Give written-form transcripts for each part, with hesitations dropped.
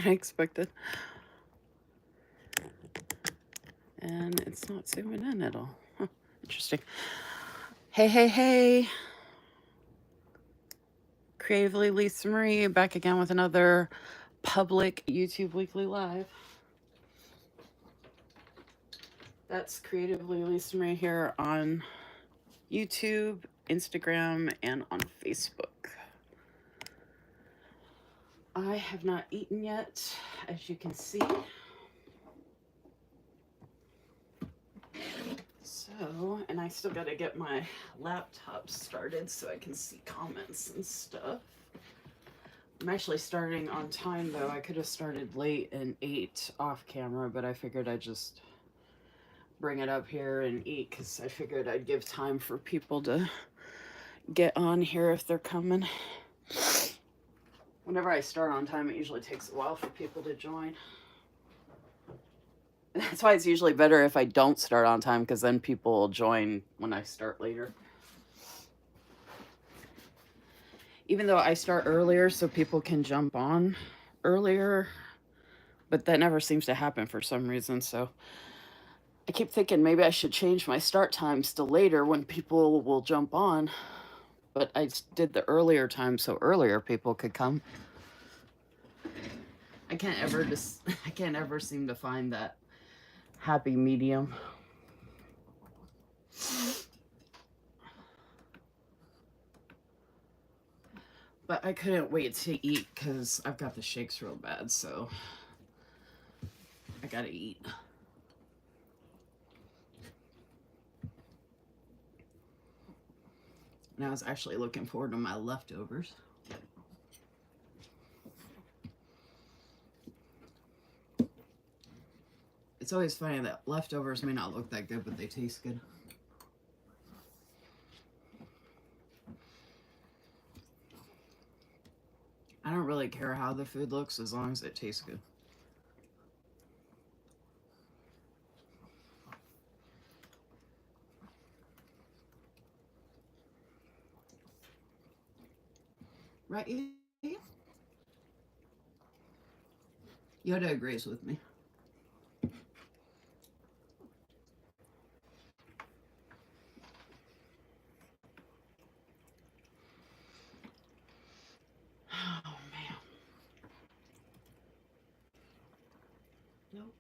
than I expected. And it's not zooming in at all. Huh, interesting. Hey, hey, hey. Creatively Lisa Marie back again with another public YouTube Weekly Live. That's Creatively Lisa Marie here on YouTube, Instagram, and on Facebook. I have not eaten yet, as you can see. So, and I still got to get my laptop started so I can see comments and stuff. I'm actually starting on time though. I could have started late and ate off camera, but I figured I'd just bring it up here and eat because I figured I'd give time for people to get on here if they're coming. Whenever I start on time, it usually takes a while for people to join. That's why it's usually better if I don't start on time, because then people will join when I start later. Even though I start earlier so people can jump on earlier, but that never seems to happen for some reason. So I keep thinking maybe I should change my start times to later when people will jump on. But I did the earlier time so earlier people could come. I can't ever seem to find that happy medium. But I couldn't wait to eat because I've got the shakes real bad, so I gotta eat. And I was actually looking forward to my leftovers. It's always funny that leftovers may not look that good, but they taste good. I don't really care how the food looks as long as it tastes good. Right, Yoda agrees with me. Oh, man. Nope.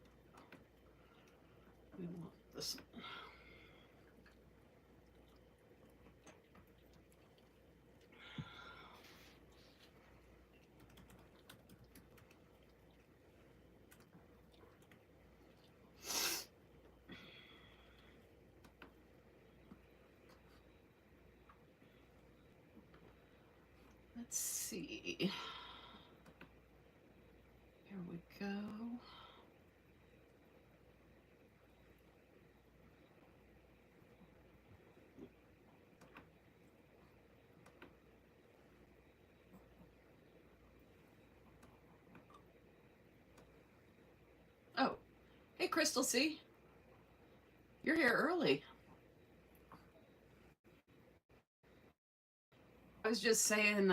We want this one. Let's see. Here we go. Oh, hey, Crystal C. You're here early. I was just saying,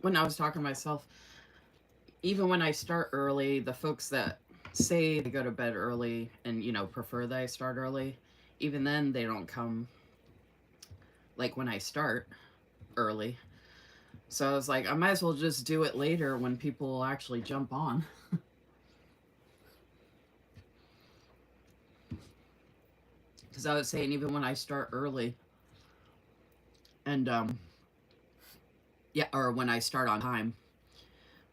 when I was talking to myself, even when I start early, the folks that say they go to bed early and, prefer that I start early, even then they don't come like when I start early. So I was like, I might as well just do it later when people will actually jump on. Because I was saying, even when I start early, and or when I start on time,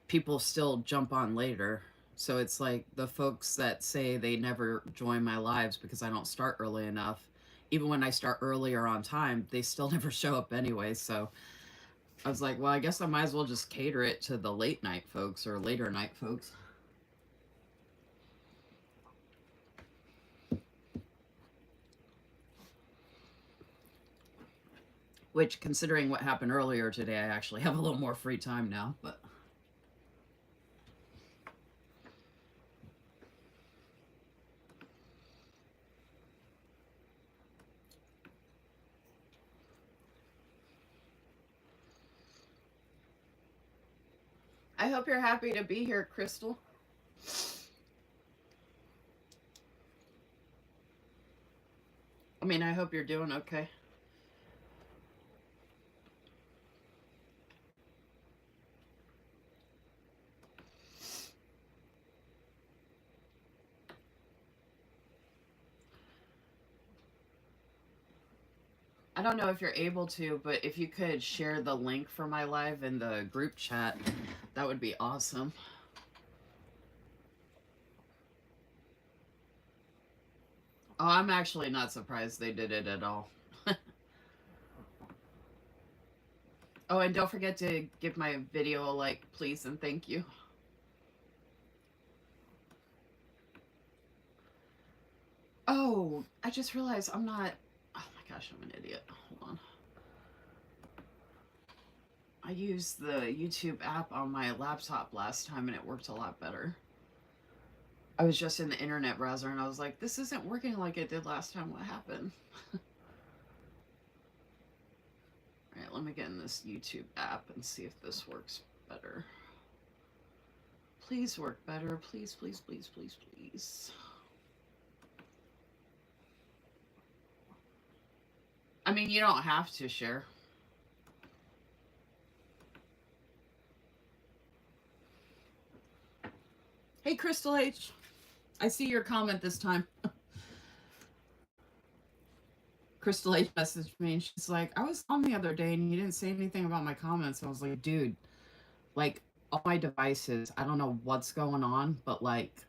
people still jump on later. So it's like the folks that say they never join my lives because I don't start early enough, even when I start earlier on time, they still never show up anyway. So I was like, well, I guess I might as well just cater it to the late night folks or later night folks. Which, considering what happened earlier today, I actually have a little more free time now, but... I hope you're happy to be here, Crystal. I mean, I hope you're doing okay. I don't know if you're able to, but if you could share the link for my live in the group chat, that would be awesome. Oh, I'm actually not surprised they did it at all. Oh, and don't forget to give my video a like, please, and thank you. Oh, I just realized I'm not. Oh my gosh, I'm an idiot. Hold on. I used the YouTube app on my laptop last time and it worked a lot better. I was just in the internet browser and I was like, this isn't working like it did last time. What happened? All right, let me get in this YouTube app and see if this works better. Please work better. Please, please, please, please, please. I mean, you don't have to share. Hey, Crystal H. I see your comment this time. Crystal H messaged me and she's like, I was on the other day and you didn't say anything about my comments. I was like, dude, like all my devices, I don't know what's going on, but like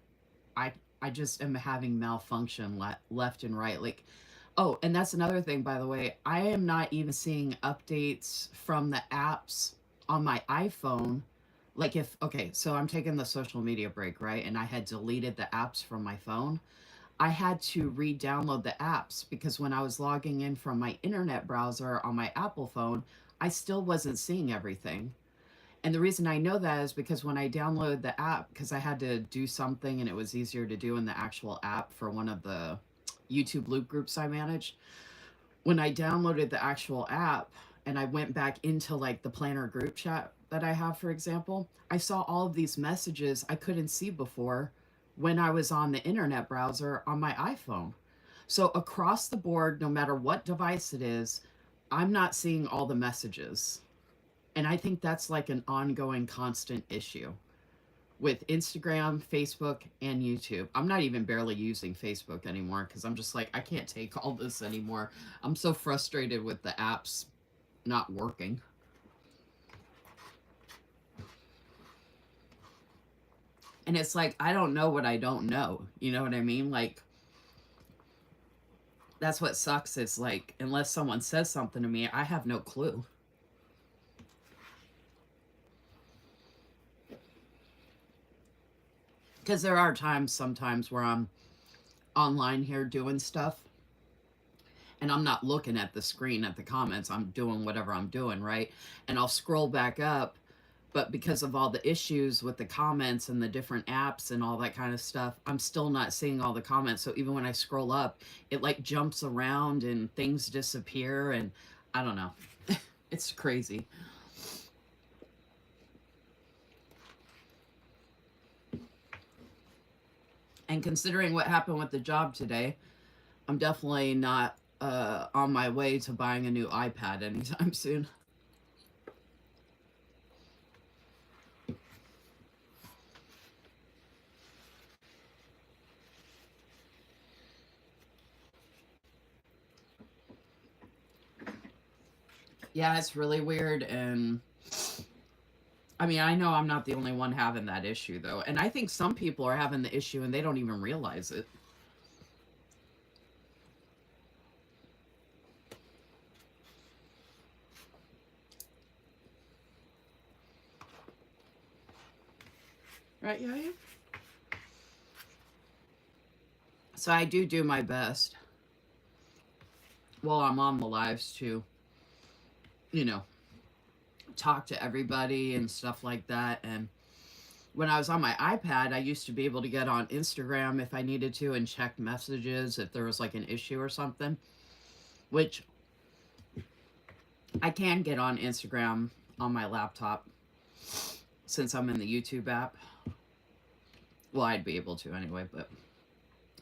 I I just am having malfunction left and right. Like, oh, and that's another thing, by the way. I am not even seeing updates from the apps on my iPhone. Like, if, okay, so I'm taking the social media break, right? And I had deleted the apps from my phone. I had to re download the apps because when I was logging in from my internet browser on my Apple phone, I still wasn't seeing everything. And the reason I know that is because when I downloaded the app, because I had to do something and it was easier to do in the actual app for one of the YouTube loop groups I manage. When I downloaded the actual app and I went back into like the planner group chat that I have, for example, I saw all of these messages I couldn't see before when I was on the internet browser on my iPhone. So across the board, no matter what device it is, I'm not seeing all the messages. And I think that's like an ongoing constant issue with Instagram, Facebook, and YouTube. I'm not even barely using Facebook anymore because I'm just like, I can't take all this anymore. I'm so frustrated with the apps not working. And it's like, I don't know what I don't know. You know what I mean? Like, that's what sucks. Is like, unless someone says something to me, I have no clue. Because there are times sometimes where I'm online here doing stuff and I'm not looking at the screen at the comments. I'm doing whatever I'm doing, right? And I'll scroll back up, but because of all the issues with the comments and the different apps and all that kind of stuff, I'm still not seeing all the comments. So even when I scroll up, it like jumps around and things disappear and I don't know. It's crazy. And considering what happened with the job today, I'm definitely not on my way to buying a new iPad anytime soon. Yeah, it's really weird. And I mean, I know I'm not the only one having that issue, though. And I think some people are having the issue and they don't even realize it. Right, yeah, yeah. So I do my best while I'm on the lives to, you know, talk to everybody and stuff like that. And when I was on my iPad, I used to be able to get on Instagram if I needed to and check messages if there was like an issue or something, which I can get on Instagram on my laptop. since I'm in the YouTube app. Well, I'd be able to anyway, but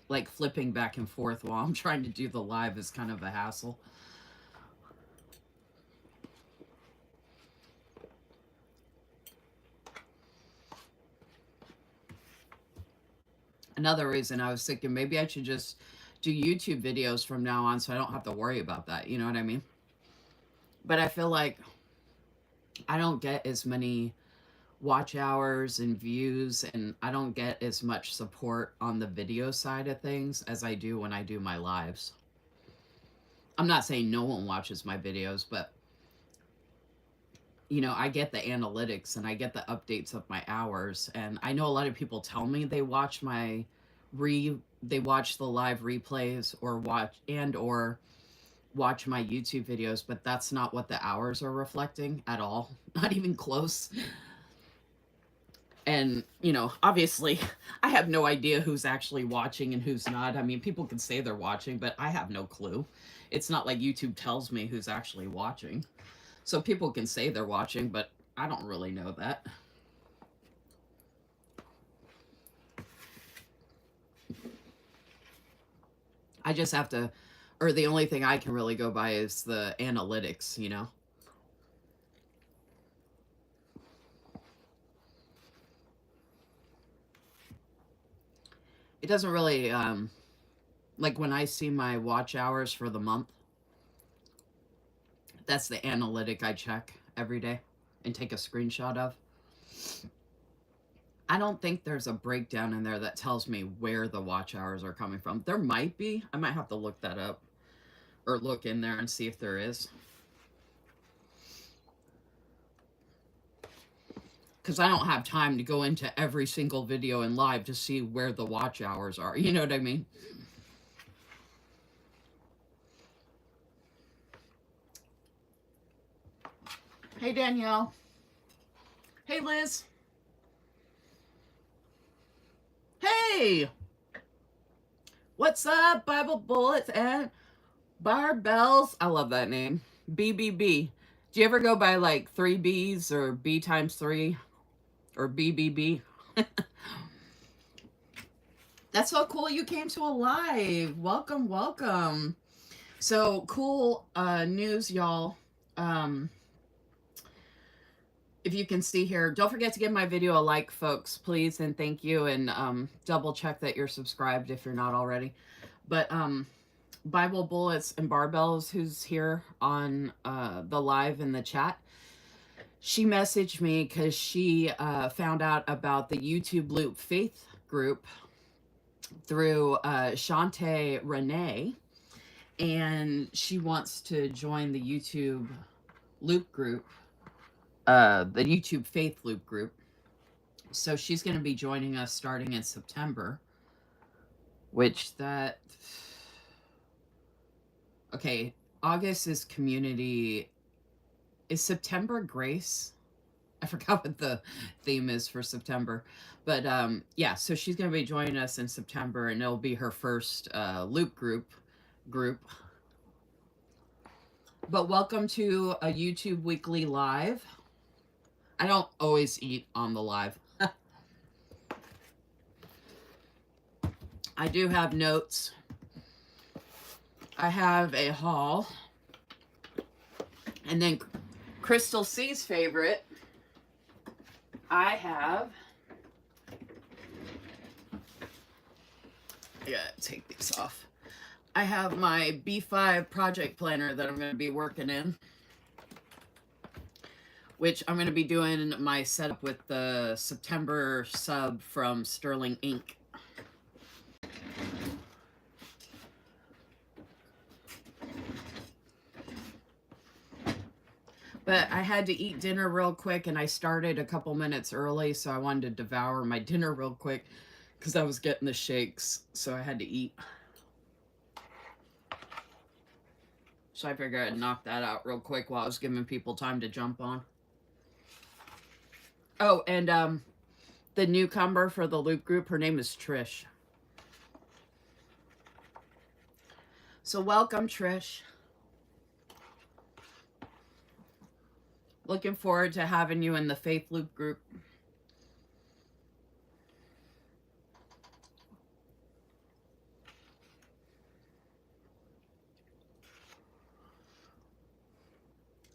like flipping back and forth while I'm trying to do the live is kind of a hassle. Another reason I was thinking maybe I should just do YouTube videos from now on so I don't have to worry about that. You know what I mean? But I feel like I don't get as many watch hours and views, and I don't get as much support on the video side of things as I do when I do my lives. I'm not saying no one watches my videos, but you know, I get the analytics and I get the updates of my hours, and I know a lot of people tell me they watch they watch the live replays or watch my YouTube videos, but that's not what the hours are reflecting at all. Not even close. And, you know, obviously, I have no idea who's actually watching and who's not. I mean, people can say they're watching, but I have no clue. It's not like YouTube tells me who's actually watching. So people can say they're watching, but I don't really know that. I just have to, or the only thing I can really go by is the analytics, you know? It doesn't really, like when I see my watch hours for the month, that's the analytic I check every day and take a screenshot of. I don't think there's a breakdown in there that tells me where the watch hours are coming from. There might be. I might have to look that up or look in there and see if there is. Because I don't have time to go into every single video in live to see where the watch hours are. You know what I mean? Hey, Danielle. Hey, Liz. Hey! What's up, Bible Bullets and Barbells? I love that name. BBB. Do you ever go by like 3 B's or B times 3 or BBB? That's so cool you came to a live. Welcome, welcome. So cool news, y'all. If you can see here, don't forget to give my video a like, folks, please, and thank you. And double check that you're subscribed if you're not already. But Bible Bullets and Barbells, who's here on the live in the chat, she messaged me because she found out about the YouTube Loop Faith group through Shantae Renee, and she wants to join the YouTube Loop group, the YouTube Faith Loop group. So she's going to be joining us starting in September, which that... Okay, August is community. Is September grace? I forgot what the theme is for September. But yeah, so she's going to be joining us in September, and it'll be her first Loop group. But welcome to a YouTube Weekly Live. I don't always eat on the live. I do have notes. I have a haul. And then Crystal C's favorite, I have... I gotta take these off. I have my B5 project planner that I'm going to be working in, which I'm going to be doing my setup with the September sub from Sterling Inc. But I had to eat dinner real quick, and I started a couple minutes early, so I wanted to devour my dinner real quick because I was getting the shakes, so I had to eat. So I figured I'd knock that out real quick while I was giving people time to jump on. Oh, and the newcomer for the Loop group, her name is Trish. So welcome, Trish. Looking forward to having you in the Faith Loop group.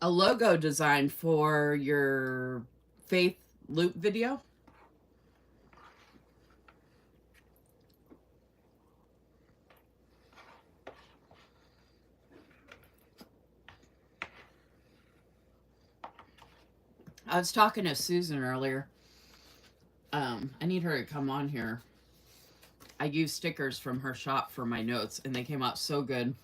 a logo design for your faith loop video. I was talking to Susan earlier. I need her to come on here. I used stickers from her shop for my notes, and they came out so good.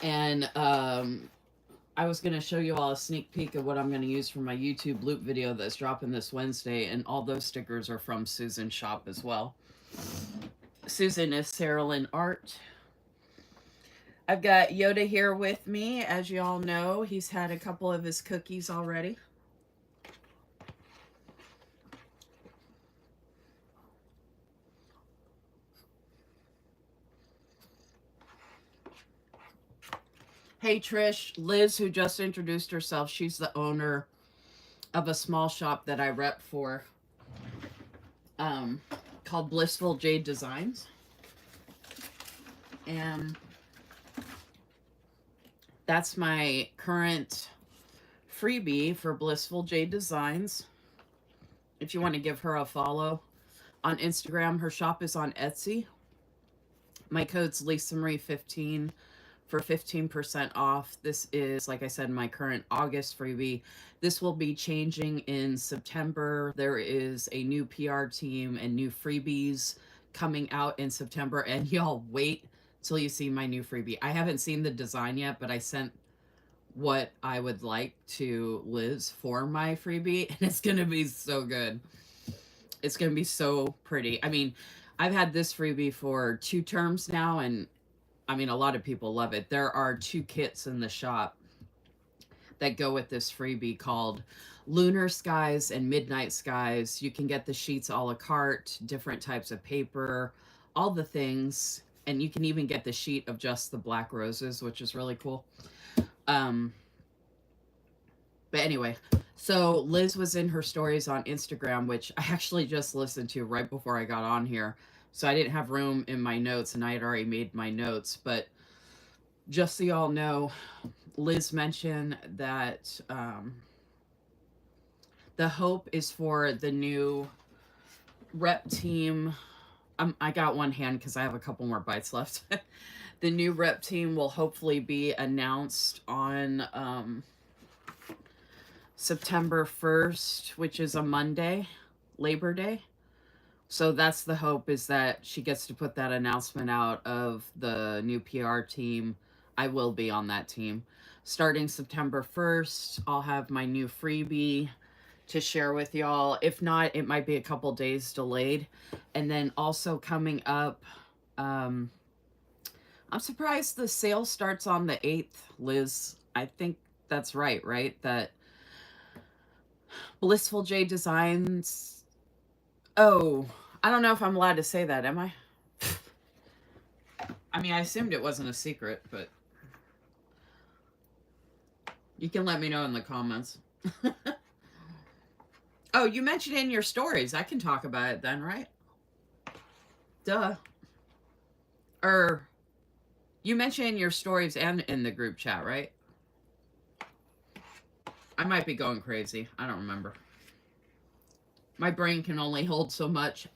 And I was going to show you all a sneak peek of what I'm going to use for my YouTube loop video that's dropping this Wednesday, and all those stickers are from Susan's shop as well. Susan is Sarah Lynn Art. I've got Yoda here with me. As you all know, he's had a couple of his cookies already. Hey Trish, Liz, who just introduced herself, she's the owner of a small shop that I rep for, called Blissful Jade Designs. And that's my current freebie for Blissful Jade Designs. If you want to give her a follow on Instagram, her shop is on Etsy. My code's lisamarie15 for 15% off. This is, like I said, my current August freebie. This will be changing in September. There is a new PR team and new freebies coming out in September, and y'all wait till you see my new freebie. I haven't seen the design yet, but I sent what I would like to Liz for my freebie, and it's going to be so good. It's going to be so pretty. I mean, I've had this freebie for 2 terms now, and I mean, a lot of people love it. There are 2 kits in the shop that go with this freebie called Lunar Skies and Midnight Skies. You can get the sheets a la carte, different types of paper, all the things. And you can even get the sheet of just the black roses, which is really cool. But anyway, so Liz was in her stories on Instagram, which I actually just listened to right before I got on here. So I didn't have room in my notes, and I had already made my notes. But just so y'all know, Liz mentioned that the hope is for the new rep team. I got one hand because I have a couple more bites left. The new rep team will hopefully be announced on September 1st, which is a Monday, Labor Day. So that's the hope, is that she gets to put that announcement out of the new PR team. I will be on that team. Starting September 1st, I'll have my new freebie to share with y'all. If not, it might be a couple days delayed. And then also coming up, I'm surprised the sale starts on the 8th, Liz. I think that's right? That Blissful Jade Designs. Oh, I don't know if I'm allowed to say that, am I? I mean, I assumed it wasn't a secret, but you can let me know in the comments. Oh, you mentioned in your stories. I can talk about it then, right? Duh. Or you mentioned in your stories and in the group chat, right? I might be going crazy. I don't remember. My brain can only hold so much.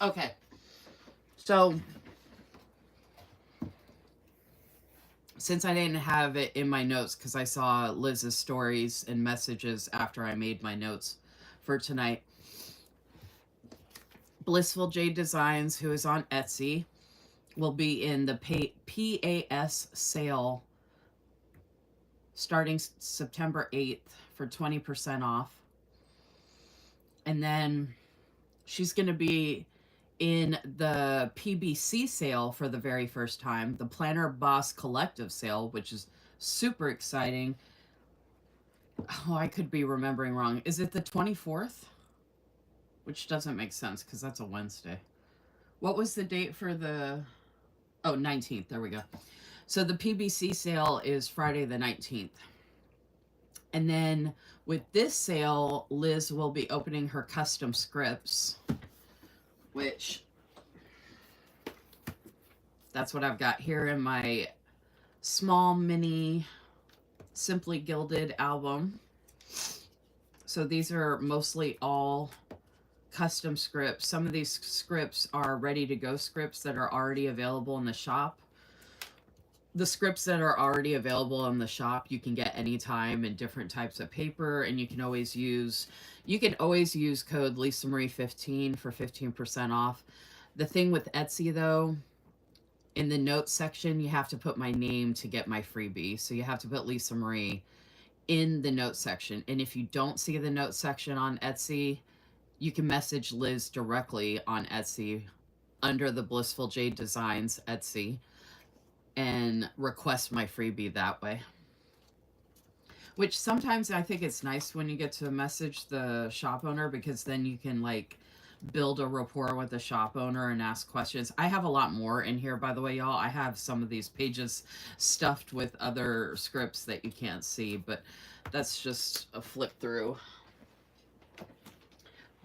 Okay. So, since I didn't have it in my notes because I saw Liz's stories and messages after I made my notes for tonight, Blissful Jade Designs, who is on Etsy, will be in the PAS sale starting September 8th for 20% off. And then she's going to be in the PBC sale for the very first time, the Planner Boss Collective sale, which is super exciting. Oh, I could be remembering wrong. Is it the 24th? Which doesn't make sense because that's a Wednesday. What was the date for the... Oh, 19th. There we go. So the PBC sale is Friday the 19th. And then with this sale, Liz will be opening her custom scripts, which that's what I've got here in my small mini Simply Gilded album. So these are mostly all custom scripts. Some of these scripts are ready to go scripts that are already available in the shop. The scripts that are already available in the shop you can get anytime in different types of paper, and you can always use code LisaMarie15 for 15% off. The thing with Etsy though, in the notes section you have to put my name to get my freebie. So you have to put Lisa Marie in the notes section. And if you don't see the notes section on Etsy, you can message Liz directly on Etsy under the Blissful Jade Designs Etsy and request my freebie that way. Which sometimes I think it's nice when you get to message the shop owner, because then you can like build a rapport with the shop owner and ask questions. I have a lot more in here, by the way, y'all. I have some of these pages stuffed with other scripts that you can't see, but that's just a flip through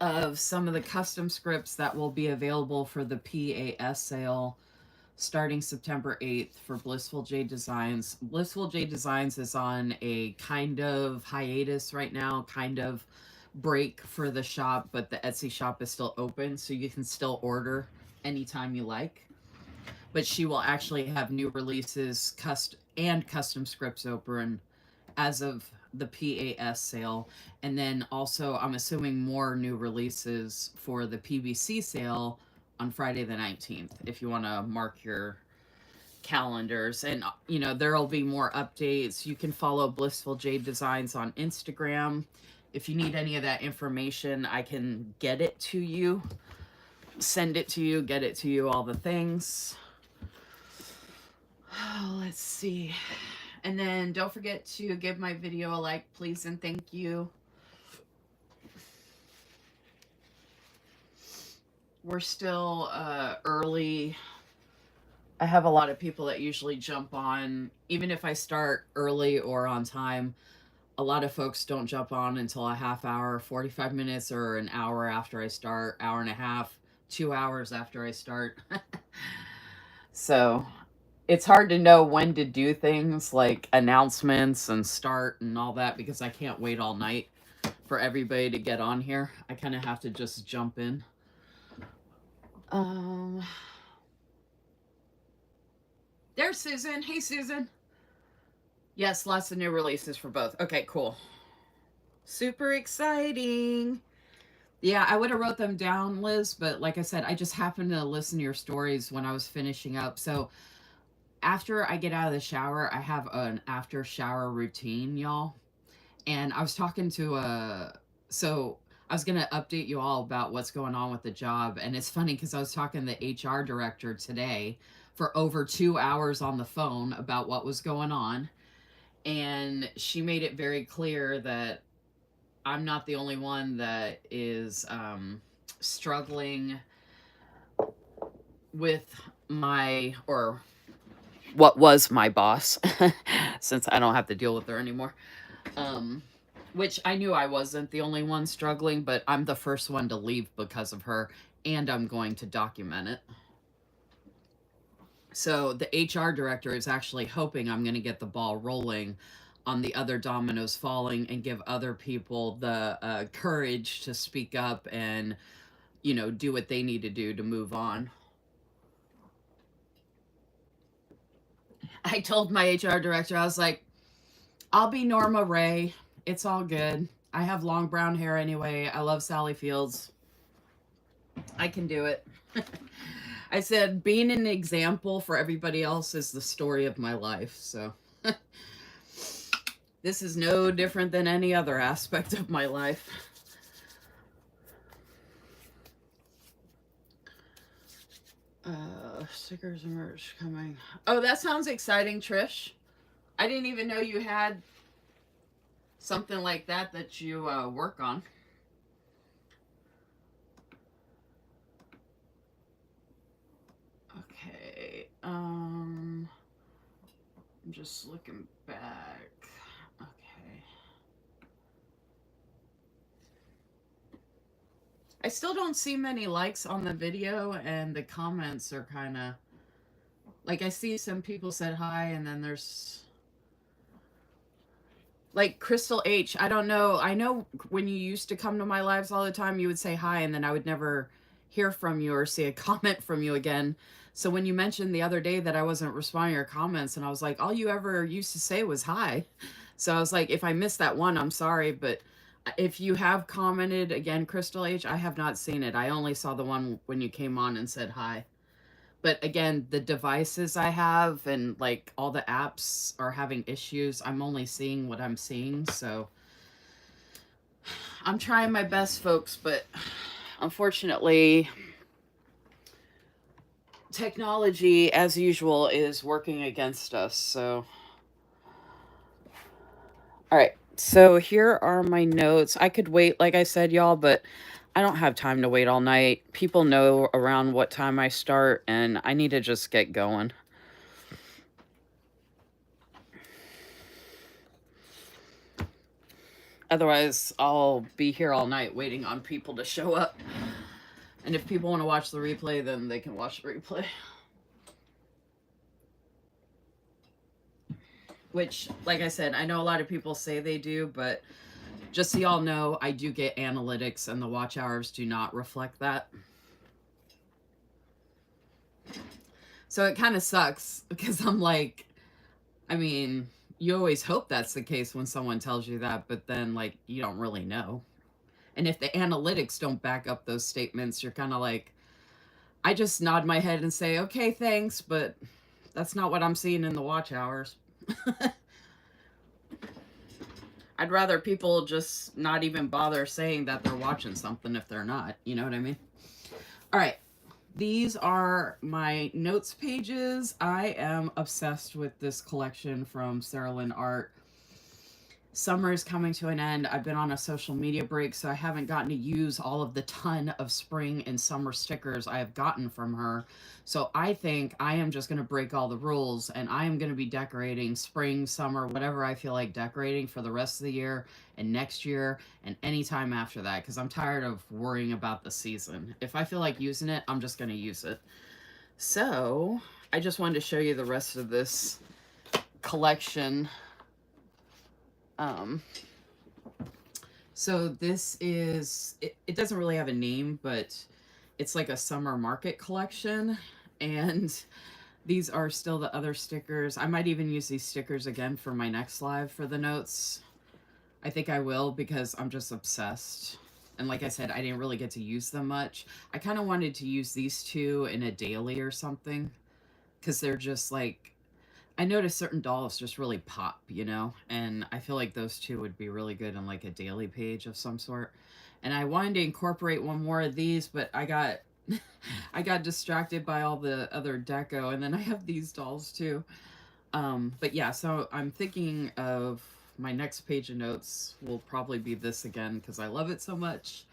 of some of the custom scripts that will be available for the PAS sale starting September 8th for Blissful Jade Designs. Blissful Jade Designs is on a kind of hiatus right now, kind of break for the shop, but the Etsy shop is still open, so you can still order anytime you like. But she will actually have new releases custom scripts open as of the PAS sale. And then also, I'm assuming more new releases for the PBC sale on Friday the 19th, if you want to mark your calendars. And, you know, there'll be more updates. You can follow Blissful Jade Designs on Instagram. If you need any of that information, I can get it to you, send it to you, get it to you, all the things. Oh, let's see. And then don't forget to give my video a like, please, and thank you. We're still early. I have a lot of people that usually jump on, even if I start early or on time. A lot of folks don't jump on until a half hour, 45 minutes, or an hour after I start, hour and a half, 2 hours after I start. So it's hard to know when to do things like announcements and start and all that, because I can't wait all night for everybody to get on here. I kind of have to just jump in. There's Susan. Hey, Susan. Yes, lots of new releases for both. Okay, cool. Super exciting. Yeah, I would have wrote them down, Liz, but like I said, I just happened to listen to your stories when I was finishing up. So after I get out of the shower, I have an after shower routine, y'all. And I was talking to so I was going to update you all about what's going on with the job. And it's funny because I was talking to the HR director today for over 2 hours on the phone about what was going on. And she made it very clear that I'm not the only one that is struggling with or what was my boss, since I don't have to deal with her anymore. Which I knew I wasn't the only one struggling, but I'm the first one to leave because of her, and I'm going to document it. So the HR director is actually hoping I'm going to get the ball rolling on the other dominoes falling and give other people the courage to speak up and, you know, do what they need to do to move on. I told my HR director, I was like, I'll be Norma Ray. It's all good. I have long brown hair anyway. I love Sally Fields. I can do it. I said, being an example for everybody else is the story of my life. So this is no different than any other aspect of my life. Stickers and merch coming. Oh, that sounds exciting, Trish. I didn't even know you had something like that you work on. Okay. I'm just looking back. Okay. still don't see many likes on the video, and the comments are kind of like, I see some people said hi, and then there's like Crystal H. I don't know. I know when you used to come to my lives all the time, you would say hi, and then I would never hear from you or see a comment from you again. So when you mentioned the other day that I wasn't responding to your comments, and I was like, all you ever used to say was hi. So I was like, if I missed that one, I'm sorry. But if you have commented again, Crystal H, I have not seen it. I only saw the one when you came on and said hi. But again, the devices I have and like all the apps are having issues. I'm only seeing what I'm seeing. So I'm trying my best, folks. But unfortunately, technology, as usual, is working against us. So, all right. So here are my notes. I could wait, like I said, y'all, but I don't have time to wait all night. People know around what time I start, and I need to just get going. Otherwise, I'll be here all night waiting on people to show up. And if people want to watch the replay, then they can watch the replay. Which, like I said, I know a lot of people say they do, but just so y'all know, I do get analytics, and the watch hours do not reflect that. So it kind of sucks, because I'm like, I mean, you always hope that's the case when someone tells you that, but then, like, you don't really know. And if the analytics don't back up those statements, you're kind of like, I just nod my head and say, okay, thanks, but that's not what I'm seeing in the watch hours. I'd rather people just not even bother saying that they're watching something if they're not. You know what I mean? All right. These are my notes pages. I am obsessed with this collection from Sarah Lynn Art. Summer is coming to an end. I've been on a social media break, so I haven't gotten to use all of the ton of spring and summer stickers I have gotten from her. So I think I am just going to break all the rules, and I am going to be decorating spring, summer, whatever I feel like decorating for the rest of the year and next year and any time after that, because I'm tired of worrying about the season. If I feel like using it, I'm just going to use it. So I just wanted to show you the rest of this collection. So this is, it doesn't really have a name, but it's like a summer market collection. And these are still the other stickers. I might even use these stickers again for my next live for the notes. I think I will, because I'm just obsessed. And like I said, I didn't really get to use them much. I kind of wanted to use these two in a daily or something, because they're just like, I noticed certain dolls just really pop, you know, and I feel like those two would be really good on like a daily page of some sort. And I wanted to incorporate one more of these, but I got I got distracted by all the other deco, and then I have these dolls too. But yeah, so I'm thinking of my next page of notes will probably be this again, because I love it so much.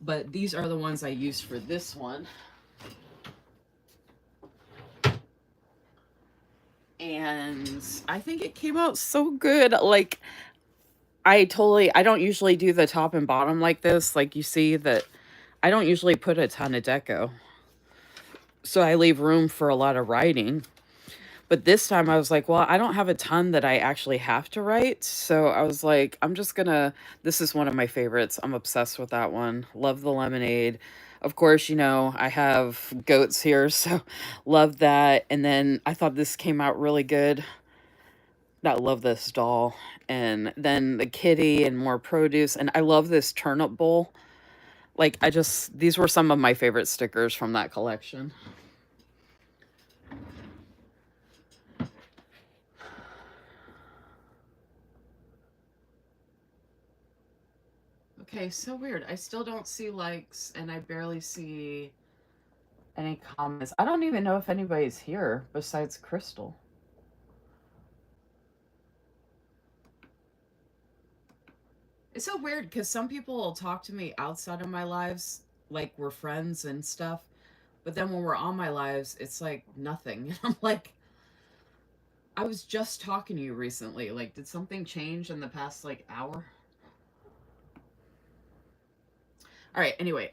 But these are the ones I used for this one. And I think it came out so good. Like, I don't usually do the top and bottom like this. Like, you see that I don't usually put a ton of deco. So I leave room for a lot of writing. But this time I was like, well, I don't have a ton that I actually have to write. So I was like, I'm just gonna, this is one of my favorites. I'm obsessed with that one. Love the lemonade. Of course, you know, I have goats here, so love that. And then I thought this came out really good. I love this doll. And then the kitty and more produce. And I love this turnip bowl. Like, these were some of my favorite stickers from that collection. Okay, so weird. I still don't see likes, and I barely see any comments. I don't even know if anybody's here besides Crystal. It's so weird, because some people will talk to me outside of my lives, like we're friends and stuff. But then when we're on my lives, it's like nothing. And I'm like, I was just talking to you recently. Like, did something change in the past, like, hour? All right, anyway,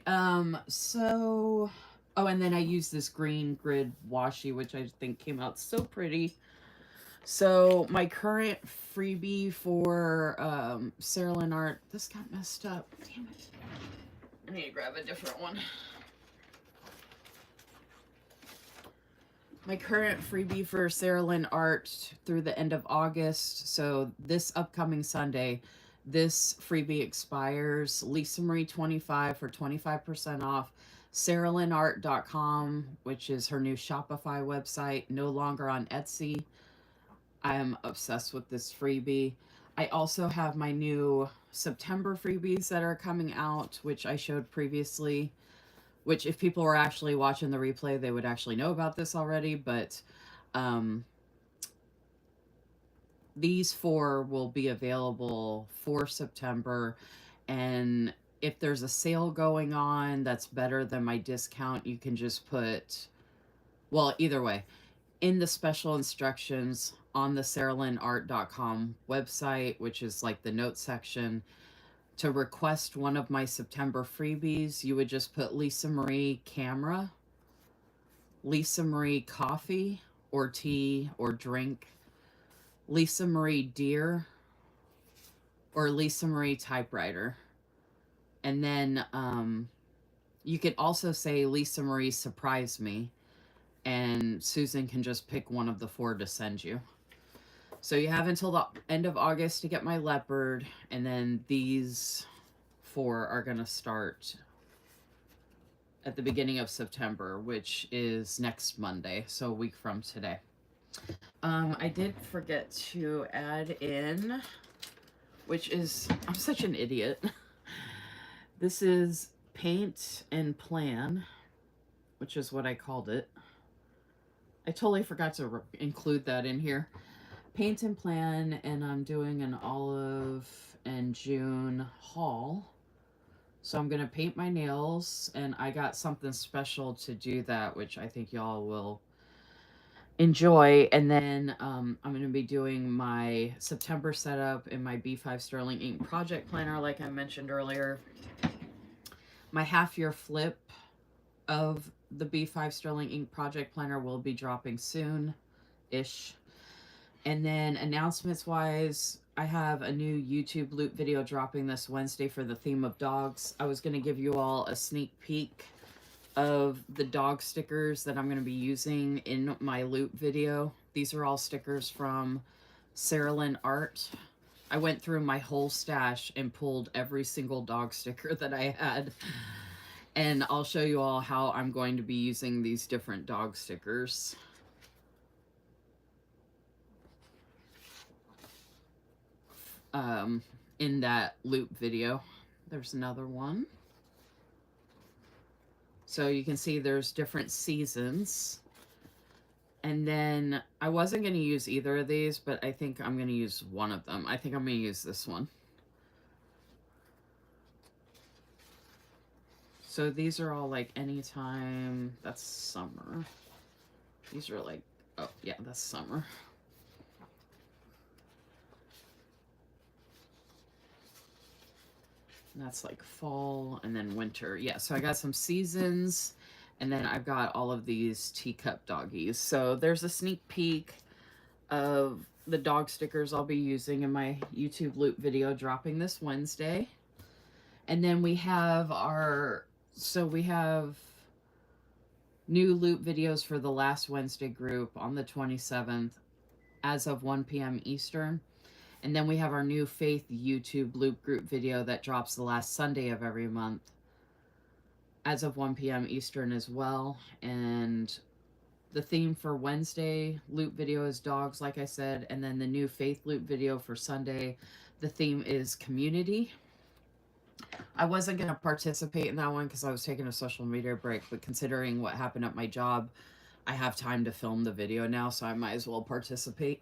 so, oh, and then I used this green grid washi, which I think came out so pretty. So my current freebie for Sarah Lynn Art, this got messed up. Damn it. I need to grab a different one. My current freebie for Sarah Lynn Art through the end of August. So this upcoming Sunday, this freebie expires. Lisa Marie 25 for 25% off. SarahLynnArt.com, which is her new Shopify website, no longer on Etsy. I am obsessed with this freebie. I also have my new September freebies that are coming out, which I showed previously, which if people were actually watching the replay, they would actually know about this already, but these 4 will be available for September, and if there's a sale going on that's better than my discount, you can just put, well, either way, in the special instructions on the SarahLynnArt.com website, which is like the notes section, to request one of my September freebies, you would just put Lisa Marie camera, Lisa Marie coffee or tea or drink, Lisa Marie deer, or Lisa Marie typewriter. And then you could also say Lisa Marie surprise me, and Susan can just pick one of the 4 to send you. So you have until the end of August to get my leopard, and then these 4 are going to start at the beginning of September, which is next Monday, so a week from today. I did forget to add in, which is, I'm such an idiot. This is Paint and Plan, which is what I called it. I totally forgot to include that in here. Paint and Plan, and I'm doing an Olive and June haul. So I'm going to paint my nails, and I got something special to do that, which I think y'all will enjoy. And then I'm going to be doing my September setup in my B5 Sterling Ink project planner, like I mentioned earlier. My half-year flip of the B5 Sterling Ink project planner will be dropping soon-ish. And then announcements-wise, I have a new YouTube loop video dropping this Wednesday for the theme of dogs. I was going to give you all a sneak peek of the dog stickers that I'm going to be using in my loop video. These are all stickers from Sarah Lynn Art. I went through my whole stash and pulled every single dog sticker that I had. And I'll show you all how I'm going to be using these different dog stickers. In that loop video. There's another one. So you can see there's different seasons. And then I wasn't going to use either of these, but I think I'm going to use one of them. I think I'm going to use this one. So these are all like anytime. That's summer. These are like, oh yeah, that's summer. And that's like fall and then winter. Yeah, so I got some seasons, and then I've got all of these teacup doggies. So there's a sneak peek of the dog stickers I'll be using in my YouTube loop video dropping this Wednesday. And then we have we have new loop videos for the last Wednesday group on the 27th as of 1 p.m. Eastern. And then we have our new Faith YouTube loop group video that drops the last Sunday of every month as of 1 p.m. Eastern as well. And the theme for Wednesday loop video is dogs, like I said. And then the new Faith loop video for Sunday, the theme is community. I wasn't going to participate in that one because I was taking a social media break, but considering what happened at my job, I have time to film the video now, so I might as well participate.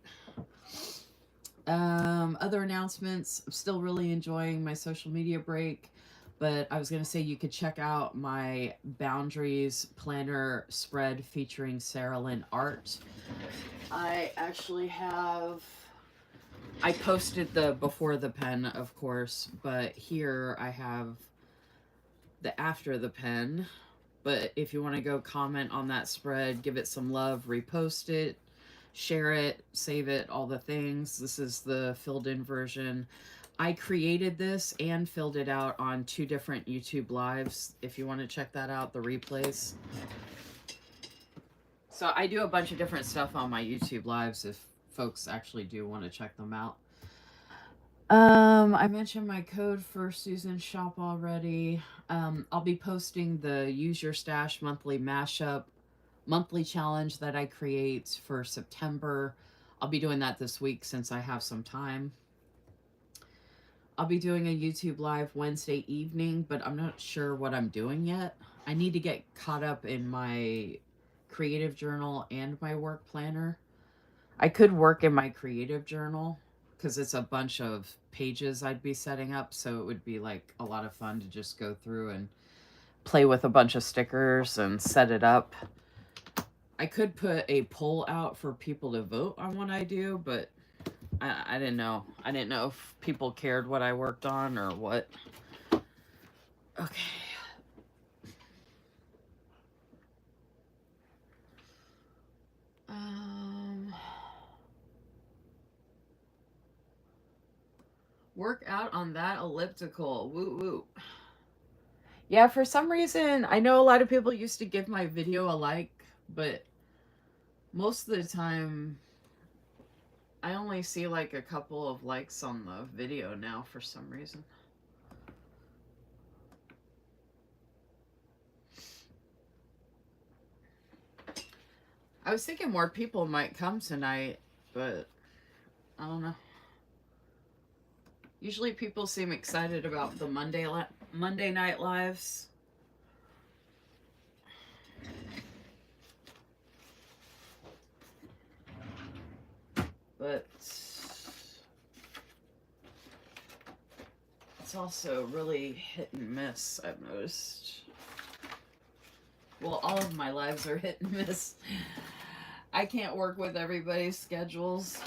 Other announcements, I'm still really enjoying my social media break, but I was going to say you could check out my Boundaries planner spread featuring Sarah Lynn Art. I actually have, I posted the before the pen, of course, but here I have the after the pen. But if you want to go comment on that spread, give it some love, repost it, share it, save it, all the things. This is the filled in version. I created this and filled it out on 2 different YouTube lives. If you want to check that out, the replays. So I do a bunch of different stuff on my YouTube lives if folks actually do want to check them out. I mentioned my code for Susan's shop already. I'll be posting the Use Your Stash monthly mashup monthly challenge that I create for September. I'll be doing that this week since I have some time. I'll be doing a YouTube live Wednesday evening, but I'm not sure what I'm doing yet. I need to get caught up in my creative journal and my work planner. I could work in my creative journal because it's a bunch of pages I'd be setting up, so it would be like a lot of fun to just go through and play with a bunch of stickers and set it up. I could put a poll out for people to vote on what I do, but I didn't know. I didn't know if people cared what I worked on or what. Okay. Work out on that elliptical. Woo woo. Yeah, for some reason, I know a lot of people used to give my video a like, but most of the time, I only see like a couple of likes on the video now for some reason. I was thinking more people might come tonight, but I don't know. Usually people seem excited about the Monday night lives. But it's also really hit and miss, I've noticed. Well, all of my lives are hit and miss. I can't work with everybody's schedules.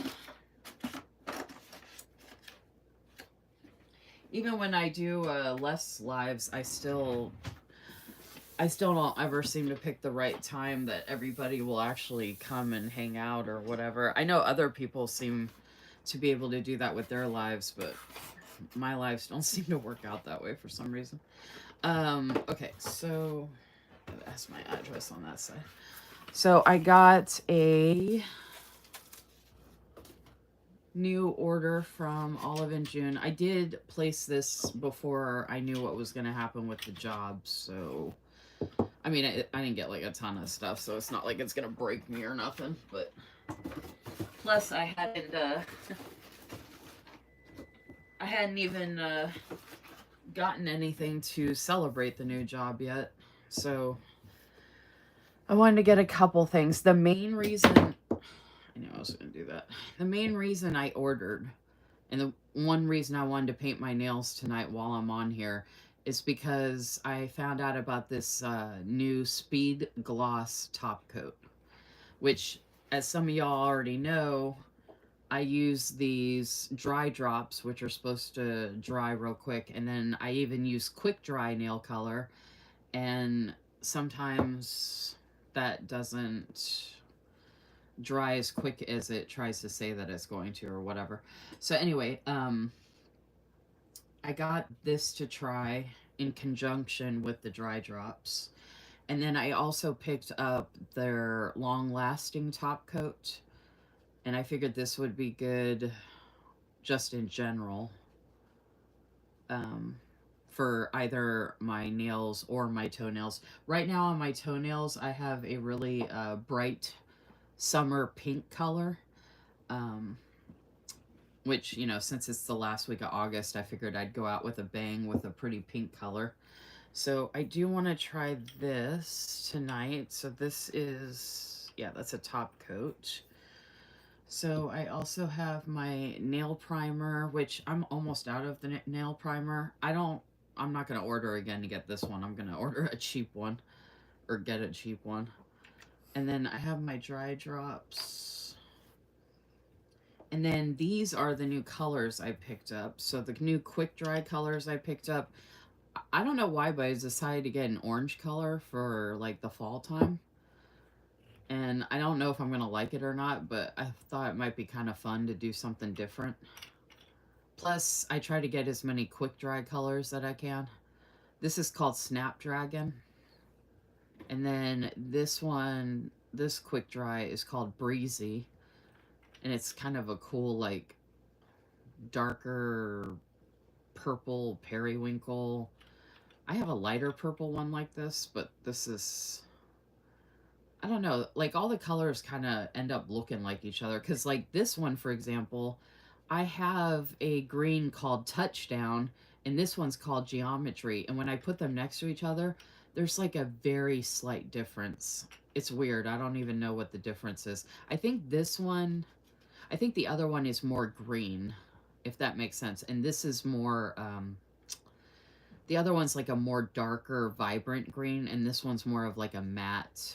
Even when I do less lives, I still don't ever seem to pick the right time that everybody will actually come and hang out or whatever. I know other people seem to be able to do that with their lives, but my lives don't seem to work out that way for some reason. Okay, so that's my address on that side. So I got a new order from Olive and June. I did place this before I knew what was going to happen with the job, so I mean, I didn't get like a ton of stuff, so it's not like it's going to break me or nothing, but plus I hadn't even gotten anything to celebrate the new job yet, so I wanted to get a couple things. The main reason I knew I was going to do that. The main reason I ordered, and the one reason I wanted to paint my nails tonight while I'm on here, is because I found out about this new Speed Gloss top coat, which, as some of y'all already know, I use these dry drops, which are supposed to dry real quick, and then I even use quick dry nail color, and sometimes that doesn't dry as quick as it tries to say that it's going to or whatever. So anyway, I got this to try in conjunction with the dry drops. And then I also picked up their long-lasting top coat. And I figured this would be good just in general for either my nails or my toenails. Right now on my toenails, I have a really bright summer pink color, which, you know, since it's the last week of August, I figured I'd go out with a bang with a pretty pink color. So I do want to try this tonight. So this is, yeah, that's a top coat. So I also have my nail primer, which I'm almost out of the nail primer. I'm not going to order again to get this one. I'm going to order a cheap one, or get a cheap one. And then I have my dry drops. And then these are the new colors I picked up. So the new quick dry colors I picked up, I don't know why, but I decided to get an orange color for like the fall time. And I don't know if I'm going to like it or not, but I thought it might be kind of fun to do something different. Plus, I try to get as many quick dry colors that I can. This is called Snapdragon. And then this one, this quick dry is called Breezy. And it's kind of a cool, like, darker purple periwinkle. I have a lighter purple one like this, but this is, I don't know, like all the colors kind of end up looking like each other. Because, like, this one, for example, I have a green called Touchdown, and this one's called Geometry. And when I put them next to each other, there's like a very slight difference. It's weird. I don't even know what the difference is. I think this one, I think the other one is more green, if that makes sense. And this is more, the other one's like a more darker, vibrant green, and this one's more of like a matte,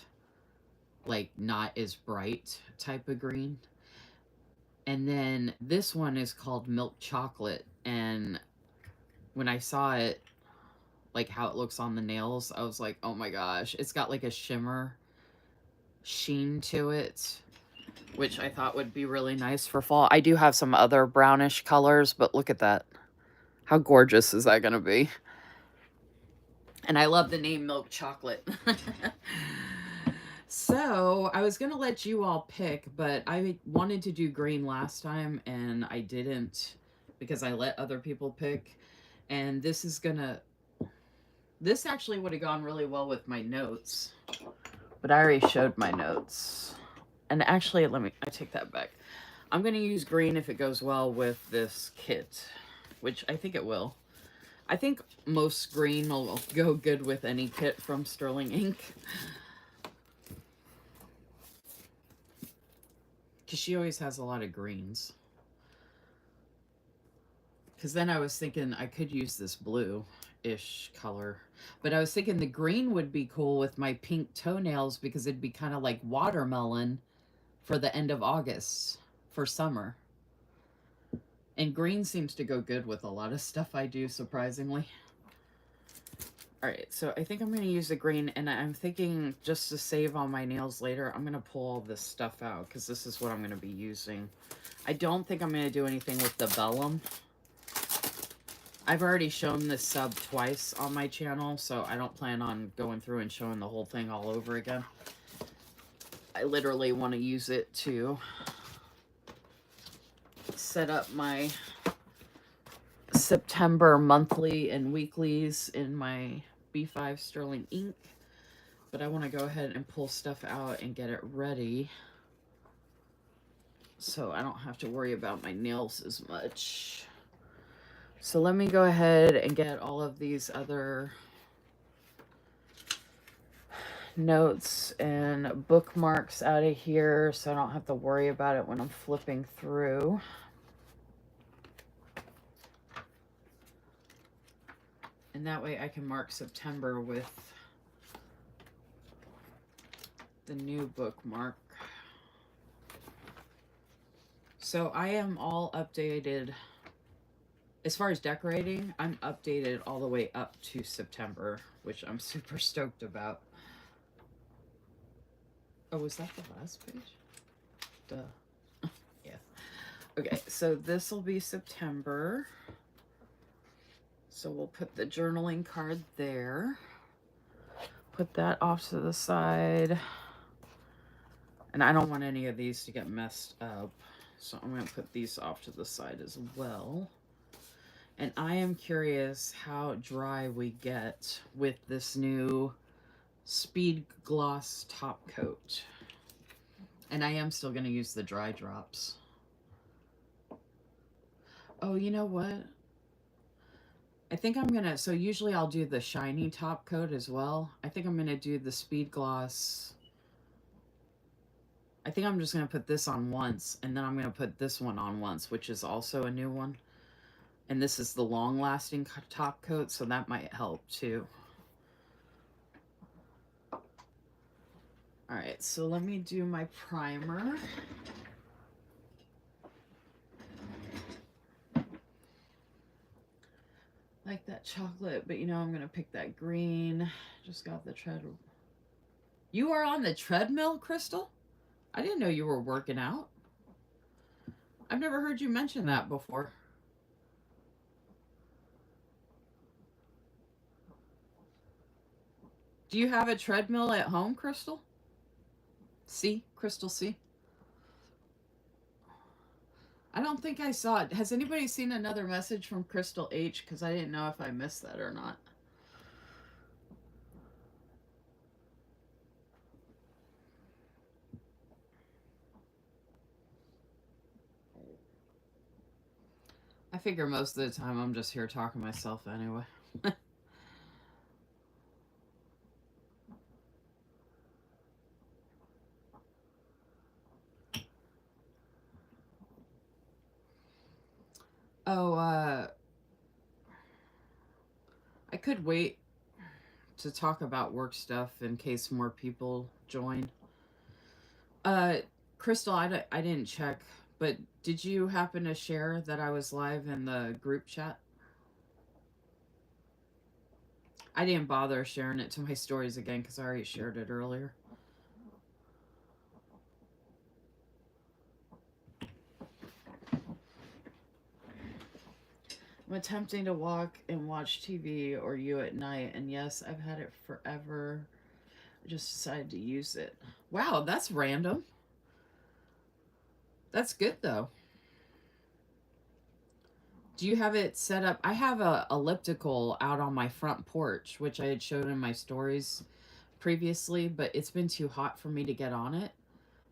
like not as bright type of green. And then this one is called Milk Chocolate, and when I saw it, like how it looks on the nails, I was like, oh my gosh, it's got like a shimmer sheen to it, which I thought would be really nice for fall. I do have some other brownish colors, but look at that. How gorgeous is that going to be? And I love the name Milk Chocolate. So I was going to let you all pick, but I wanted to do green last time and I didn't because I let other people pick. And this is going to, this actually would have gone really well with my notes, but I already showed my notes. And actually, I take that back. I'm going to use green if it goes well with this kit, which I think it will. I think most green will go good with any kit from Sterling Ink. Because she always has a lot of greens. Because then I was thinking I could use this blue-ish color. But I was thinking the green would be cool with my pink toenails because it'd be kind of like watermelon for the end of August for summer. And green seems to go good with a lot of stuff I do, surprisingly. Alright, so I think I'm going to use the green, and I'm thinking just to save on my nails later, I'm going to pull all this stuff out, because this is what I'm going to be using. I don't think I'm going to do anything with the vellum. I've already shown this sub twice on my channel, so I don't plan on going through and showing the whole thing all over again. I literally want to use it to set up my September monthly and weeklies in my B5 Sterling Ink, but I want to go ahead and pull stuff out and get it ready so I don't have to worry about my nails as much. So let me go ahead and get all of these other notes and bookmarks out of here so I don't have to worry about it when I'm flipping through. And that way I can mark September with the new bookmark. So I am all updated. As far as decorating, I'm updated all the way up to September, which I'm super stoked about. Oh, was that the last page? Duh. Yeah. Okay, so this will be September. So we'll put the journaling card there. Put that off to the side. And I don't want any of these to get messed up. So I'm going to put these off to the side as well. And I am curious how dry we get with this new Speed Gloss top coat. And I am still going to use the dry drops. Oh, you know what? I think I'm going to, so usually I'll do the shiny top coat as well. I think I'm going to do the Speed Gloss. I think I'm just going to put this on once, and then I'm going to put this one on once, which is also a new one. And this is the long-lasting top coat, so that might help too. Alright, so let me do my primer. like that chocolate, but I'm gonna pick that green. Just got the treadmill. You are on the treadmill, Crystal? I didn't know you were working out. I've never heard you mention that before. Do you have a treadmill at home, Crystal? C? Crystal C? I don't think I saw it. Has anybody seen another message from Crystal H? Because I didn't know if I missed that or not. I figure most of the time I'm just here talking to myself anyway. Oh, I could wait to talk about work stuff in case more people join. Uh, Crystal, I didn't check, but did you happen to share that I was live in the group chat? I didn't bother sharing it to my stories again because I already shared it earlier. I'm attempting to walk and watch TV or you at night, and yes, I've had it forever. I just decided to use it. Wow, that's random. That's good though. Do you have it set up? I have a elliptical out on my front porch, which I had showed in my stories previously, but it's been too hot for me to get on it.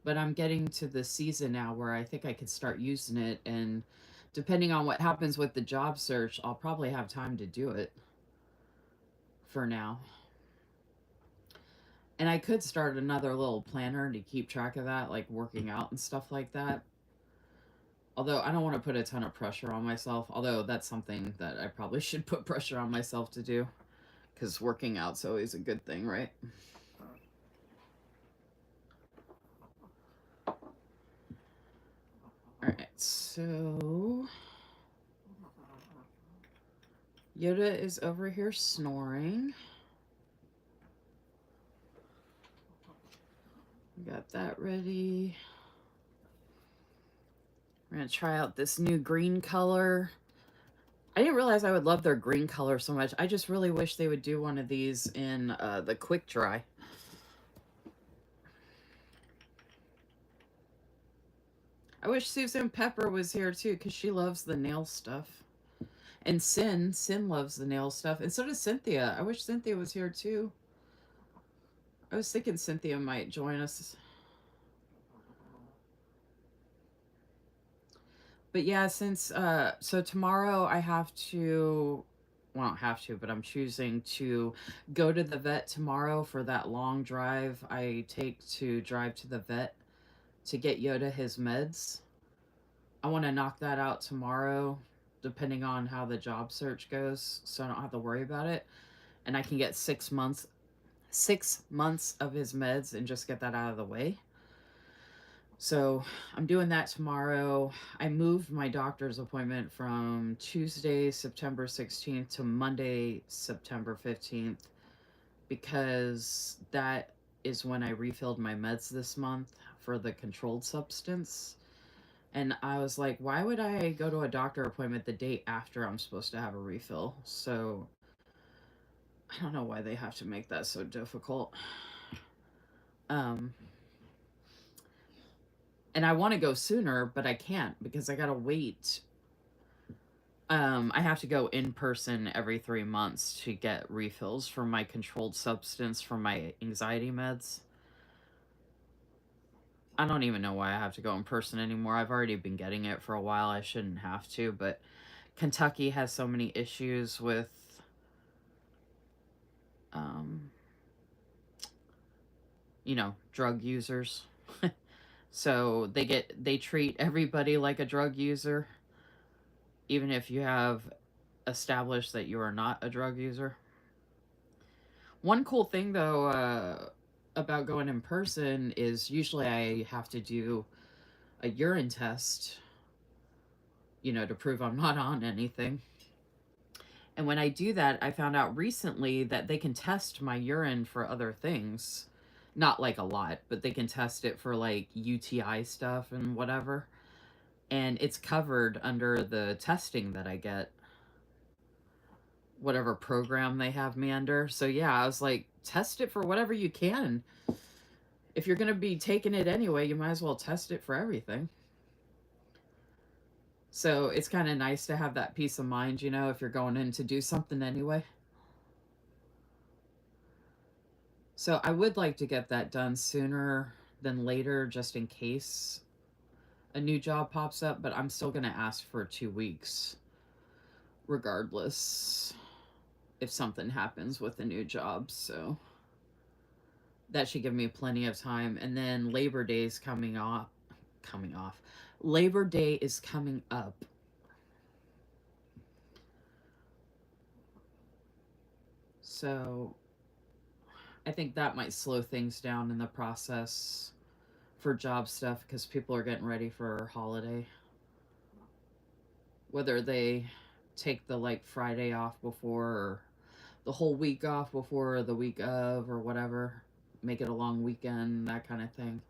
But I'm getting to the season now where I think I could start using it, and depending on what happens with the job search, I'll probably have time to do it for now. And I could start another little planner to keep track of that, like working out and stuff like that. Although I don't want to put a ton of pressure on myself, although that's something that I probably should put pressure on myself to do, because working out's always a good thing, right? Alright, so Yoda is over here snoring. Got that ready. We're going to try out this new green color. I didn't realize I would love their green color so much. I just really wish they would do one of these in the quick dry. I wish Susan Pepper was here too, because she loves the nail stuff. And Sin loves the nail stuff. And so does Cynthia. I wish Cynthia was here too. I was thinking Cynthia might join us. But yeah, since so tomorrow I have to, well, I don't have to, but I'm choosing to go to the vet tomorrow for that long drive I take to drive to the vet to get Yoda his meds. I want to knock that out tomorrow, depending on how the job search goes, so I don't have to worry about it. And I can get 6 months of his meds and just get that out of the way. So I'm doing that tomorrow. I moved my doctor's appointment from Tuesday, September 16th to Monday, September 15th, because that is when I refilled my meds this month for the controlled substance. And I was like, why would I go to a doctor appointment the day after I'm supposed to have a refill? So I don't know why they have to make that so difficult. And I want to go sooner, but I can't because I gotta wait. I have to go in person every 3 months to get refills for my controlled substance for my anxiety meds. I don't even know why I have to go in person anymore. I've already been getting it for a while. I shouldn't have to, but Kentucky has so many issues with drug users. So they treat everybody like a drug user, even if you have established that you are not a drug user. One cool thing though about going in person is usually I have to do a urine test, to prove I'm not on anything. And when I do that, I found out recently that they can test my urine for other things. Not like a lot, but they can test it for like UTI stuff and whatever. And it's covered under the testing that I get, whatever program they have me under. So yeah, I was like, test it for whatever you can. If you're going to be taking it anyway, you might as well test it for everything. So it's kind of nice to have that peace of mind, you know, if you're going in to do something anyway. So I would like to get that done sooner than later, just in case a new job pops up, but I'm still going to ask for 2 weeks, regardless if something happens with a new job. So that should give me plenty of time. And then Labor Day is coming off. Labor Day is coming up. So I think that might slow things down in the process for job stuff because people are getting ready for holiday. Whether they take the like Friday off before or the whole week off before or the week of or whatever, make it a long weekend, that kind of thing.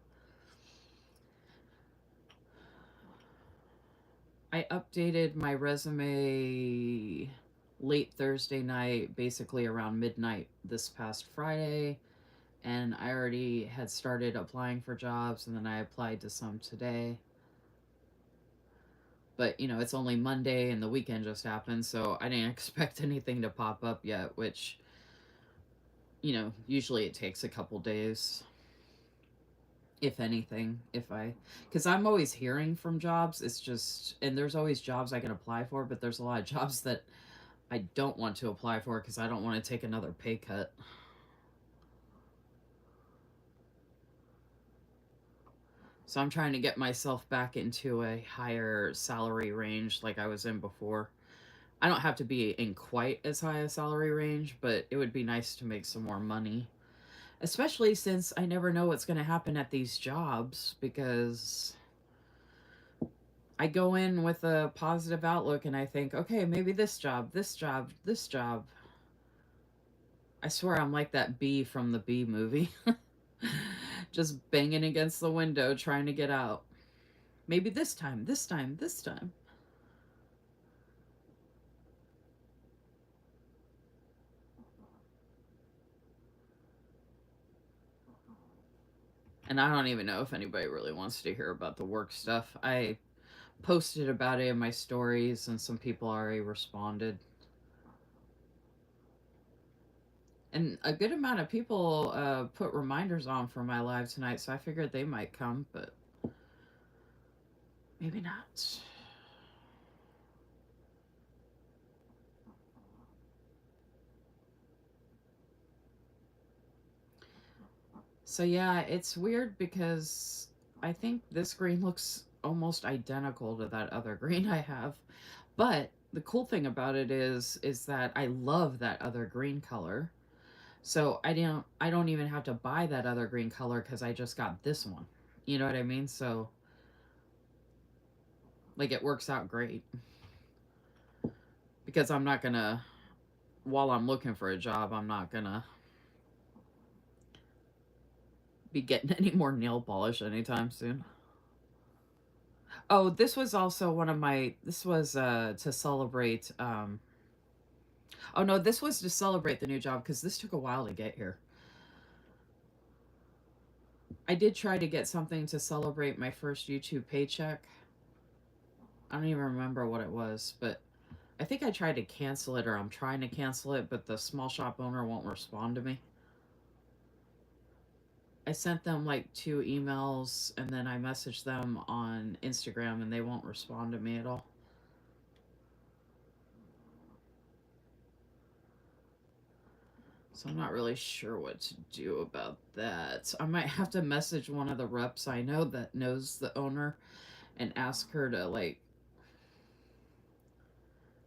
I updated my resume late Thursday night, basically around midnight this past Friday, and I already had started applying for jobs, and then I applied to some today. But, you know, it's only Monday and the weekend just happened, so I didn't expect anything to pop up yet, which, you know, usually it takes a couple days, if anything. Because I'm always hearing from jobs. It's just, and there's always jobs I can apply for, but there's a lot of jobs that I don't want to apply for because I don't want to take another pay cut. So I'm trying to get myself back into a higher salary range like I was in before. I don't have to be in quite as high a salary range, but it would be nice to make some more money. Especially since I never know what's going to happen at these jobs because I go in with a positive outlook and I think, okay, maybe this job, this job, this job. I swear I'm like that bee from the Bee movie. Just banging against the window trying to get out. Maybe this time, this time, this time. And I don't even know if anybody really wants to hear about the work stuff. I posted about it in my stories and some people already responded. And a good amount of people put reminders on for my live tonight, so I figured they might come, but maybe not. So yeah, it's weird because I think this green looks almost identical to that other green I have. But the cool thing about it is that I love that other green color. So I don't even have to buy that other green color cuz I just got this one. You know what I mean? So like it works out great because I'm not going to while I'm looking for a job, I'm not going to be getting any more nail polish anytime soon. Oh, this was also one of my. This was to celebrate. Oh no, this was to celebrate the new job because this took a while to get here. I did try to get something to celebrate my first YouTube paycheck. I don't even remember what it was, but I think I tried to cancel it, or I'm trying to cancel it, but the small shop owner won't respond to me. I sent them like 2 emails, and then I messaged them on Instagram, and they won't respond to me at all. So I'm not really sure what to do about that. I might have to message one of the reps I know that knows the owner and ask her to like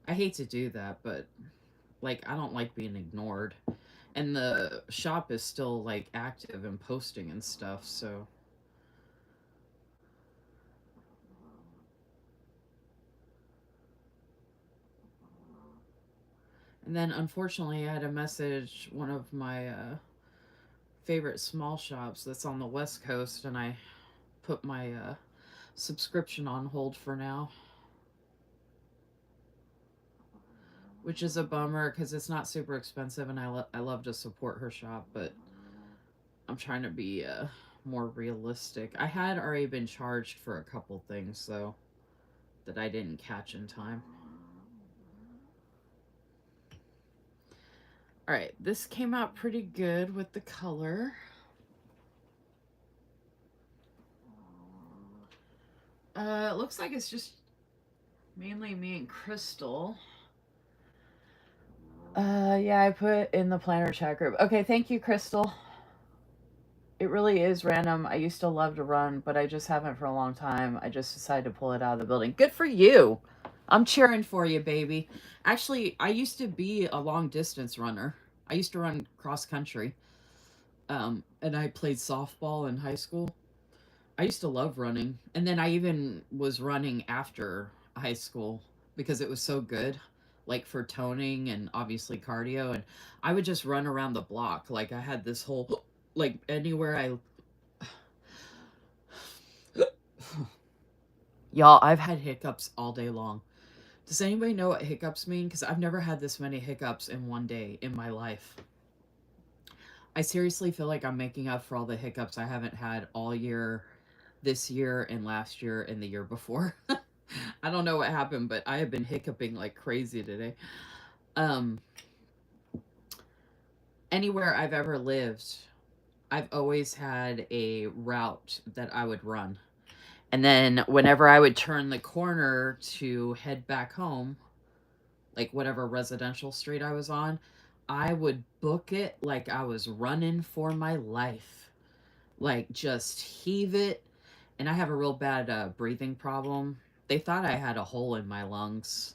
I hate to do that, but like I don't like being ignored. And the shop is still like active and posting and stuff, so And then unfortunately, I had to message one of my favorite small shops that's on the West Coast, and I put my subscription on hold for now, which is a bummer because it's not super expensive, and I love to support her shop, but I'm trying to be more realistic. I had already been charged for a couple things, though, that I didn't catch in time. All right, this came out pretty good with the color. It looks like it's just mainly me and Crystal. Yeah, I put in the planner chat group. Okay, thank you, Crystal. It really is random. I used to love to run, but I just haven't for a long time. I just decided to pull it out of the building. Good for you. I'm cheering for you, baby. Actually, I used to be a long distance runner. I used to run cross country. And I played softball in high school. I used to love running. And then I even was running after high school because it was so good, like for toning and obviously cardio. And I would just run around the block. Like I had this whole, like anywhere I. Y'all, I've had hiccups all day long. Does anybody know what hiccups mean? Because I've never had this many hiccups in one day in my life. I seriously feel like I'm making up for all the hiccups I haven't had all year, this year, and last year, and the year before. I don't know what happened, but I have been hiccuping like crazy today. Anywhere I've ever lived, I've always had a route that I would run. And then whenever I would turn the corner to head back home, like whatever residential street I was on, I would book it like I was running for my life. Like just heave it. And I have a real bad breathing problem. They thought I had a hole in my lungs.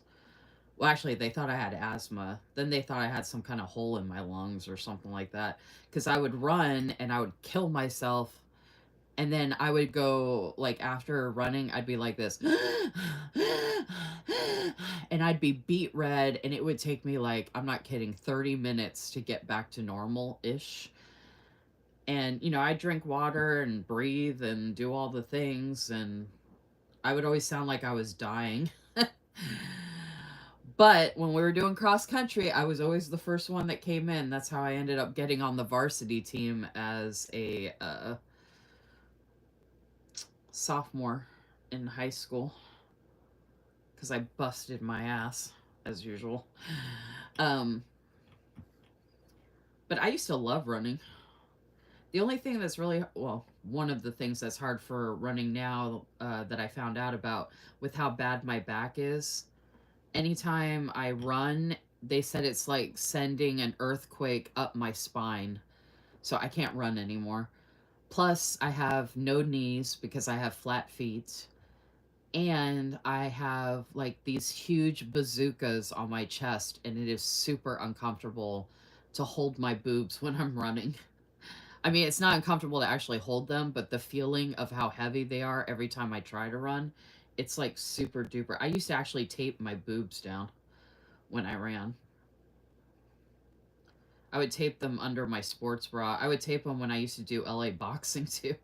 Well, actually, they thought I had asthma. Then they thought I had some kind of hole in my lungs or something like that. Because I would run and I would kill myself. And then I would go, like, after running, I'd be like this. And I'd be beet red. And it would take me, like, I'm not kidding, 30 minutes to get back to normal ish. And, you know, I drink water and breathe and do all the things. And I would always sound like I was dying. But when we were doing cross country, I was always the first one that came in. That's how I ended up getting on the varsity team as a sophomore in high school. Because I busted my ass, as usual. But I used to love running. The only thing that's really, well, one of the things that's hard for running now that I found out about with how bad my back is, anytime I run, they said it's like sending an earthquake up my spine. So I can't run anymore. Plus, I have no knees because I have flat feet. And I have like these huge bazookas on my chest, and it is super uncomfortable to hold my boobs when I'm running. I mean, it's not uncomfortable to actually hold them, but the feeling of how heavy they are every time I try to run, it's like super duper. I used to actually tape my boobs down when I ran. I would tape them under my sports bra. I would tape them when I used to do LA boxing too.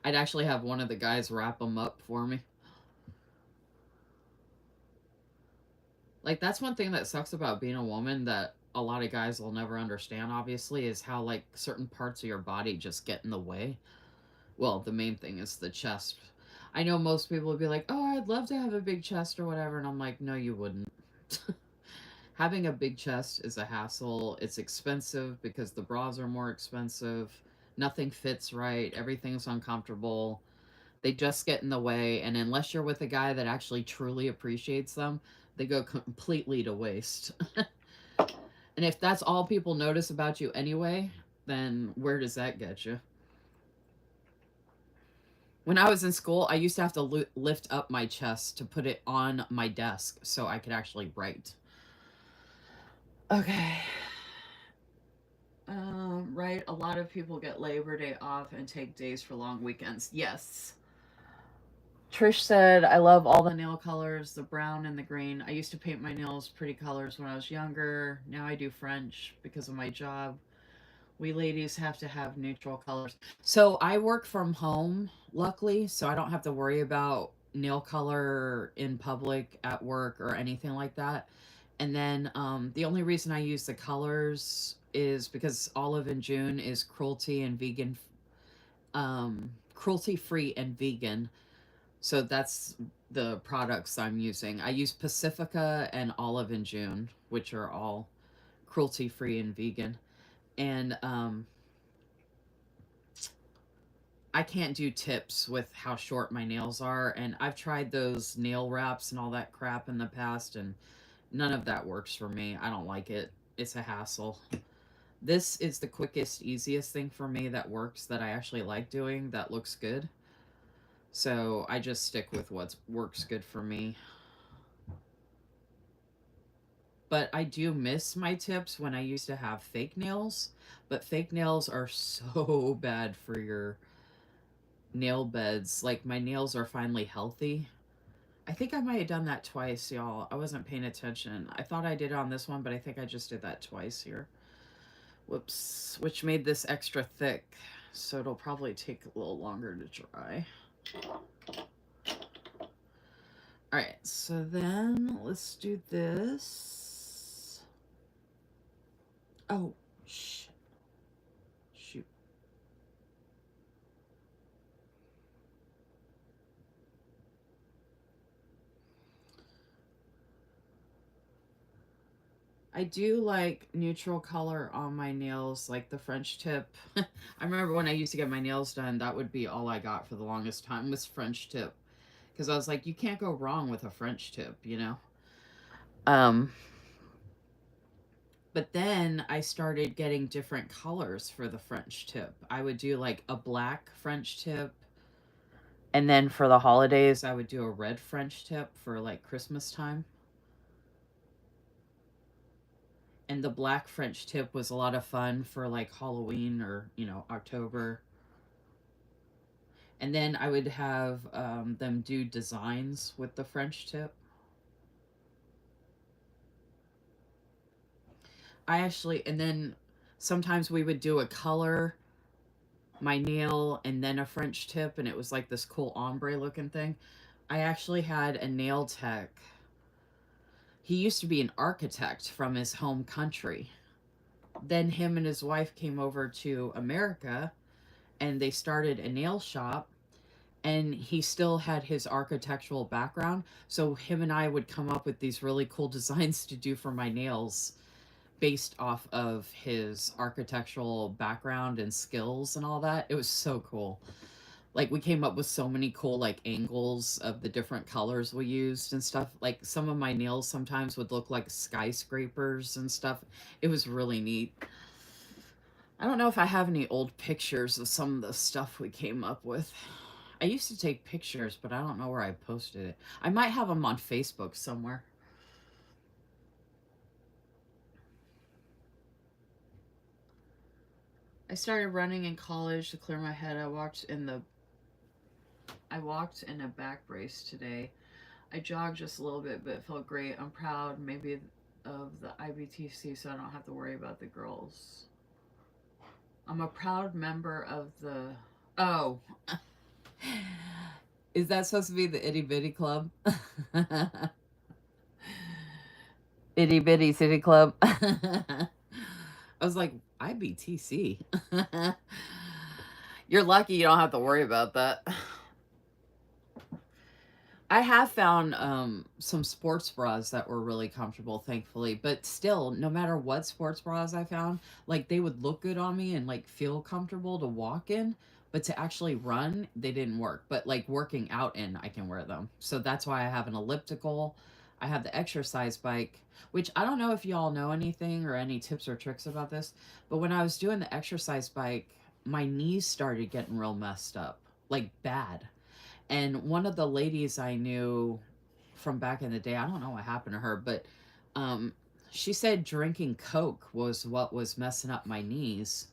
I'd actually have one of the guys wrap them up for me. Like, that's one thing that sucks about being a woman that a lot of guys will never understand, obviously, is how, like, certain parts of your body just get in the way. Well, the main thing is the chest. I know most people would be like, oh, I'd love to have a big chest or whatever. And I'm like, no, you wouldn't. Having a big chest is a hassle. It's expensive because the bras are more expensive. Nothing fits right. Everything's uncomfortable. They just get in the way. And unless you're with a guy that actually truly appreciates them, they go completely to waste. And if that's all people notice about you anyway, then where does that get you? When I was in school, I used to have to lift up my chest to put it on my desk so I could actually write. Okay. Right. A lot of people get Labor Day off and take days for long weekends. Yes. Trish said, I love all the nail colors, the brown and the green. I used to paint my nails pretty colors when I was younger. Now I do French because of my job. We ladies have to have neutral colors. So I work from home, luckily, so I don't have to worry about nail color in public at work or anything like that. And then the only reason I use the colors is because Olive and June is cruelty free and vegan. So that's the products I'm using. I use Pacifica and Olive and June, which are all cruelty free and vegan. And I can't do tips with how short my nails are. And I've tried those nail wraps and all that crap in the past, and none of that works for me. I don't like it. It's a hassle. This is the quickest, easiest thing for me that works, that I actually like doing, that looks good. So I just stick with what works good for me. But I do miss my tips when I used to have fake nails. But fake nails are so bad for your nail beds. Like, my nails are finally healthy. I think I might have done that twice, y'all. I wasn't paying attention. I thought I did on this one, but I think I just did that twice here. Whoops. Which made this extra thick, so it'll probably take a little longer to dry. Alright, so then let's do this. Oh, shit. Shoot. I do like neutral color on my nails, like the French tip. I remember when I used to get my nails done, that would be all I got for the longest time was French tip. Because I was like, you can't go wrong with a French tip, you know? Um, but then I started getting different colors for the French tip. I would do like a black French tip. And then for the holidays, I would do a red French tip for like Christmas time. And the black French tip was a lot of fun for like Halloween or, October. And then I would have them do designs with the French tip. And then sometimes we would do a color, my nail, and then a French tip, and it was like this cool ombre looking thing. I actually had a nail tech. He used to be an architect from his home country. Then him and his wife came over to America and they started a nail shop, and he still had his architectural background. So him and I would come up with these really cool designs to do for my nails based off of his architectural background and skills and all that. It was so cool. Like, we came up with so many cool like angles of the different colors we used and stuff. Like, some of my nails sometimes would look like skyscrapers and stuff. It was really neat. I don't know if I have any old pictures of some of the stuff we came up with. I used to take pictures, but I don't know where I posted it. I might have them on Facebook somewhere. I started running in college to clear my head. I walked in a back brace today. I jogged just a little bit, but it felt great. I'm proud, maybe, of the IBTC, so I don't have to worry about the girls. I'm a proud member of the. Oh. Is that supposed to be the itty bitty club? Itty bitty city club. I was like, IBTC. You're lucky you don't have to worry about that. I have found some sports bras that were really comfortable, thankfully. But still, no matter what sports bras I found, like, they would look good on me and like feel comfortable to walk in. But to actually run, they didn't work. But like working out in, I can wear them. So that's why I have an elliptical. I have the exercise bike, which I don't know if y'all know anything or any tips or tricks about this. But when I was doing the exercise bike, my knees started getting real messed up, like bad. And one of the ladies I knew from back in the day, I don't know what happened to her, but she said drinking Coke was what was messing up my knees.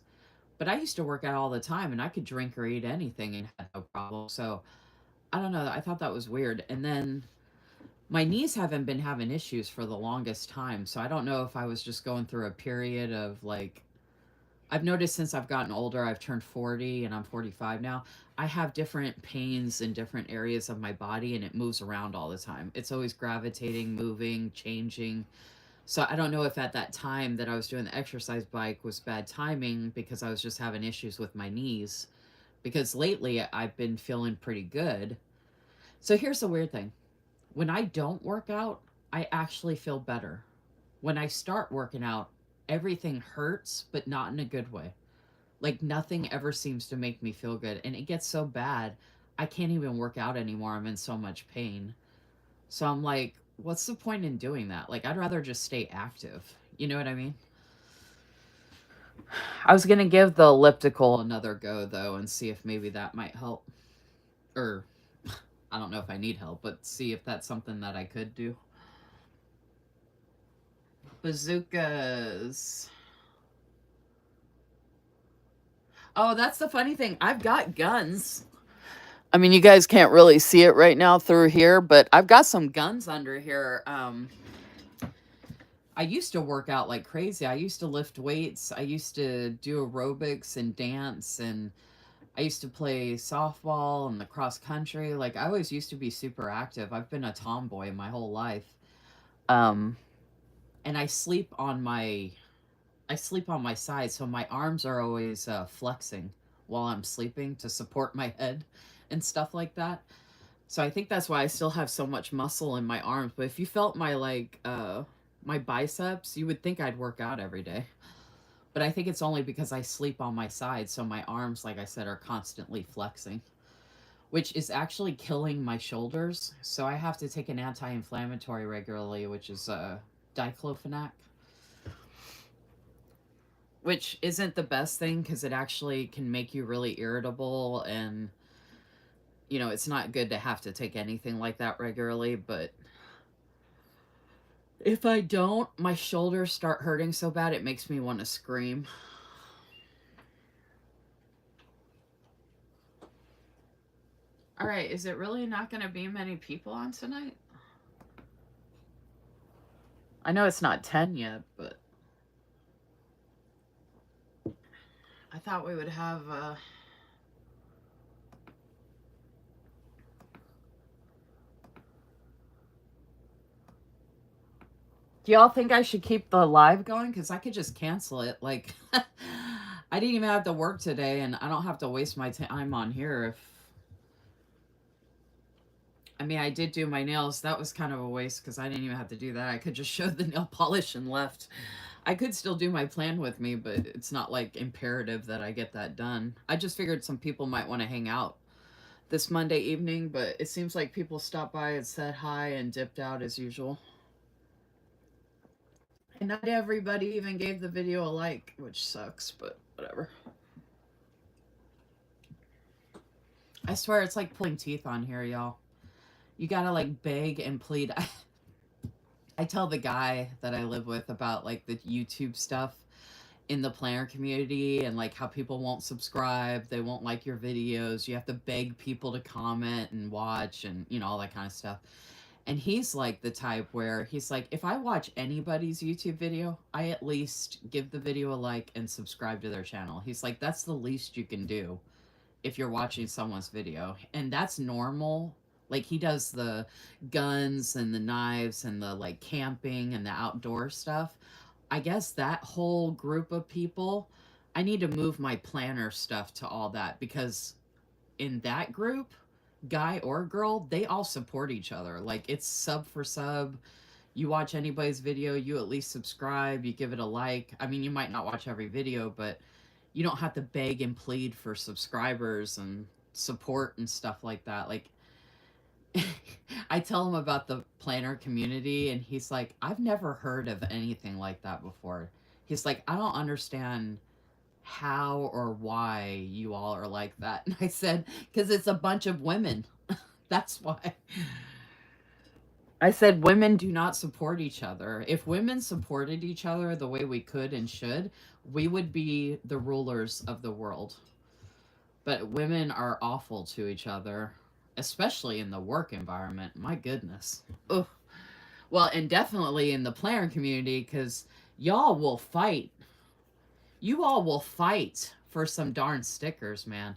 But I used to work out all the time and I could drink or eat anything and had no problem. So I don't know. I thought that was weird. And then my knees haven't been having issues for the longest time. So I don't know if I was just going through a period of like, I've noticed since I've gotten older, I've turned 40 and I'm 45 now. I have different pains in different areas of my body and it moves around all the time. It's always gravitating, moving, changing. So I don't know if at that time that I was doing the exercise bike was bad timing because I was just having issues with my knees. Because lately I've been feeling pretty good. So here's the weird thing: when I don't work out, I actually feel better. When I start working out, everything hurts, but not in a good way. Like nothing ever seems to make me feel good. And it gets so bad, I can't even work out anymore. I'm in so much pain. So I'm like, what's the point in doing that? Like, I'd rather just stay active. You know what I mean? I was going to give the elliptical another go, though, and see if maybe that might help. Or, I don't know if I need help, but see if that's something that I could do. Bazookas. Oh, that's the funny thing. I've got guns. I mean, you guys can't really see it right now through here, but I've got some guns under here. I used to work out like crazy. I used to lift weights. I used to do aerobics and dance, and I used to play softball and the cross country. Like I always used to be super active. I've been a tomboy my whole life. Um, and I sleep on my side, so my arms are always flexing while I'm sleeping to support my head and stuff like that. So I think that's why I still have so much muscle in my arms. But if you felt my my biceps, you would think I'd work out every day. But I think it's only because I sleep on my side, so my arms, like I said, are constantly flexing, which is actually killing my shoulders. So I have to take an anti-inflammatory regularly, which is diclofenac, which isn't the best thing because it actually can make you really irritable, and it's not good to have to take anything like that regularly. But if I don't, my shoulders start hurting so bad it makes me want to scream. All right, is it really not going to be many people on tonight? I know it's not 10 yet, but I thought we would have Do y'all think I should keep the live going? Because I could just cancel it. Like, I didn't even have to work today, and I don't have to waste my time on here. I mean, I did do my nails. That was kind of a waste because I didn't even have to do that. I could just show the nail polish and left. I could still do my plan with me, but it's not like imperative that I get that done. I just figured some people might want to hang out this Monday evening, but it seems like people stopped by and said hi and dipped out as usual. And not everybody even gave the video a like, which sucks, but whatever. I swear it's like pulling teeth on here, y'all. You gotta like beg and plead. I tell the guy that I live with about like the YouTube stuff in the planner community and like how people won't subscribe, they won't like your videos, you have to beg people to comment and watch and all that kind of stuff. And he's like the type where he's like, if I watch anybody's YouTube video, I at least give the video a like and subscribe to their channel. He's like, that's the least you can do if you're watching someone's video. And that's normal. Like he does the guns and the knives and the like camping and the outdoor stuff. I guess that whole group of people, I need to move my planner stuff to all that because in that group, guy or girl, they all support each other. Like it's sub for sub. You watch anybody's video, you at least subscribe, you give it a like. I mean, you might not watch every video, but you don't have to beg and plead for subscribers and support and stuff like that. Like I tell him about the planner community and he's like, I've never heard of anything like that before. He's like, I don't understand how or why you all are like that. And I said, because it's a bunch of women. That's why. I said, women do not support each other. If women supported each other the way we could and should, we would be the rulers of the world. But women are awful to each other. especially in the work environment. My goodness. Ugh. Well, and definitely in the planner community, because y'all will fight. You all will fight for some darn stickers, man.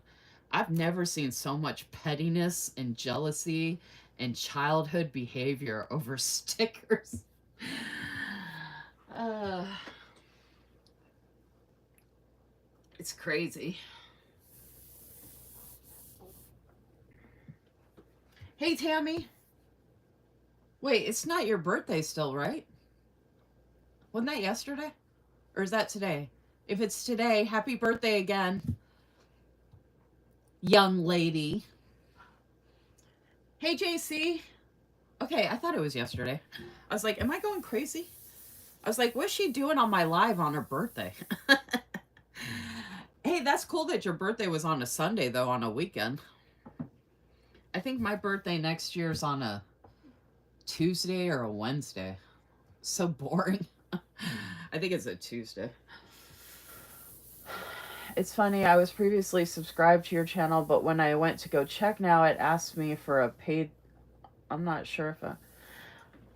I've never seen so much pettiness and jealousy and childhood behavior over stickers. Uh, it's crazy. Hey, Tammy. Wait, it's not your birthday still, right? Wasn't that yesterday? Or is that today? If it's today, happy birthday again, young lady. Hey, JC. Okay, I thought it was yesterday. I was like, am I going crazy? I was like, what's she doing on my live on her birthday? Hey, that's cool that your birthday was on a Sunday, though, on a weekend. I think my birthday next year is on a Tuesday or a Wednesday. So boring. I think it's a Tuesday. It's funny, I was previously subscribed to your channel, but when I went to go check now, it asked me for a paid... I'm not sure if I...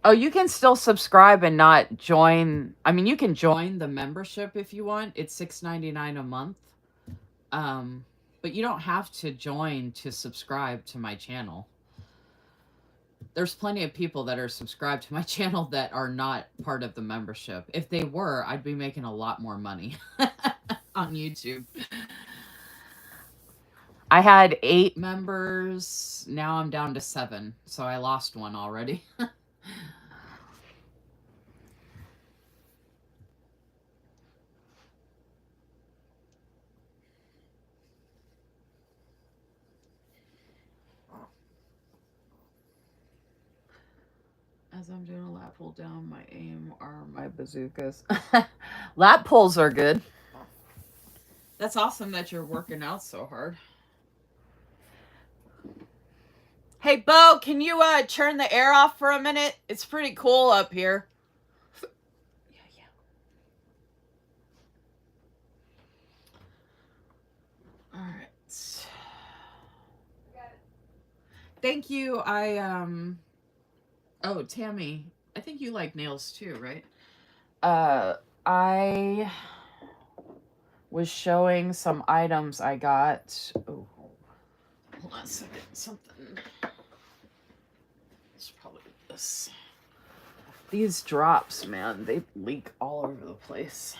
Oh, you can still subscribe and not join... I mean, you can join the membership if you want. It's $6.99 a month. But you don't have to join to subscribe to my channel. There's plenty of people that are subscribed to my channel that are not part of the membership. If they were, I'd be making a lot more money on YouTube. I had 8 members. Now I'm down to 7. So I lost one already. As I'm doing a lap pull down, my aim are my bazookas. Lap pulls are good. That's awesome that you're working out so hard. Hey, Bo, can you turn the air off for a minute? It's pretty cool up here. Yeah. All right. Thank you. Oh, Tammy, I think you like nails too, right? I was showing some items I got. Oh, hold on a second. Something. It's probably this. These drops, man, they leak all over the place.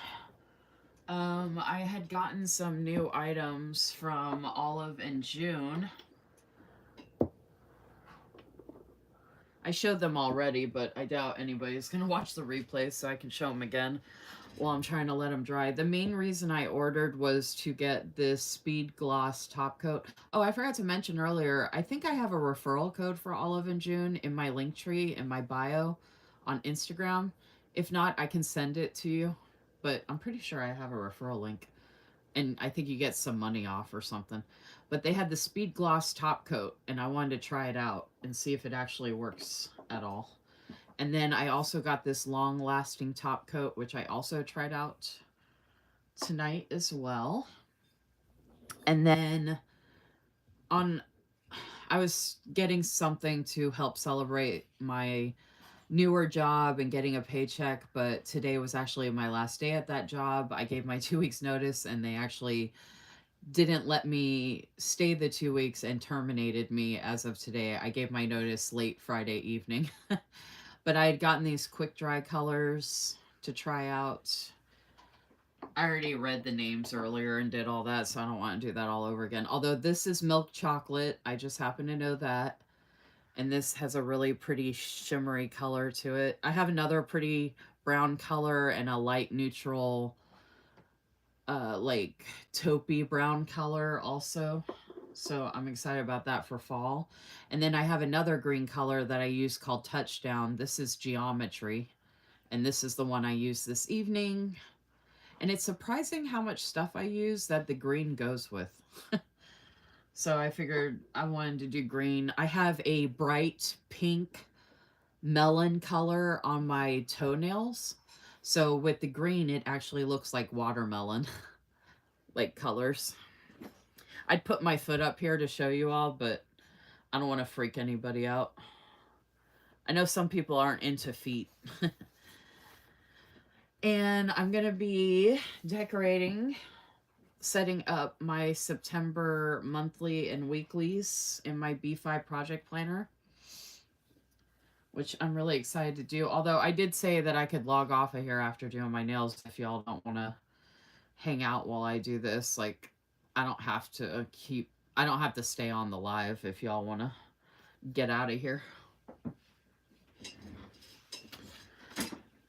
I had gotten some new items from Olive and June. I showed them already, but I doubt anybody's going to watch the replay, so I can show them again while I'm trying to let them dry. The main reason I ordered was to get this Speed Gloss top coat. Oh, I forgot to mention earlier, I think I have a referral code for Olive and June in my link tree in my bio on Instagram. If not, I can send it to you, but I'm pretty sure I have a referral link. And I think you get some money off or something. But they had the Speed Gloss top coat, and I wanted to try it out and see if it actually works at all. And then I also got this long-lasting top coat, which I also tried out tonight as well. And then I was getting something to help celebrate my newer job and getting a paycheck, but today was actually my last day at that job. I gave my 2 weeks notice, and they actually didn't let me stay the 2 weeks and terminated me as of today. I gave my notice late Friday evening. But I had gotten these quick dry colors to try out. I already read the names earlier and did all that, so I don't want to do that all over again. Although this is milk chocolate. I just happen to know that. And this has a really pretty shimmery color to it. I have another pretty brown color and a light neutral like taupey brown color also. So I'm excited about that for fall. And then I have another green color that I use called Touchdown. This is Geometry. And this is the one I used this evening. And it's surprising how much stuff I use that the green goes with. So I figured I wanted to do green. I have a bright pink melon color on my toenails. So with the green, it actually looks like watermelon. Like colors. I'd put my foot up here to show you all, but I don't want to freak anybody out. I know some people aren't into feet. And I'm going to be decorating, setting up my September monthly and weeklies in my B5 project planner, which I'm really excited to do. Although I did say that I could log off of here after doing my nails if y'all don't want to hang out while I do this. Like, I don't have to stay on the live if y'all want to get out of here.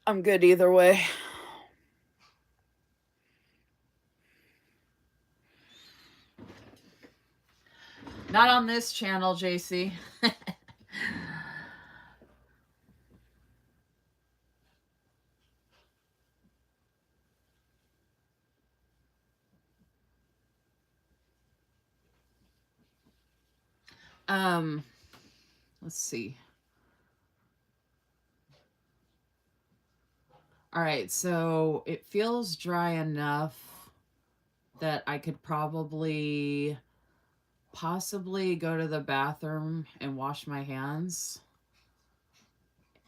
I'm good either way. Not on this channel, JC. Let's see. All right, so it feels dry enough that I could possibly go to the bathroom and wash my hands.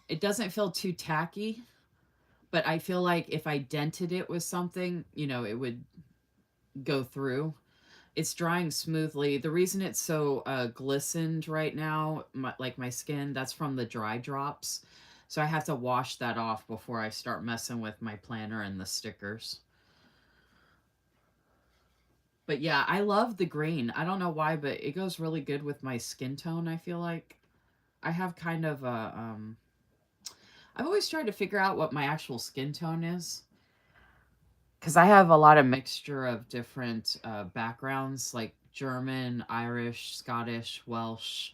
It doesn't feel too tacky, but I feel like if I dented it with something, you know, it would go through. It's drying smoothly. The reason it's so glistened right now, my skin, that's from the dry drops. So I have to wash that off before I start messing with my planner and the stickers. But yeah, I love the green. I don't know why, but it goes really good with my skin tone, I feel like. I have kind of a, I've always tried to figure out what my actual skin tone is. Because I have a lot of mixture of different backgrounds, like German, Irish, Scottish, Welsh.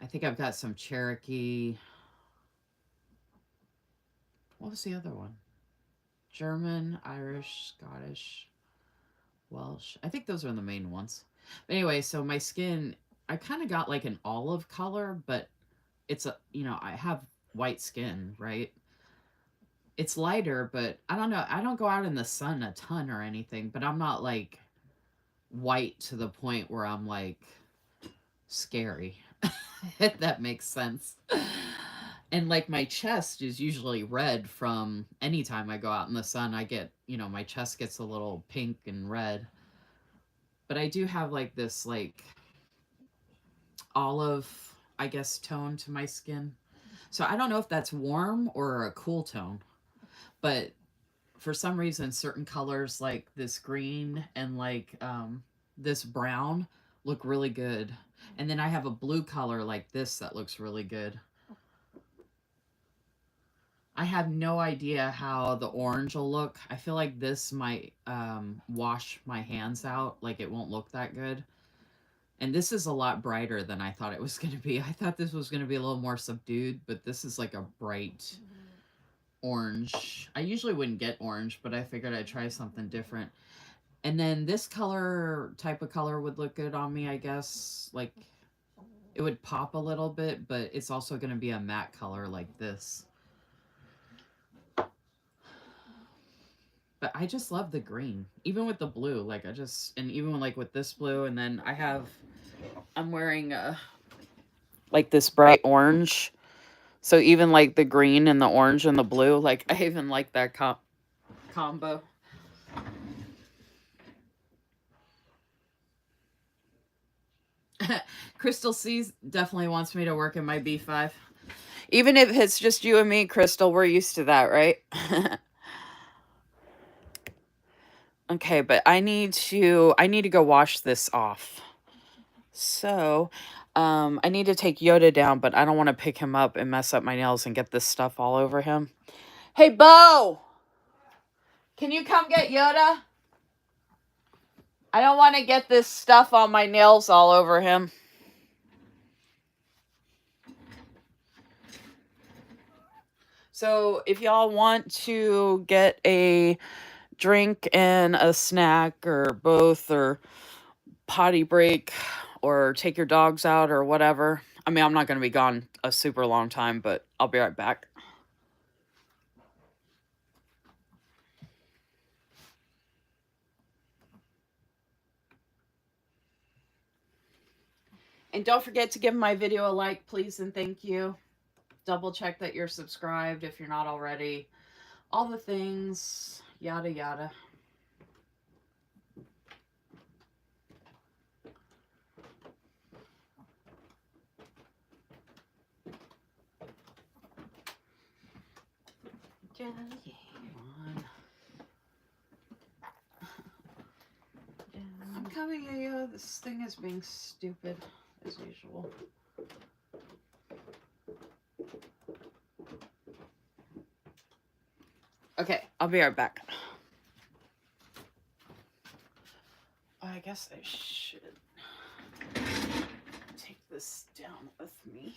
I think I've got some Cherokee. What was the other one? German, Irish, Scottish, Welsh. I think those are the main ones. But anyway, so my skin, I kind of got like an olive color, but it's I have white skin, right? It's lighter, but I don't know. I don't go out in the sun a ton or anything, but I'm not like white to the point where I'm like scary, if that makes sense. And like my chest is usually red from anytime I go out in the sun. I get, my chest gets a little pink and red. But I do have like this like olive, I guess, tone to my skin. So I don't know if that's warm or a cool tone. But for some reason, certain colors like this green and like this brown look really good. And then I have a blue color like this that looks really good. I have no idea how the orange will look. I feel like this might wash my hands out. Like it won't look that good. And this is a lot brighter than I thought it was going to be. I thought this was going to be a little more subdued, but this is like a bright orange. I usually wouldn't get orange, but I figured I'd try something different. And then this type of color would look good on me, I guess. Like it would pop a little bit, but it's also going to be a matte color like this. But I just love the green, even with the blue. Like and even like with this blue, and then I'm wearing like this bright orange. So even like the green and the orange and the blue, like I even like that combo. Crystal C definitely wants me to work in my B5. Even if it's just you and me, Crystal, we're used to that, right? Okay, but I need to go wash this off. So, I need to take Yoda down, but I don't want to pick him up and mess up my nails and get this stuff all over him. Hey, Bo! Can you come get Yoda? I don't want to get this stuff on my nails all over him. So, if y'all want to get a drink and a snack or both, or potty break, or take your dogs out or whatever. I mean, I'm not going to be gone a super long time, but I'll be right back. And don't forget to give my video a like, please, and thank you. Double check that you're subscribed if you're not already. All the things, yada yada. I'm coming at you. This thing is being stupid as usual. Okay, I'll be right back. I guess I should take this down with me.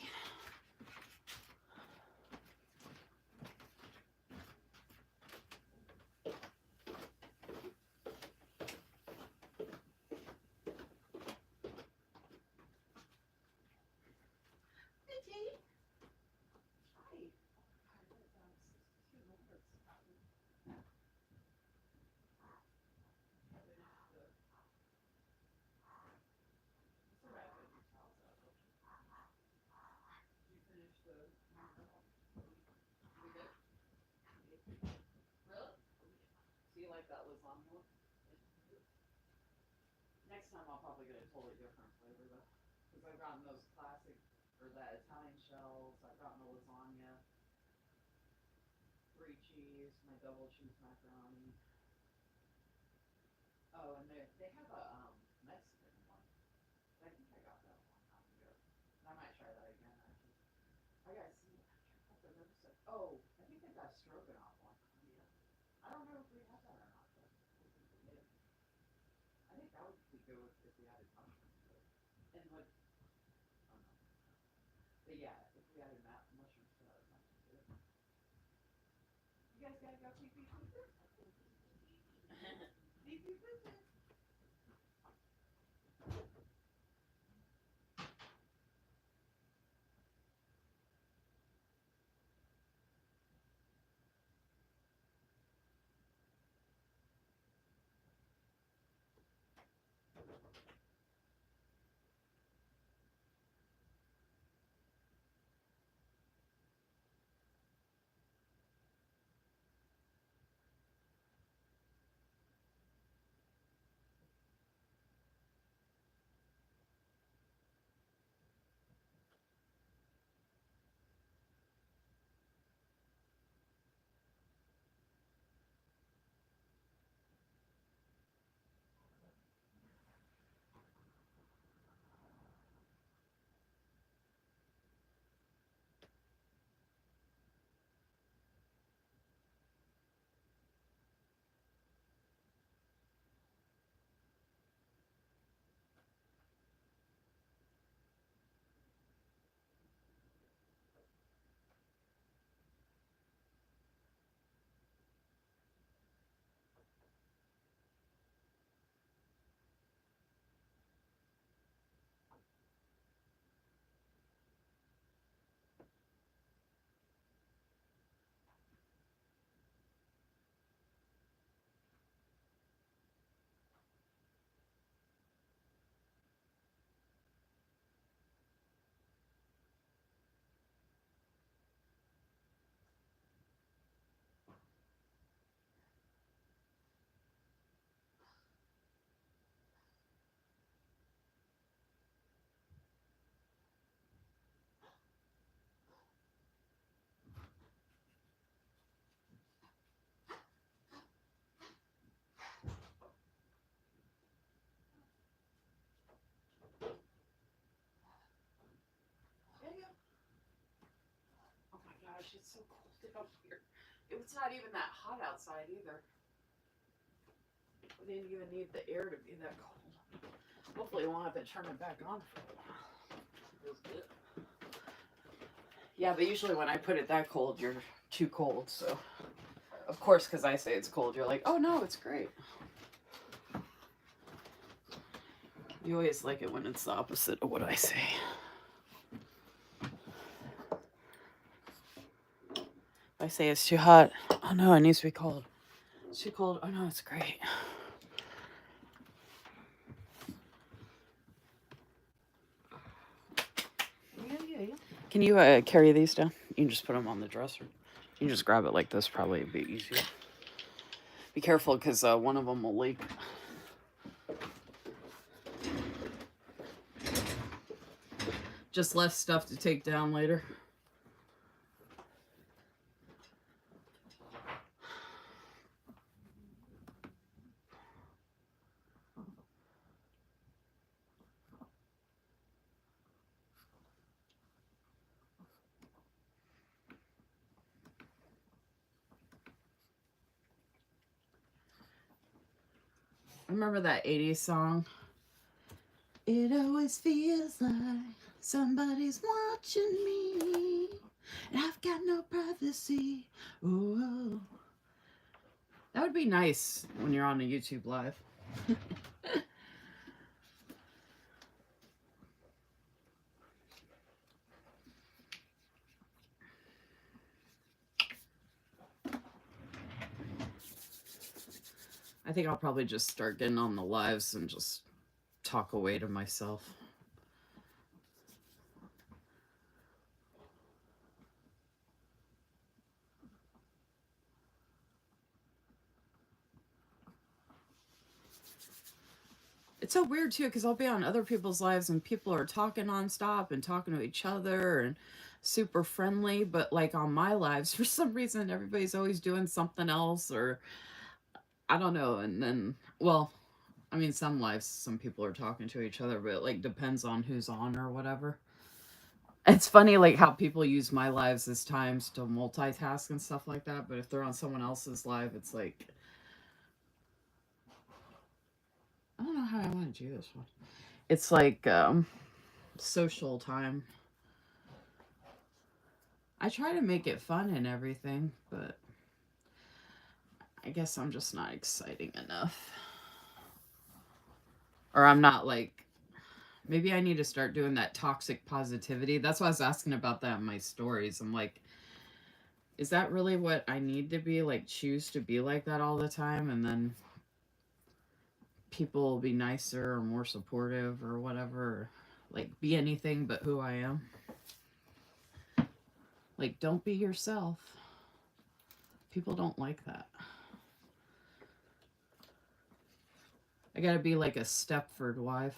Do you like that lasagna? Next time I'll probably get a totally different flavor though. Because I've gotten those classic, or that Italian shells, I've gotten a lasagna, 3 cheese, my double cheese macaroni. Oh, and they have a Mexican one. I think I got that a long time ago. I might try that again actually. I gotta see. I'm trying to remember. Oh, I think they got a stroganoff one. Yeah. I don't know if we have that or not, but I think that would be good if we added mushrooms to it. And what? Oh no. But yeah, if we added mushrooms to that, it might be good. You guys gotta go pee pee poo poo. Pee pee poo poo. Oh my gosh, it's so cold out here. It's not even that hot outside either. We didn't even need the air to be that cold. Hopefully we won't have to turn it back on for a while. Feels good. Yeah, but usually when I put it that cold, you're too cold, so. Of course, because I say it's cold, you're like, oh no, it's great. You always like it when it's the opposite of what I say. If I say it's too hot, oh no, it needs to be cold. It's too cold, oh no, it's great. Can you carry these down? You can just put them on the dresser. You can just grab it like this, probably be easier. Be careful, because one of them will leak. Just less stuff to take down later. Remember that 80s song? It always feels like somebody's watching me, and I've got no privacy. Oh, that would be nice when you're on a YouTube live. I think I'll probably just start getting on the lives and just talk away to myself. It's so weird too, because I'll be on other people's lives and people are talking nonstop and talking to each other and super friendly, but like on my lives, for some reason, everybody's always doing something else, or I don't know. And then, well, I mean, some lives, some people are talking to each other, but it like depends on who's on or whatever. It's funny, like how people use my lives as times to multitask and stuff like that, but if they're on someone else's live, it's like, I don't know how I want to do this one. It's like social time. I try to make it fun and everything, but I guess I'm just not exciting enough. Or I'm not like, maybe I need to start doing that toxic positivity. That's why I was asking about that in my stories. I'm like, is that really what I need to be? Like, choose to be like that all the time, and then people will be nicer or more supportive or whatever. Or, like, be anything but who I am. Like, don't be yourself. People don't like that. I gotta be like a Stepford wife.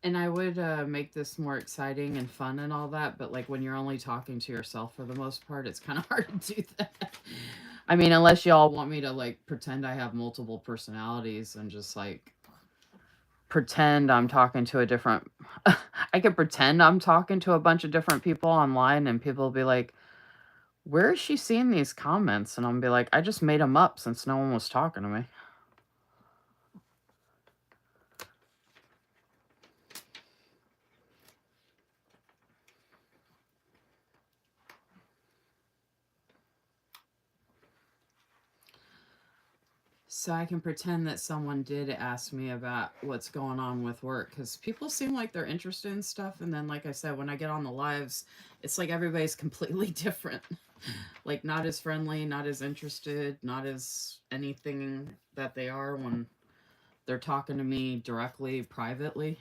And I would make this more exciting and fun and all that, but like when you're only talking to yourself for the most part, it's kind of hard to do that. I mean, unless y'all want me to like pretend I have multiple personalities and just like pretend I'm talking to a different I could pretend I'm talking to a bunch of different people online, and people will be like, where is she seeing these comments? And I'll be like, I just made them up since no one was talking to me. So I can pretend that someone did ask me about what's going on with work, because people seem like they're interested in stuff. And then, like I said, when I get on the lives, it's like everybody's completely different. Like, not as friendly, not as interested, not as anything that they are when they're talking to me directly, privately.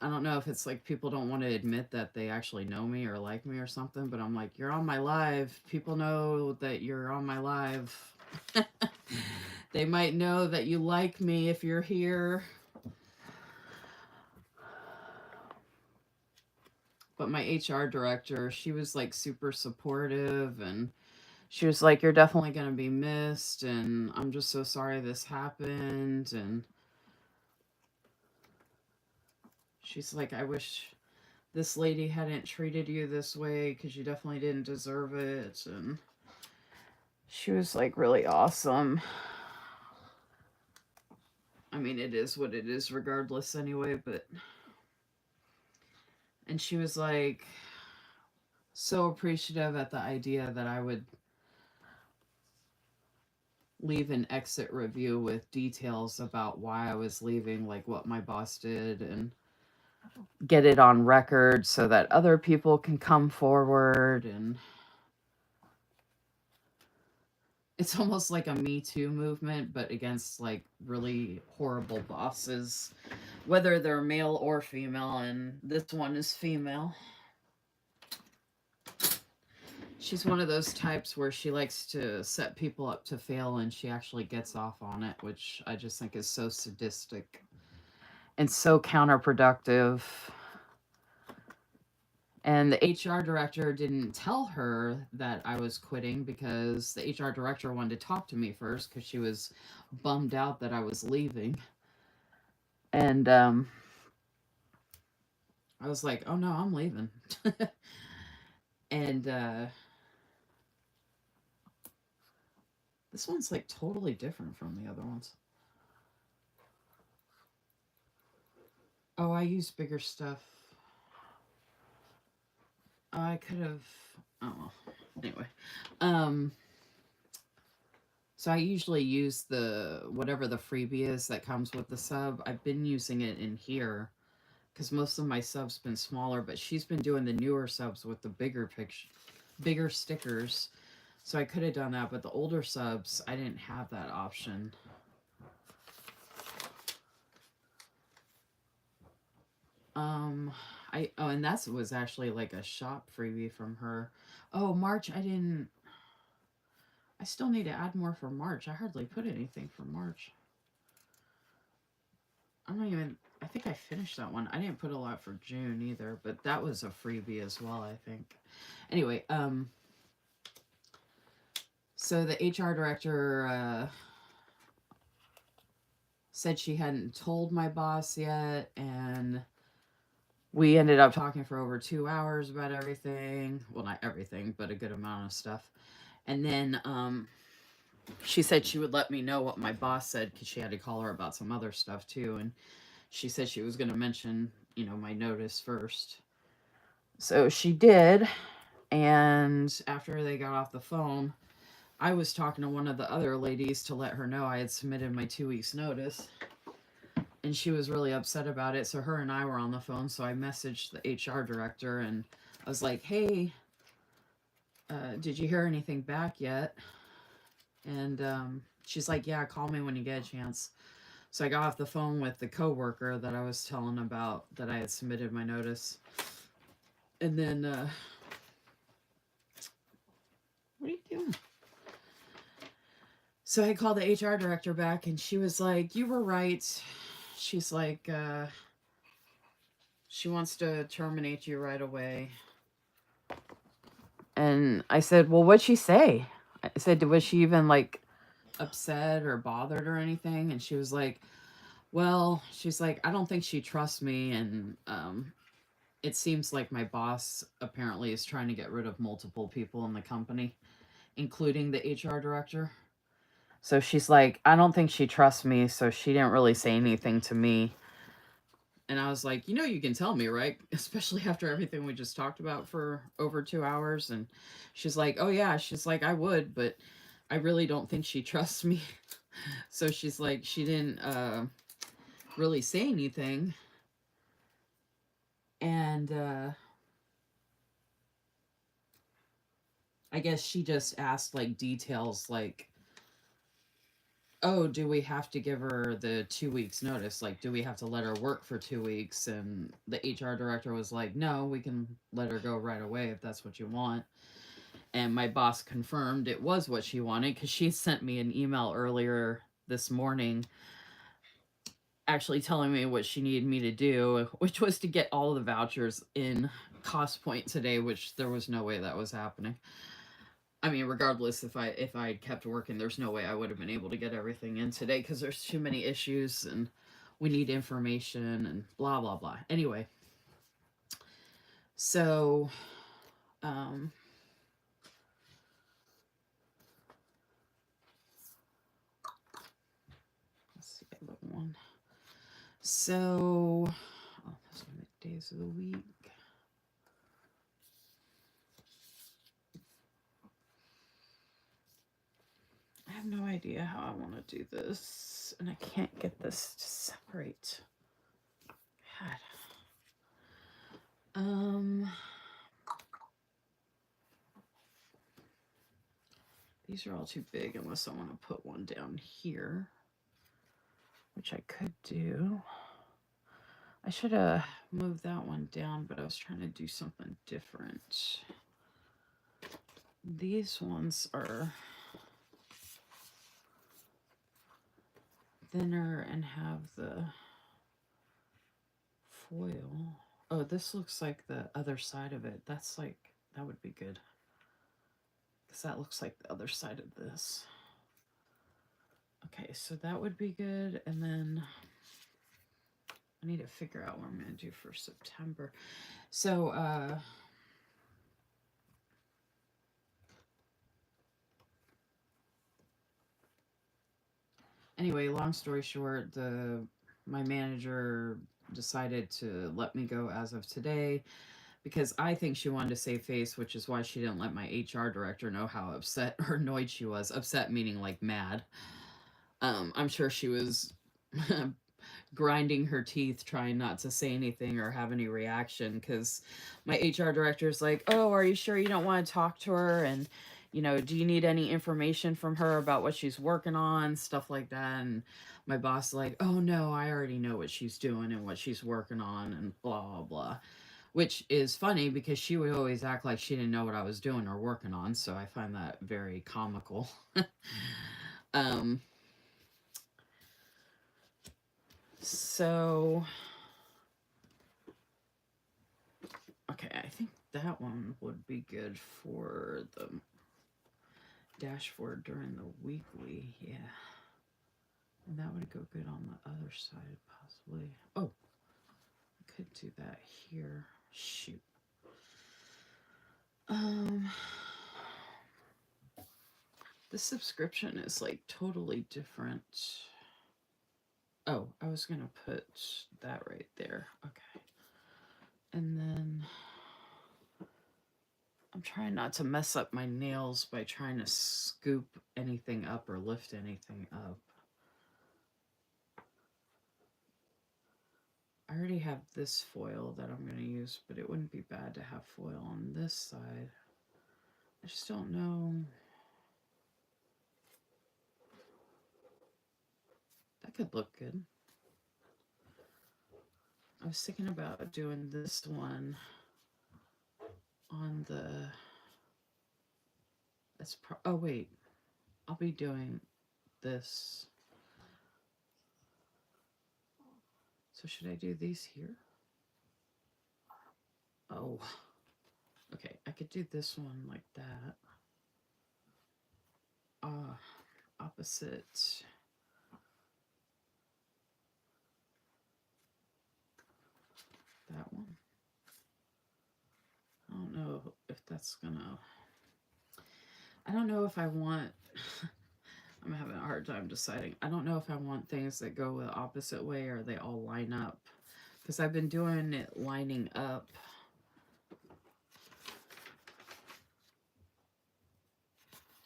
I don't know if it's like people don't want to admit that they actually know me or like me or something, but I'm like, you're on my live. People know that you're on my live. They might know that you like me if you're here. But my HR director, she was like super supportive, and she was like, you're definitely going to be missed, and I'm just so sorry this happened. And she's like, I wish this lady hadn't treated you this way, because you definitely didn't deserve it. And she was like really awesome. I mean, it is what it is regardless anyway, but... And she was like so appreciative at the idea that I would leave an exit review with details about why I was leaving, like what my boss did. And get it on record so that other people can come forward. And it's almost like a Me Too movement, but against like really horrible bosses, whether they're male or female. And this one is female. She's one of those types where she likes to set people up to fail and she actually gets off on it, which I just think is so sadistic and so counterproductive. And the HR director didn't tell her that I was quitting because the HR director wanted to talk to me first because she was bummed out that I was leaving. And I was like, oh no, I'm leaving. And this one's like totally different from the other ones. Oh, I use bigger stuff. I could have. Oh, anyway. So I usually use the whatever the freebie is that comes with the sub. I've been using it in here because most of my subs been smaller, but she's been doing the newer subs with the bigger picture, bigger stickers. So I could have done that, but the older subs, I didn't have that option. And that was actually like a shop freebie from her. Oh, March, I still need to add more for March. I hardly put anything for March. I think I finished that one. I didn't put a lot for June either, but that was a freebie as well, I think. Anyway, so the HR director said she hadn't told my boss yet, and we ended up talking for over 2 hours about everything. Well, not everything, but a good amount of stuff. And then she said she would let me know what my boss said because she had to call her about some other stuff too. And she said she was going to mention, my notice first. So she did. And after they got off the phone, I was talking to one of the other ladies to let her know I had submitted my 2 weeks notice. And she was really upset about it. So her and I were on the phone. So I messaged the HR director and I was like, hey, did you hear anything back yet? And she's like, yeah, call me when you get a chance. So I got off the phone with the coworker that I was telling about that I had submitted my notice. And then, what are you doing? So I called the HR director back and she was like, you were right. She's like, she wants to terminate you right away. And I said, well, what'd she say? I said, was she even like upset or bothered or anything? And she was like, well, she's like, I don't think she trusts me. And it seems like my boss apparently is trying to get rid of multiple people in the company, including the HR director. So she's like, I don't think she trusts me. So she didn't really say anything to me. And I was like, you can tell me, right? Especially after everything we just talked about for over 2 hours. And she's like, oh, yeah. She's like, I would, but I really don't think she trusts me. So she's like, she didn't really say anything. And I guess she just asked like details like, oh, do we have to give her the 2 weeks notice? Like, do we have to let her work for 2 weeks? And the HR director was like, no, we can let her go right away if that's what you want. And my boss confirmed it was what she wanted because she sent me an email earlier this morning actually telling me what she needed me to do, which was to get all the vouchers in Cost Point today, which there was no way that was happening. I mean, regardless, if I had kept working, there's no way I would have been able to get everything in today because there's too many issues and we need information and blah, blah, blah. Anyway, so, let's see, I got one. So, those are the days of the week. I have no idea how I want to do this, and I can't get this to separate. God. These are all too big unless I want to put one down here, which I could do. I should have moved that one down, but I was trying to do something different. These ones are thinner and have the foil. Oh, this looks like the other side of it. That's like, that would be good. Because that looks like the other side of this. Okay, so that would be good. And then I need to figure out what I'm going to do for September. So, anyway, long story short, my manager decided to let me go as of today because I think she wanted to save face, which is why she didn't let my HR director know how upset or annoyed she was. Upset meaning like mad. I'm sure she was grinding her teeth trying not to say anything or have any reaction because my HR director is like, oh, are you sure you don't want to talk to her? And, you know, do you need any information from her about what she's working on? Stuff like that. And my boss is like, oh, no, I already know what she's doing and what she's working on and blah, blah, blah. Which is funny because she would always act like she didn't know what I was doing or working on. So I find that very comical. So, okay, I think that one would be good for the dashboard during the weekly, yeah. And that would go good on the other side, possibly. Oh, I could do that here. Shoot. The subscription is like totally different. Oh, I was gonna put that right there. Okay. And then I'm trying not to mess up my nails by trying to scoop anything up or lift anything up. I already have this foil that I'm going to use, but it wouldn't be bad to have foil on this side. I just don't know. That could look good. I was thinking about doing this one on the... oh, wait. I'll be doing this. So should I do these here? Oh. Okay, I could do this one like that. Opposite. That one. I don't know if that's gonna... I don't know if I want... I'm having a hard time deciding. I don't know if I want things that go the opposite way or they all line up. Because I've been doing it lining up.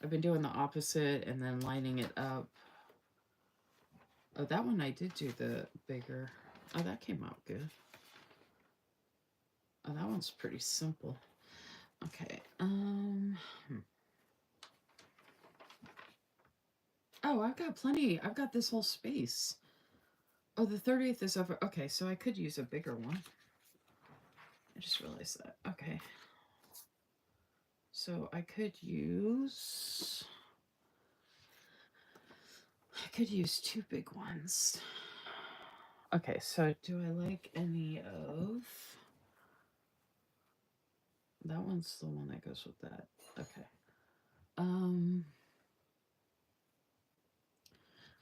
I've been doing the opposite and then lining it up. Oh, that one I did do the bigger. Oh, that came out good. Oh, that one's pretty simple. Okay. Oh, I've got plenty. I've got this whole space. Oh, the 30th is over. Okay, so I could use a bigger one. I just realized that. Okay. So I could use 2 big ones. Okay, so do I like any of... That one's the one that goes with that. Okay.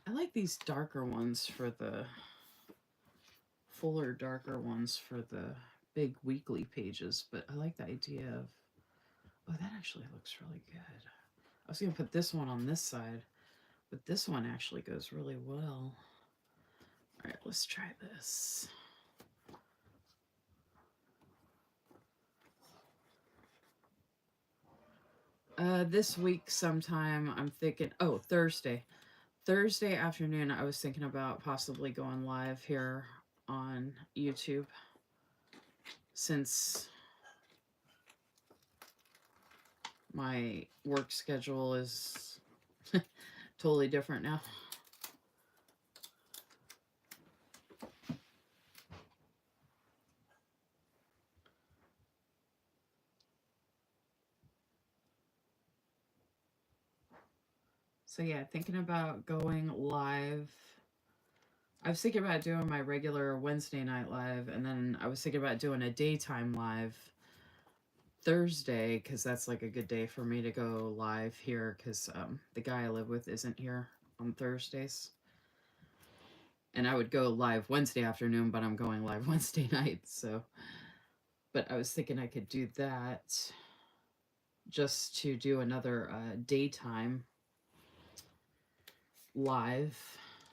I like these darker ones for the... fuller, darker ones for the big weekly pages, but I like the idea of... Oh, that actually looks really good. I was going to put this one on this side, but this one actually goes really well. All right, let's try this. This week sometime, I'm thinking... Oh, Thursday. Thursday afternoon, I was thinking about possibly going live here on YouTube. since my work schedule is totally different now. So yeah, thinking about going live. I was thinking about doing my regular Wednesday night live, and then I was thinking about doing a daytime live Thursday, because that's like a good day for me to go live here, because the guy I live with isn't here on Thursdays. And I would go live Wednesday afternoon, but I'm going live Wednesday night, so. But I was thinking I could do that just to do another daytime live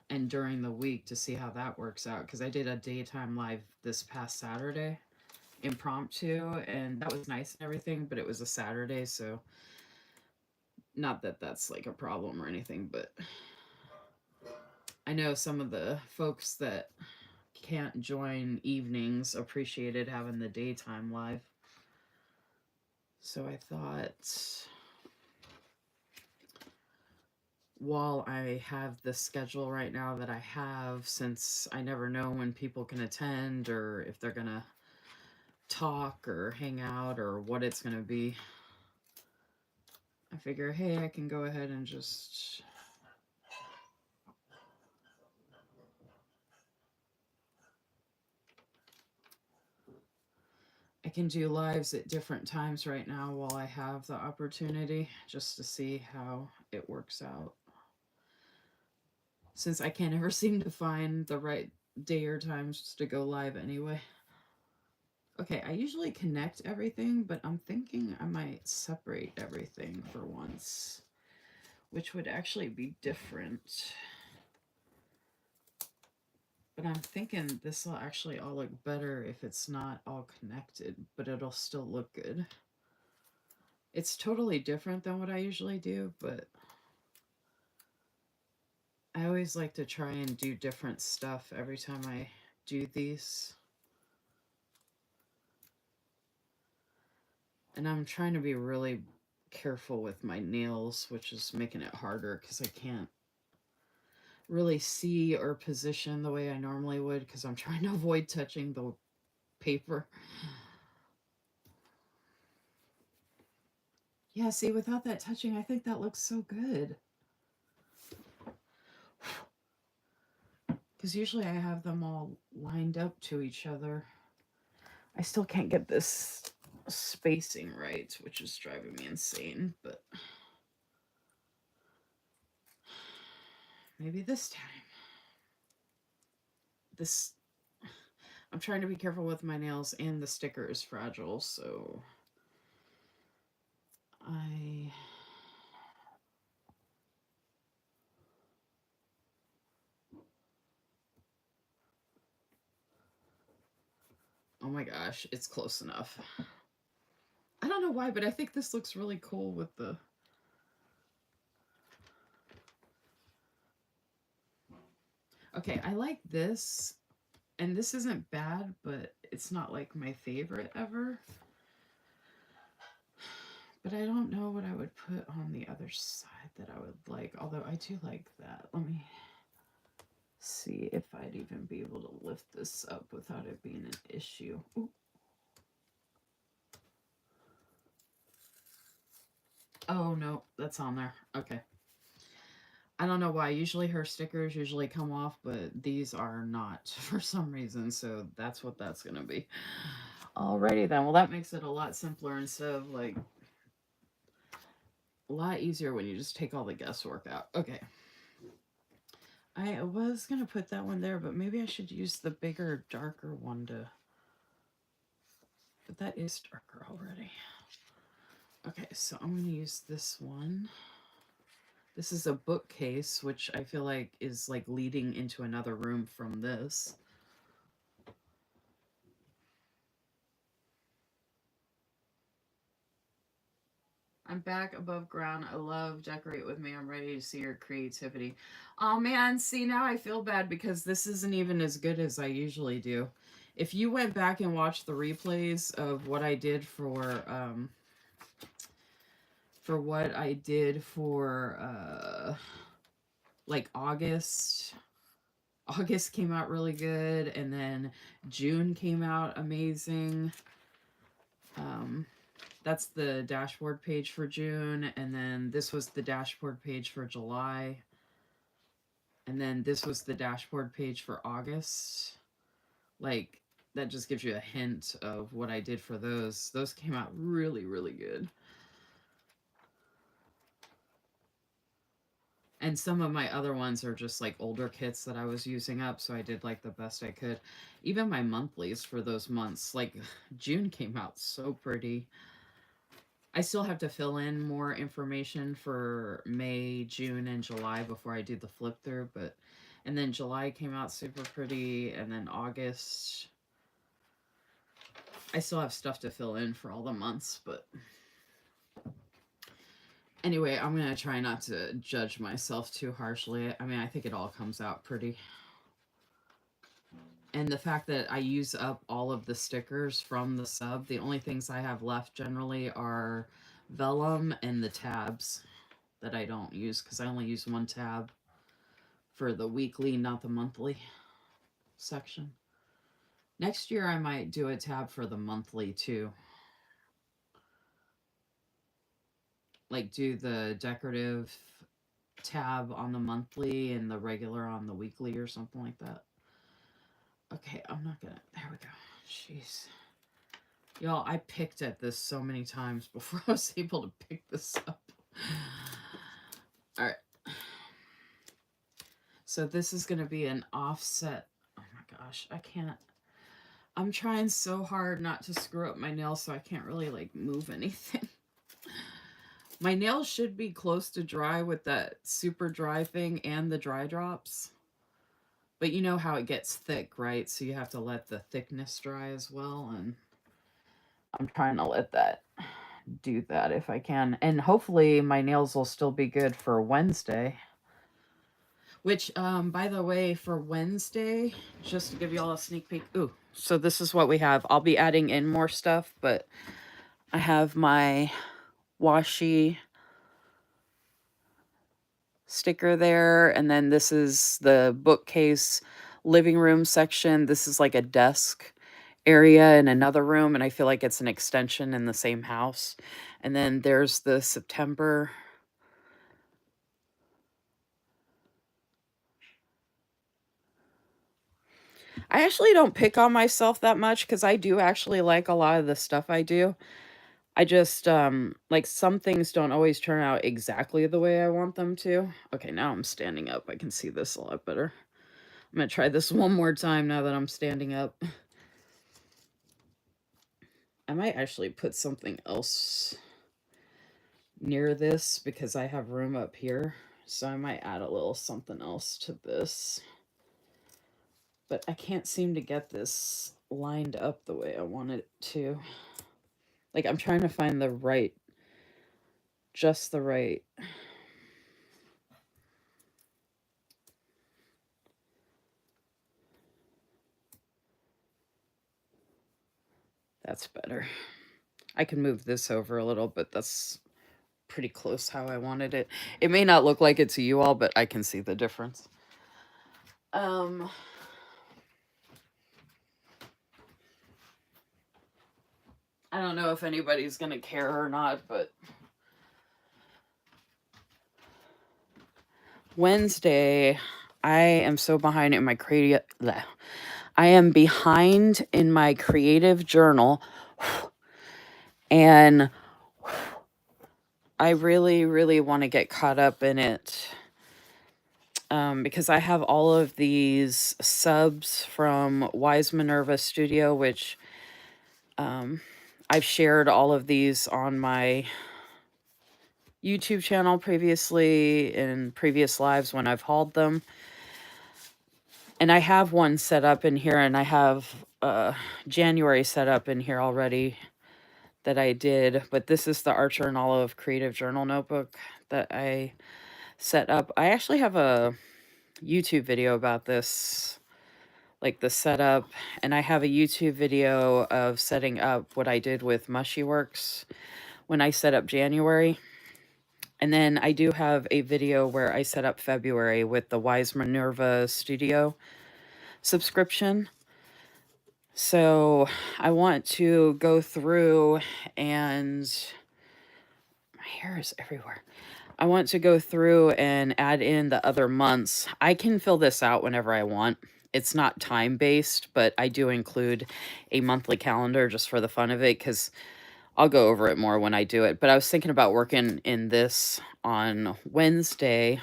and during the week to see how that works out, because I did a daytime live this past Saturday, impromptu, and that was nice and everything, but it was a Saturday, so not that that's like a problem or anything, but I know some of the folks that can't join evenings appreciated having the daytime live. So I thought, while I have the schedule right now that I have, since I never know when people can attend or if they're gonna talk or hang out or what it's gonna be, I figure, hey, I can go ahead and just I can do lives at different times right now while I have the opportunity, just to see how it works out. Since I can't ever seem to find the right day or times to go live anyway. Okay, I usually connect everything, but I'm thinking I might separate everything for once, which would actually be different. But I'm thinking this will actually all look better if it's not all connected, but it'll still look good. It's totally different than what I usually do, but I always like to try and do different stuff every time I do these. And I'm trying to be really careful with my nails, which is making it harder because I can't really see or position the way I normally would because I'm trying to avoid touching the paper. Yeah, see, without that touching, I think that looks so good. Because usually I have them all lined up to each other. I still can't get this spacing right, which is driving me insane, but maybe this time. I'm trying to be careful with my nails, and the sticker is fragile, so oh my gosh, it's close enough. I don't know why, but I think this looks really cool with the... Okay, I like this, and this isn't bad, but it's not like my favorite ever. But I don't know what I would put on the other side that I would like, although I do like that. Let me see if I'd even be able to lift this up without it being an issue. Ooh. Oh, no, that's on there. Okay. I don't know why. Usually her stickers usually come off, but these are not for some reason, so that's what that's going to be. Alrighty then. Well, that makes it a lot simpler instead of like a lot easier when you just take all the guesswork out. Okay. I was going to put that one there, but maybe I should use the bigger, darker one to... But that is darker already. Okay, so I'm going to use this one. This is a bookcase, which I feel like is like leading into another room from this. I'm back above ground. I love Decorate With Me. I'm ready to see your creativity. Oh man, see, now I feel bad because this isn't even as good as I usually do. If you went back and watched the replays of what I did for like August. August came out really good, and then June came out amazing. That's the dashboard page for June, and then this was the dashboard page for July, and then this was the dashboard page for August. Like, that just gives you a hint of what I did for those. Those came out really, really good. And some of my other ones are just like older kits that I was using up, so I did like the best I could. Even my monthlies for those months, like June came out so pretty. I still have to fill in more information for May, June, and July before I do the flip through, but and then July came out super pretty, and then August. I still have stuff to fill in for all the months, but anyway, I'm going to try not to judge myself too harshly. I mean, I think it all comes out pretty. And the fact that I use up all of the stickers from the sub, the only things I have left generally are vellum and the tabs that I don't use, because I only use one tab for the weekly, not the monthly section. Next year I might do a tab for the monthly too. Like do the decorative tab on the monthly and the regular on the weekly or something like that. Okay, I'm not gonna, there we go. Jeez. Y'all, I picked at this so many times before I was able to pick this up. All right. So this is gonna be an offset. Oh my gosh, I can't. I'm trying so hard not to screw up my nails, so I can't really like move anything. My nails should be close to dry with that super dry thing and the dry drops. But you know how it gets thick, right? So you have to let the thickness dry as well. And I'm trying to let that do that if I can. And hopefully my nails will still be good for Wednesday. Which, by the way, for Wednesday, just to give you all a sneak peek. Ooh, so this is what we have. I'll be adding in more stuff, but I have my washi sticker there, and then this is the bookcase living room section. This is like a desk area in another room, and I feel like it's an extension in the same house. And then there's the September. I actually don't pick on myself that much because I do actually like a lot of the stuff I do. I just, like, some things don't always turn out exactly the way I want them to. Okay, now I'm standing up. I can see this a lot better. I'm going to try this one more time now that I'm standing up. I might actually put something else near this because I have room up here. So I might add a little something else to this. But I can't seem to get this lined up the way I want it to. Like, I'm trying to find the right, just the right. That's better. I can move this over a little, but that's pretty close how I wanted it. It may not look like it to you all, but I can see the difference. I don't know if anybody's gonna care or not, but Wednesday, I am so behind in my creative journal, and I really, really want to get caught up in it. Because I have all of these subs from Wise Minerva Studio, which I've shared all of these on my YouTube channel previously in previous lives when I've hauled them. And I have one set up in here, and I have January set up in here already that I did. But this is the Archer and Olive Creative Journal Notebook that I set up. I actually have a YouTube video about this like the setup, and I have a YouTube video of setting up what I did with Mushyworks when I set up January. And then I do have a video where I set up February with the Wise Minerva Studio subscription. So I want to go through and my hair is everywhere. I want to go through and add in the other months. I can fill this out whenever I want. It's not time based, but I do include a monthly calendar just for the fun of it because I'll go over it more when I do it. But I was thinking about working in this on Wednesday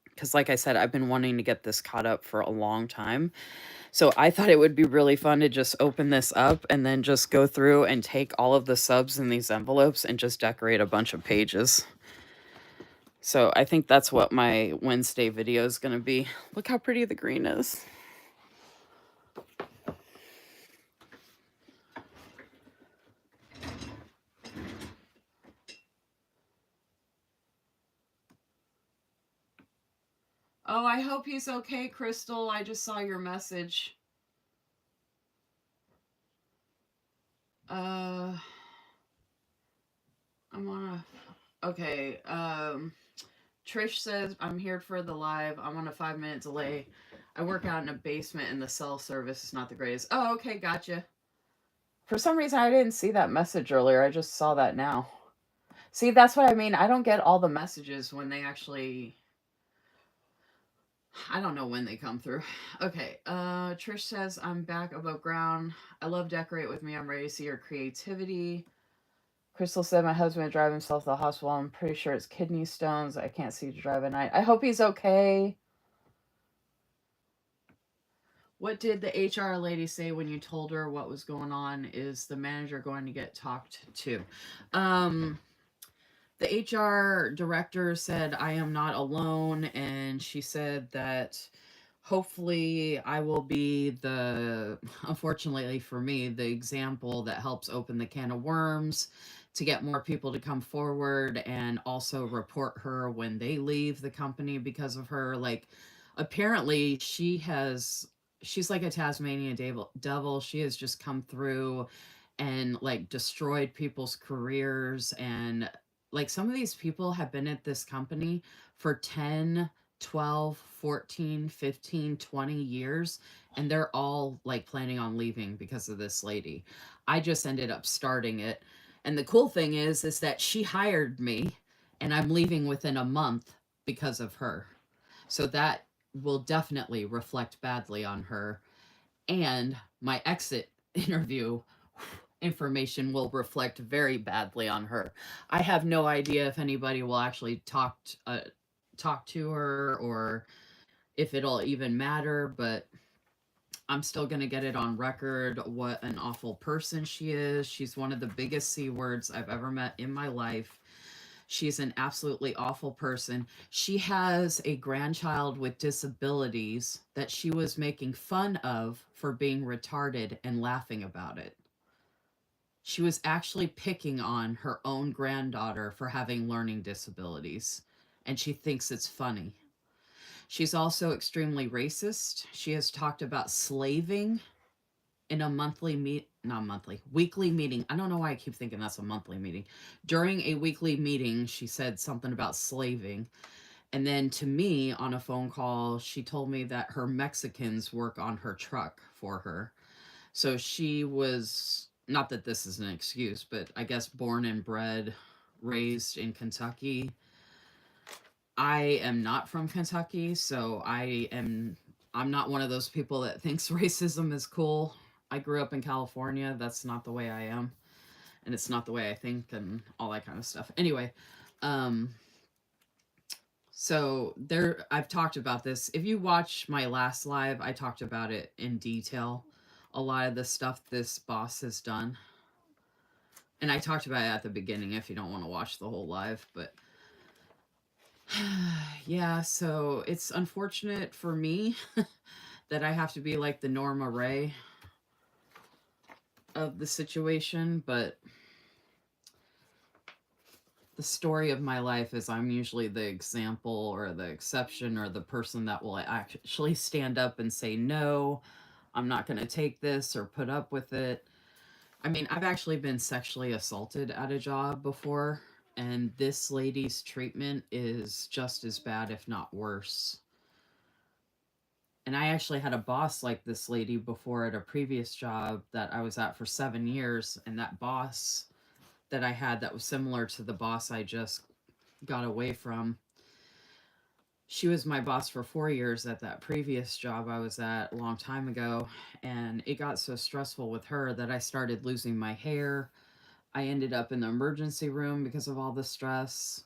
because, like I said, I've been wanting to get this caught up for a long time. So I thought it would be really fun to just open this up and then just go through and take all of the subs in these envelopes and just decorate a bunch of pages. So I think that's what my Wednesday video is going to be. Look how pretty the green is. Oh, I hope he's okay, Crystal. I just saw your message. I'm on a... Okay, Trish says, I'm here for the live. I'm on a 5-minute delay. I work out in a basement and the cell service is not the greatest. Oh, okay, gotcha. For some reason, I didn't see that message earlier. I just saw that now. See, that's what I mean. I don't get all the messages when they actually... I don't know when they come through. Okay, Trish says, I'm back above ground. I love Decorate With Me. I'm ready to see your creativity. Crystal said, my husband drive himself to the hospital. I'm pretty sure it's kidney stones. I can't see to drive at night. I hope he's okay. What did the HR lady say when you told her what was going on? Is the manager going to get talked to? The HR director said, I am not alone. And she said that hopefully I will be the, unfortunately for me, the example that helps open the can of worms to get more people to come forward and also report her when they leave the company because of her. Like, apparently she's like a Tasmanian devil. She has just come through and like destroyed people's careers. And like some of these people have been at this company for 10, 12, 14, 15, 20 years, and they're all like planning on leaving because of this lady. I just ended up starting it. And the cool thing is that she hired me and I'm leaving within a month because of her. So that will definitely reflect badly on her. And my exit interview information will reflect very badly on her. I have no idea if anybody will actually talk to her or if it'll even matter, but I'm still going to get it on record what an awful person she is. She's one of the biggest C words I've ever met in my life. She's an absolutely awful person. She has a grandchild with disabilities that she was making fun of for being retarded and laughing about it. She was actually picking on her own granddaughter for having learning disabilities, and she thinks it's funny. She's also extremely racist. She has talked about slaving in a weekly meeting. I don't know why I keep thinking that's a monthly meeting. During a weekly meeting, she said something about slaving. And then to me on a phone call, she told me that her Mexicans work on her truck for her. So she was, not that this is an excuse, but I guess born and bred, raised in Kentucky. I am not from Kentucky, so I'm not one of those people that thinks racism is cool. I grew up in California. That's not the way I am. And it's not the way I think and all that kind of stuff. Anyway, so there, I've talked about this. If you watch my last live, I talked about it in detail. A lot of the stuff this boss has done. And I talked about it at the beginning if you don't want to watch the whole live, but yeah, so it's unfortunate for me that I have to be like the Norma Ray of the situation, but the story of my life is I'm usually the example or the exception or the person that will actually stand up and say, no, I'm not going to take this or put up with it. I mean, I've actually been sexually assaulted at a job before, and this lady's treatment is just as bad, if not worse. And I actually had a boss like this lady before at a previous job that I was at for 7 years, and that boss that I had that was similar to the boss I just got away from, she was my boss for 4 years at that previous job I was at a long time ago, and it got so stressful with her that I started losing my hair. I ended up in the emergency room because of all the stress.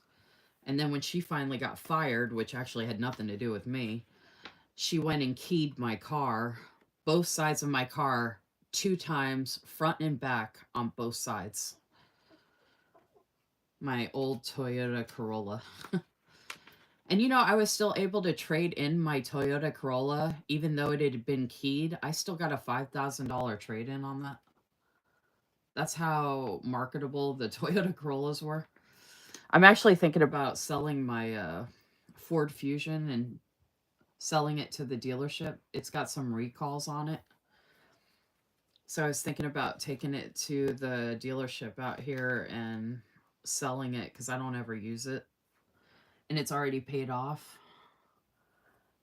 And then when she finally got fired, which actually had nothing to do with me, she went and keyed my car, both sides of my car, 2 times, front and back on both sides. My old Toyota Corolla. And you know, I was still able to trade in my Toyota Corolla, even though it had been keyed. I still got a $5,000 trade in on that. That's how marketable the Toyota Corollas were. I'm actually thinking about selling my Ford Fusion and selling it to the dealership. It's got some recalls on it. So I was thinking about taking it to the dealership out here and selling it because I don't ever use it. And it's already paid off.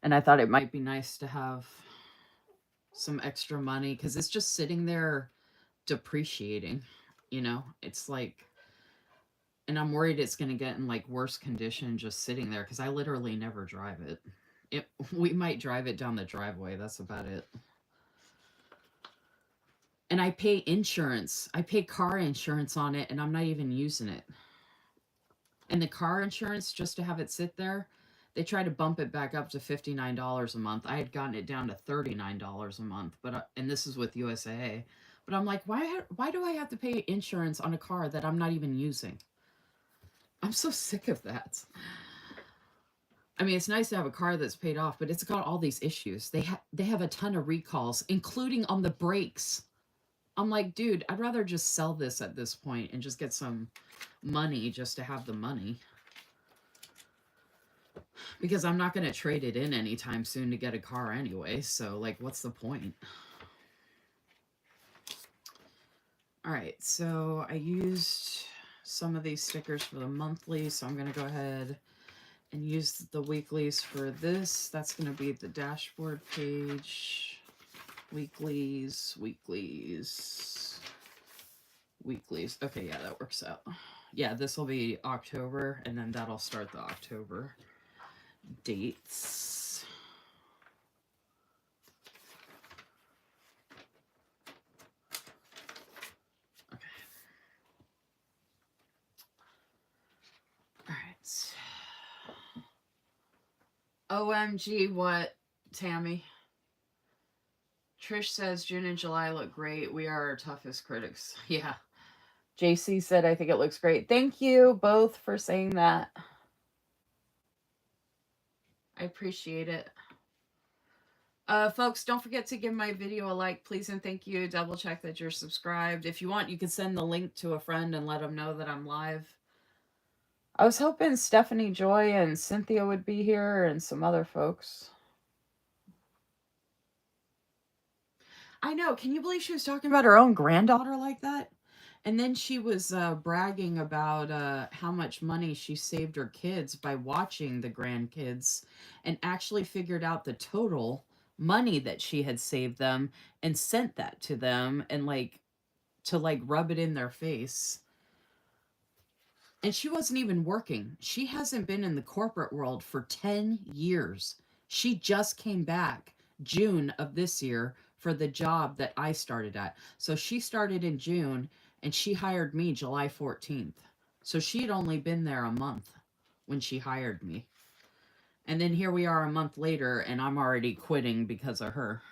And I thought it might be nice to have some extra money because it's just sitting there depreciating. You know, it's like, and I'm worried it's going to get in like worse condition just sitting there because I literally never drive it. We might drive it down the driveway. That's about it. And I pay insurance. I pay car insurance on it, and I'm not even using it. And the car insurance, just to have it sit there, they try to bump it back up to $59 a month. I had gotten it down to $39 a month, but and this is with USAA. But I'm like, why do I have to pay insurance on a car that I'm not even using? I'm so sick of that. I mean, it's nice to have a car that's paid off, but it's got all these issues. They have a ton of recalls, including on the brakes. I'm like, dude, I'd rather just sell this at this point and just get some money just to have the money. Because I'm not going to trade it in anytime soon to get a car anyway. So, like, what's the point? All right, so I used some of these stickers for the monthly, so I'm going to go ahead and use the weeklies for this. That's going to be the dashboard page. Weeklies. Okay, yeah, that works out. Yeah, this will be October, and then that'll start the October dates. Okay. All right. OMG, what, Tammy? Trish says June and July look great. We are our toughest critics. Yeah. JC said, I think it looks great. Thank you both for saying that. I appreciate it. Folks, don't forget to give my video a like, please, and thank you. Double check that you're subscribed. If you want, you can send the link to a friend and let them know that I'm live. I was hoping Stephanie Joy and Cynthia would be here and some other folks. I know. Can you believe she was talking about her own granddaughter like that? And then she was bragging about how much money she saved her kids by watching the grandkids and actually figured out the total money that she had saved them and sent that to them and to rub it in their face. And she wasn't even working. She hasn't been in the corporate world for 10 years. She just came back June of this year for the job that I started at. So she started in June and she hired me July 14th. So she had only been there a month when she hired me. And then here we are a month later and I'm already quitting because of her.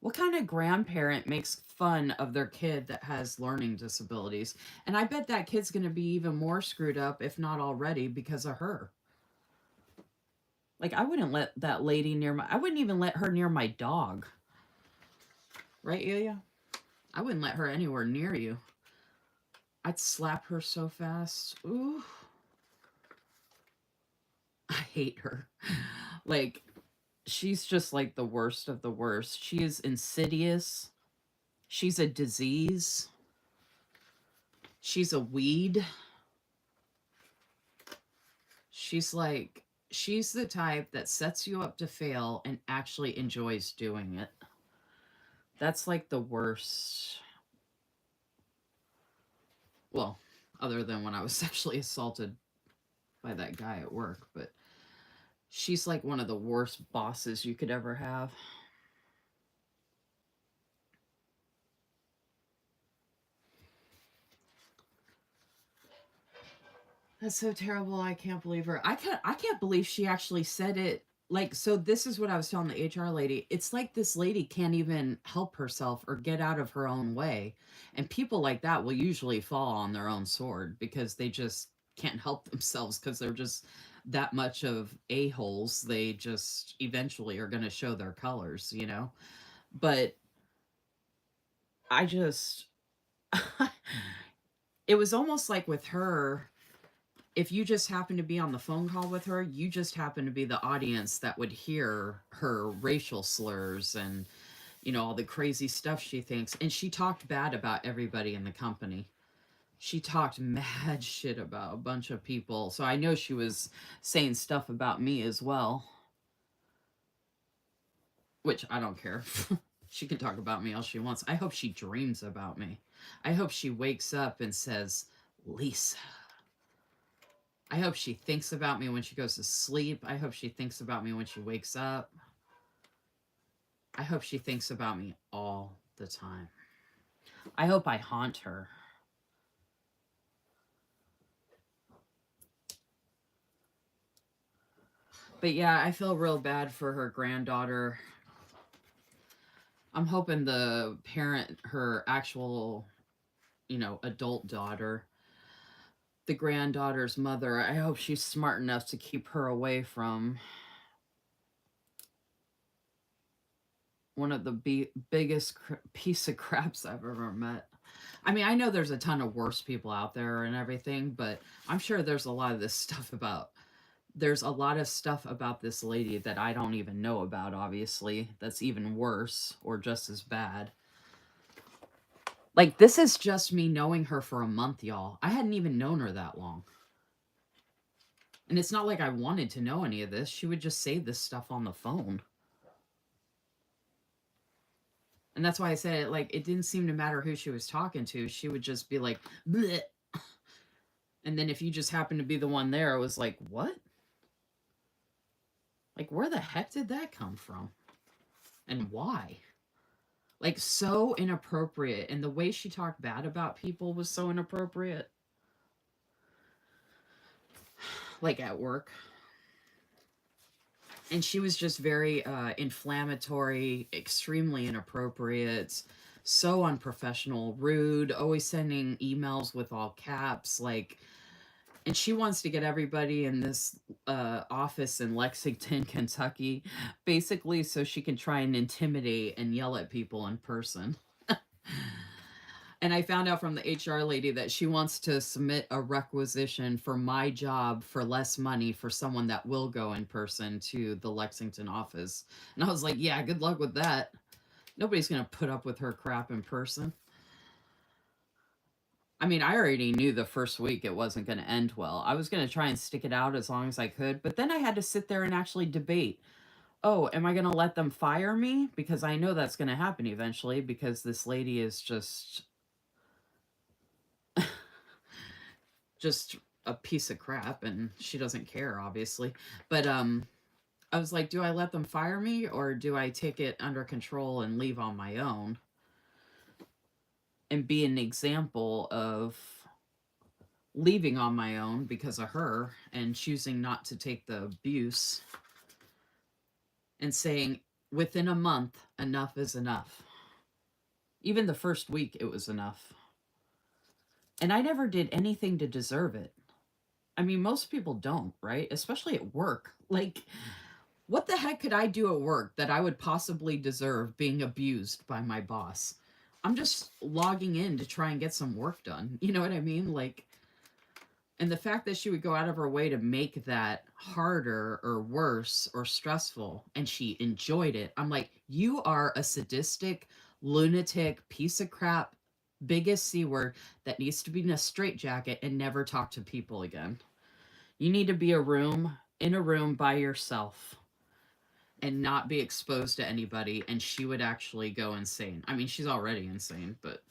What kind of grandparent makes fun of their kid that has learning disabilities? And I bet that kid's going to be even more screwed up, if not already, because of her. Like, I wouldn't let that lady I wouldn't even let her near my dog. Right, Ilya? I wouldn't let her anywhere near you. I'd slap her so fast. Ooh, I hate her. Like, she's just like the worst of the worst. She is insidious. She's a disease. She's a weed. She's the type that sets you up to fail and actually enjoys doing it. That's like the worst. Well, other than when I was sexually assaulted by that guy at work, but she's like one of the worst bosses you could ever have. That's so terrible. I can't believe her. I can't believe she actually said it. Like, so this is what I was telling the HR lady. It's like this lady can't even help herself or get out of her own way. And people like that will usually fall on their own sword because they just can't help themselves because they're just that much of a-holes. They just eventually are going to show their colors, you know? But I just, it was almost like with her, if you just happen to be on the phone call with her, you just happen to be the audience that would hear her racial slurs and, all the crazy stuff she thinks. And she talked bad about everybody in the company. She talked mad shit about a bunch of people. So I know she was saying stuff about me as well, which I don't care. She can talk about me all she wants. I hope she dreams about me. I hope she wakes up and says, Lisa. I hope she thinks about me when she goes to sleep. I hope she thinks about me when she wakes up. I hope she thinks about me all the time. I hope I haunt her. But yeah, I feel real bad for her granddaughter. I'm hoping the parent, her actual, adult daughter, the granddaughter's mother, I hope she's smart enough to keep her away from one of the biggest piece of craps I've ever met. I mean, I know there's a ton of worse people out there and everything, but I'm sure there's a lot of this stuff about. There's a lot of stuff about this lady that I don't even know about, obviously, that's even worse or just as bad. Like, this is just me knowing her for a month, y'all. I hadn't even known her that long. And it's not like I wanted to know any of this. She would just say this stuff on the phone. And that's why I said it, like, it didn't seem to matter who she was talking to. She would just be like, bleh. And then if you just happened to be the one there, it was like, what? Like, where the heck did that come from? And why? Like, so inappropriate. And the way she talked bad about people was so inappropriate. Like, at work. And she was just very inflammatory, extremely inappropriate, so unprofessional, rude, always sending emails with all caps, like. And she wants to get everybody in this office in Lexington, Kentucky, basically so she can try and intimidate and yell at people in person. And I found out from the HR lady that she wants to submit a requisition for my job for less money for someone that will go in person to the Lexington office. And I was like, yeah, good luck with that. Nobody's going to put up with her crap in person. I mean, I already knew the first week it wasn't going to end well. I was going to try and stick it out as long as I could, but then I had to sit there and actually debate. Oh, am I going to let them fire me? Because I know that's going to happen eventually because this lady is just a piece of crap and she doesn't care, obviously. But I was like, do I let them fire me or do I take it under control and leave on my own and be an example of leaving on my own because of her and choosing not to take the abuse and saying within a month, enough is enough. Even the first week, it was enough. And I never did anything to deserve it. I mean, most people don't, right? Especially at work. Like, what the heck could I do at work that I would possibly deserve being abused by my boss? I'm just logging in to try and get some work done. You know what I mean? Like, and the fact that she would go out of her way to make that harder or worse or stressful, and she enjoyed it. I'm like, you are a sadistic, lunatic, piece of crap, biggest C word that needs to be in a straitjacket and never talk to people again. You need to be in a room by yourself and not be exposed to anybody, and she would actually go insane. I mean, she's already insane, but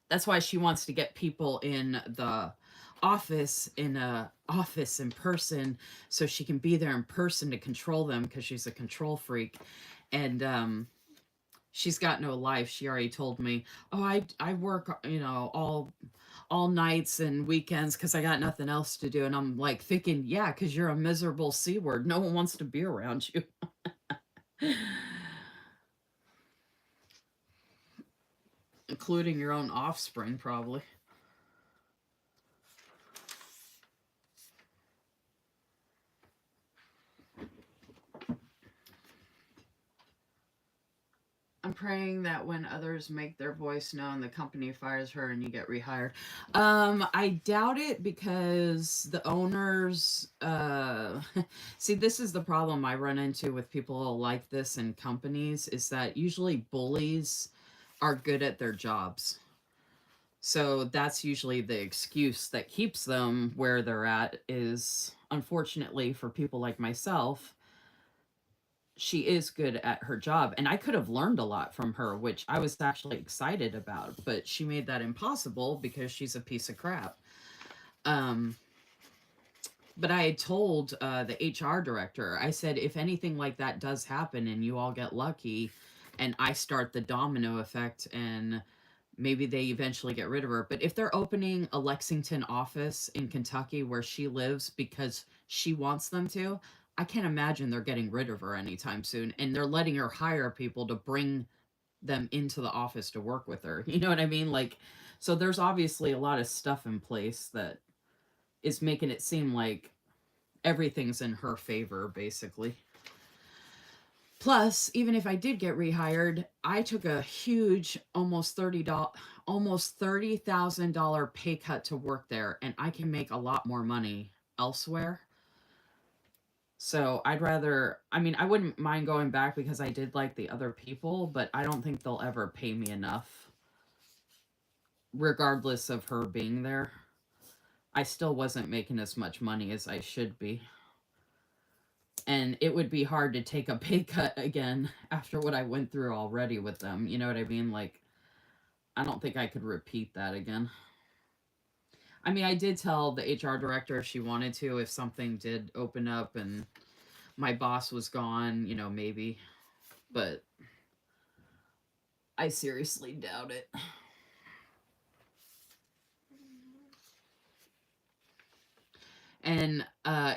that's why she wants to get people in the office in person, so she can be there in person to control them, because she's a control freak. And she's got no life. She already told me, oh, I work, all nights and weekends because I got nothing else to do. And I'm like thinking, yeah, because you're a miserable C word. No one wants to be around you. Including your own offspring, probably. I'm praying that when others make their voice known, the company fires her and you get rehired. I doubt it, because the owners, see, this is the problem I run into with people like this in companies, is that usually bullies are good at their jobs. So that's usually the excuse that keeps them where they're at, is, unfortunately for people like myself, she is good at her job. And I could have learned a lot from her, which I was actually excited about, but she made that impossible because she's a piece of crap. But I had told the HR director, I said, if anything like that does happen and you all get lucky and I start the domino effect and maybe they eventually get rid of her. But if they're opening a Lexington office in Kentucky where she lives because she wants them to, I can't imagine they're getting rid of her anytime soon. And they're letting her hire people to bring them into the office to work with her. You know what I mean? Like, so there's obviously a lot of stuff in place that is making it seem like everything's in her favor, basically. Plus, even if I did get rehired, I took a huge almost $30,000 pay cut to work there, and I can make a lot more money elsewhere. So I'd rather, I mean, I wouldn't mind going back because I did like the other people, but I don't think they'll ever pay me enough, regardless of her being there. I still wasn't making as much money as I should be. And it would be hard to take a pay cut again after what I went through already with them. You know what I mean? Like, I don't think I could repeat that again. I mean, I did tell the HR director if she wanted to, if something did open up and my boss was gone, maybe. But I seriously doubt it. And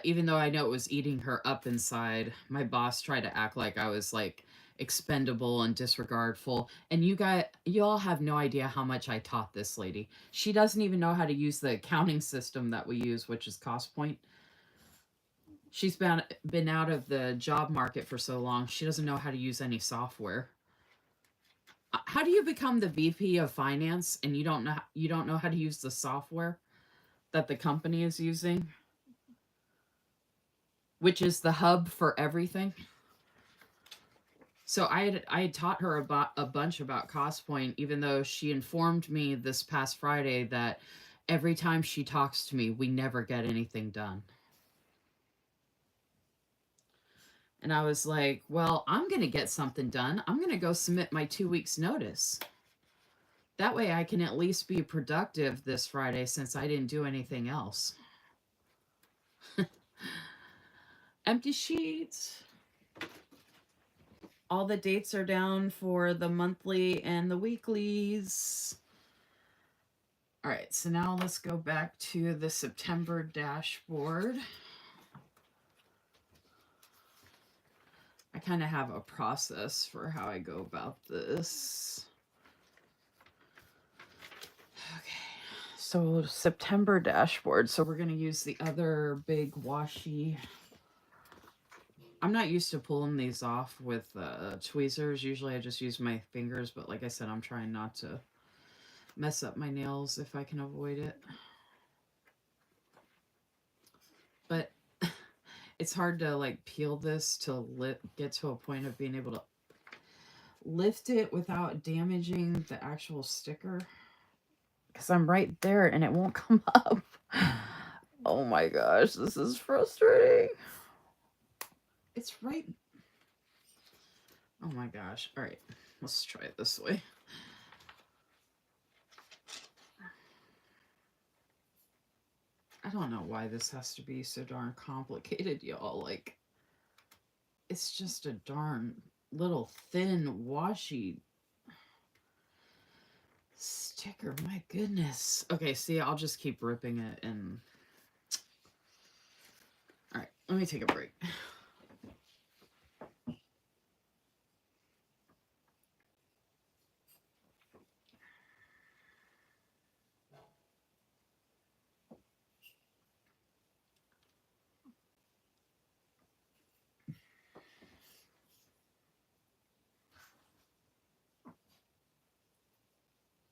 even though I know it was eating her up inside, my boss tried to act like I was like expendable and disregardful. And you all have no idea how much I taught this lady. She doesn't even know how to use the accounting system that we use, which is Cost Point. She's been out of the job market for so long, she doesn't know how to use any software. How do you become the VP of finance and you don't know how to use the software that the company is using, which is the hub for everything? So I had taught her about a bunch about Cost Point, even though she informed me this past Friday that every time she talks to me, we never get anything done. And I was like, well, I'm going to get something done. I'm going to go submit my 2 weeks notice. That way I can at least be productive this Friday since I didn't do anything else. Empty sheets. All the dates are down for the monthly and the weeklies. All right, so now let's go back to the September dashboard. I kind of have a process for how I go about this. Okay, so September dashboard. So we're going to use the other big washi. I'm not used to pulling these off with tweezers. Usually I just use my fingers, but like I said, I'm trying not to mess up my nails if I can avoid it. But it's hard to like peel this to get to a point of being able to lift it without damaging the actual sticker. Because I'm right there and it won't come up. Oh my gosh, this is frustrating. It's right. Oh my gosh. All right, let's try it this way. I don't know why this has to be so darn complicated, y'all. Like, it's just a darn little thin, washy sticker. My goodness. Okay, see, I'll just keep ripping it and... All right, let me take a break.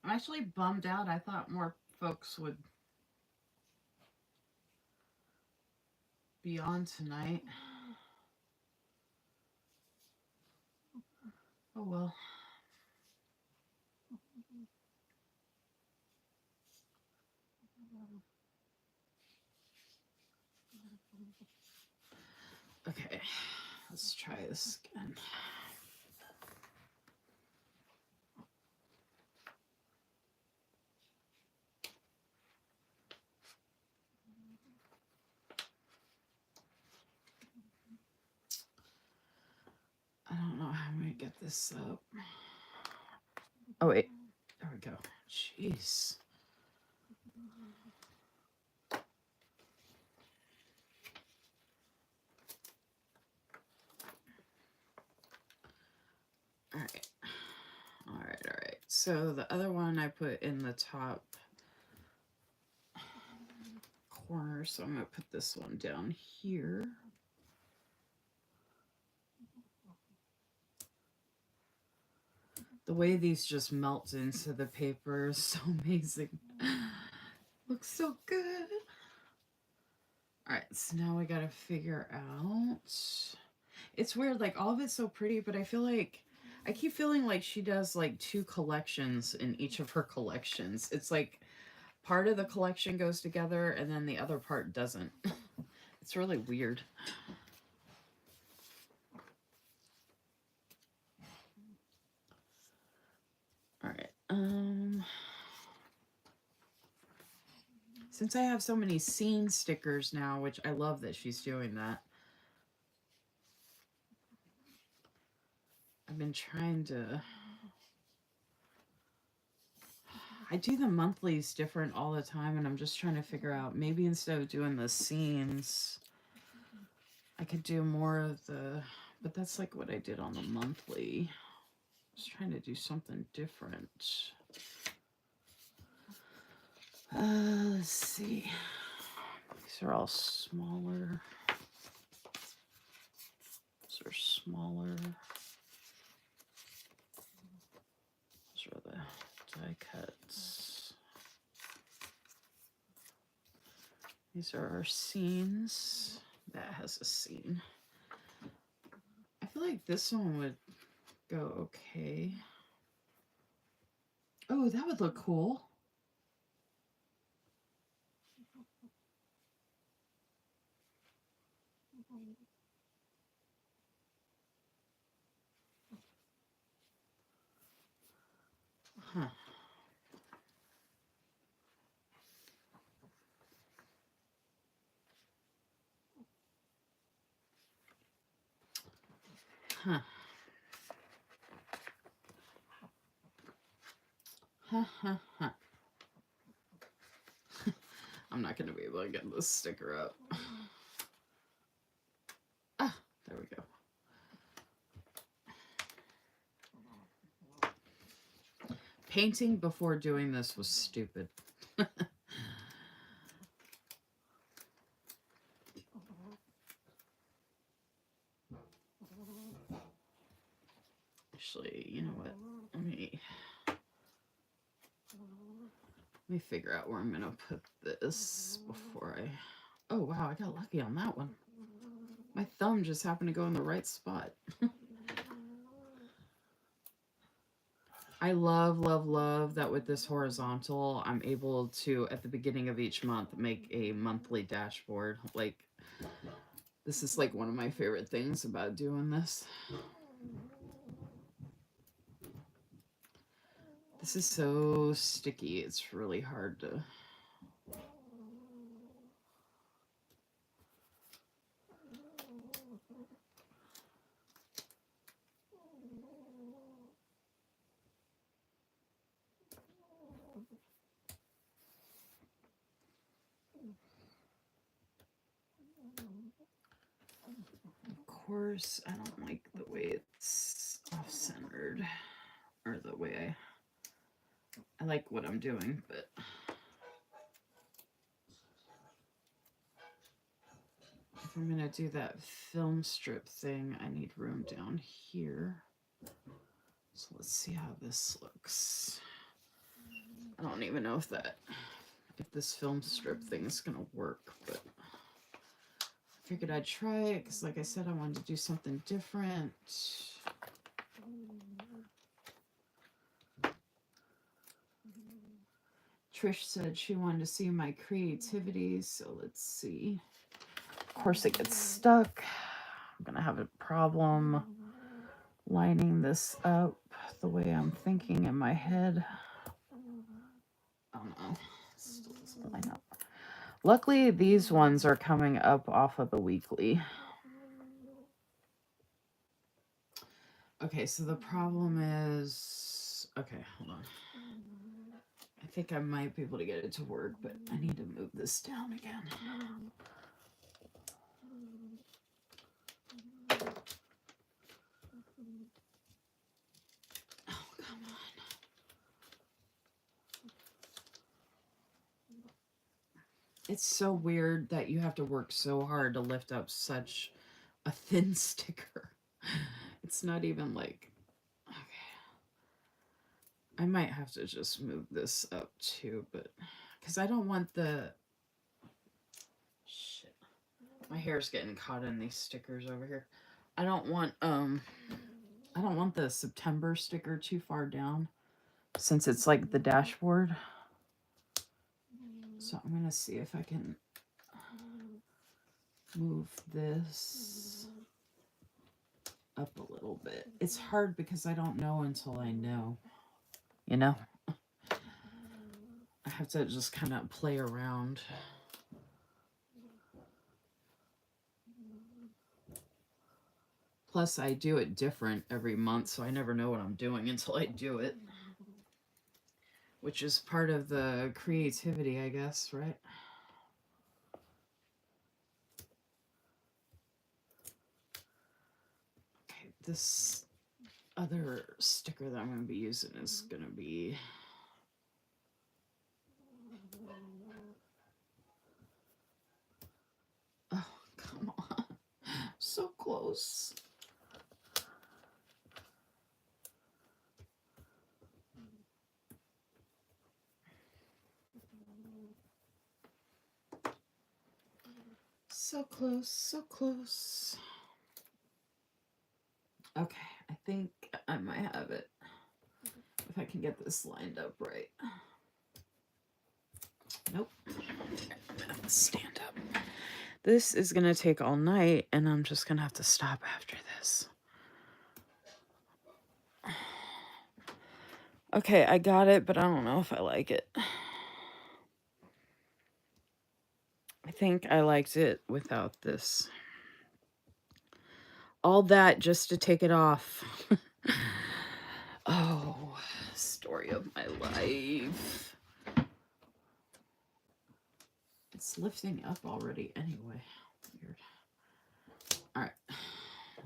I'm actually bummed out. I thought more folks would be on tonight. Oh well. Okay, let's try this again. I don't know how I'm gonna get this up. Oh wait, there we go. Jeez. All right. All right. So the other one I put in the top corner, so I'm gonna put this one down here. The way these just melt into the paper is so amazing. Looks so good. All right, so now we gotta figure out. It's weird, like all of it's so pretty, but I feel like I keep feeling like she does like 2 collections in each of her collections. It's like part of the collection goes together and then the other part doesn't. It's really weird. All right. Since I have so many scene stickers now, which I love that she's doing that, I've been trying to... I do the monthlies different all the time, and I'm just trying to figure out, maybe instead of doing the scenes, I could do more of the... But that's like what I did on the monthly. I was trying to do something different. Let's see. These are all smaller. These are smaller. Those are the die cuts. These are our scenes. That has a scene. I feel like this one would go okay. Oh, that would look cool. Huh. Huh. Huh, huh, huh. I'm not going to be able to get this sticker up. Ah, there we go. Painting before doing this was stupid. Actually, you know what? Let me figure out where I'm going to put this before I... Oh, wow, I got lucky on that one. My thumb just happened to go in the right spot. I love that with this horizontal, I'm able to, at the beginning of each month, make a monthly dashboard. Like, this is like one of my favorite things about doing this. This is so sticky, it's really hard to... Of course, I don't like the way it's off-centered, or the way I like what I'm doing, but... If I'm going to do that film strip thing, I need room down here. So let's see how this looks. I don't even know if this film strip thing is going to work, but I figured I'd try it because, like I said, I wanted to do something different. Trish said she wanted to see my creativity, so let's see. Of course, it gets stuck. I'm going to have a problem lining this up the way I'm thinking in my head. Oh no, still doesn't line up. Luckily, these ones are coming up off of the weekly. Okay, so the problem is... Okay, hold on. I think I might be able to get it to work, but I need to move this down again. Oh, come on. It's so weird that you have to work so hard to lift up such a thin sticker. It's not even like... Okay. I might have to just move this up too, but... Because I don't want the... Shit. My hair's getting caught in these stickers over here. I don't want the September sticker too far down, since it's like the dashboard. So I'm going to see if I can move this up a little bit. It's hard because I don't know until I know, you know? I have to just kind of play around. Plus, I do it different every month, so I never know what I'm doing until I do it. Which is part of the creativity, I guess, right? Okay, this other sticker that I'm going to be using is going to be... Oh, come on. So close. So close, so close. Okay, I think I might have it. If I can get this lined up right. Nope. Stand up. This is going to take all night, and I'm just going to have to stop after this. Okay, I got it, but I don't know if I like it. I think I liked it without this. All that just to take it off. Oh, story of my life. It's lifting up already anyway. Weird. All right.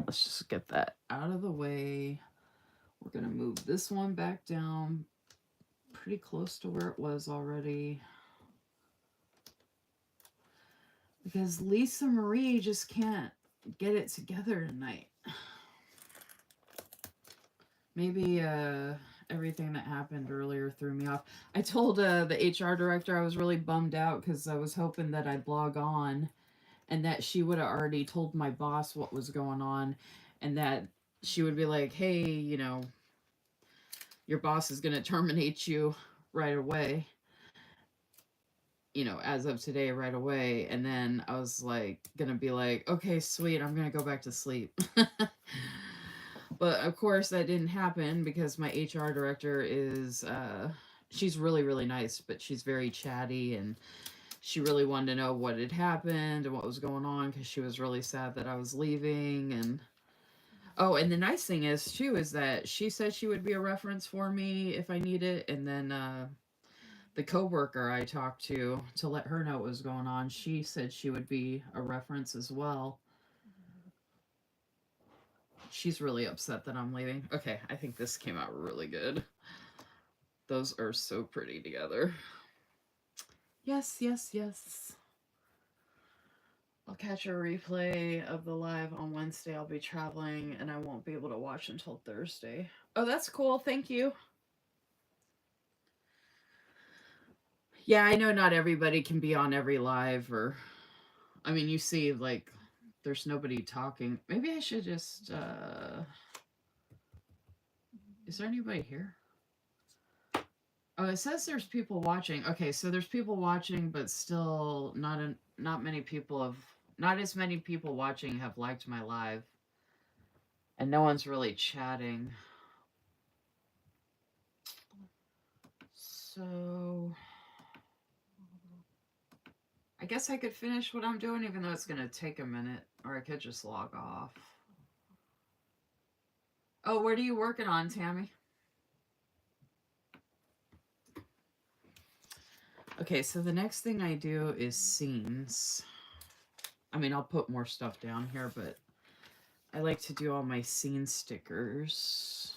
Let's just get that out of the way. We're going to move this one back down pretty close to where it was already. Because Lisa Marie just can't get it together tonight. Maybe everything that happened earlier threw me off. I told the HR director I was really bummed out because I was hoping that I'd log on and that she would have already told my boss what was going on and that she would be like, hey, you know, your boss is going to terminate you right away, you know, as of today, right away. And then I was like, going to be like, okay, sweet, I'm going to go back to sleep. But of course, that didn't happen because my HR director is, she's really, really nice, but she's very chatty and she really wanted to know what had happened and what was going on because she was really sad that I was leaving. And oh, and the nice thing is, too, is that she said she would be a reference for me if I need it. And then, the coworker I talked to let her know what was going on, she said she would be a reference as well. She's really upset that I'm leaving. Okay, I think this came out really good. Those are so pretty together. Yes, yes, yes. I'll catch a replay of the live on Wednesday. I'll be traveling and I won't be able to watch until Thursday. Oh, that's cool. Thank you. Yeah, I know not everybody can be on every live or I mean, you see like there's nobody talking. Maybe I should just is there anybody here? Oh, it says there's people watching. Okay, so there's people watching, but still not many people have not as many people watching have liked my live, and no one's really chatting. So I guess I could finish what I'm doing, even though it's gonna take a minute, or I could just log off. Oh, what are you working on, Tammy? Okay, so the next thing I do is scenes. I mean, I'll put more stuff down here, but I like to do all my scene stickers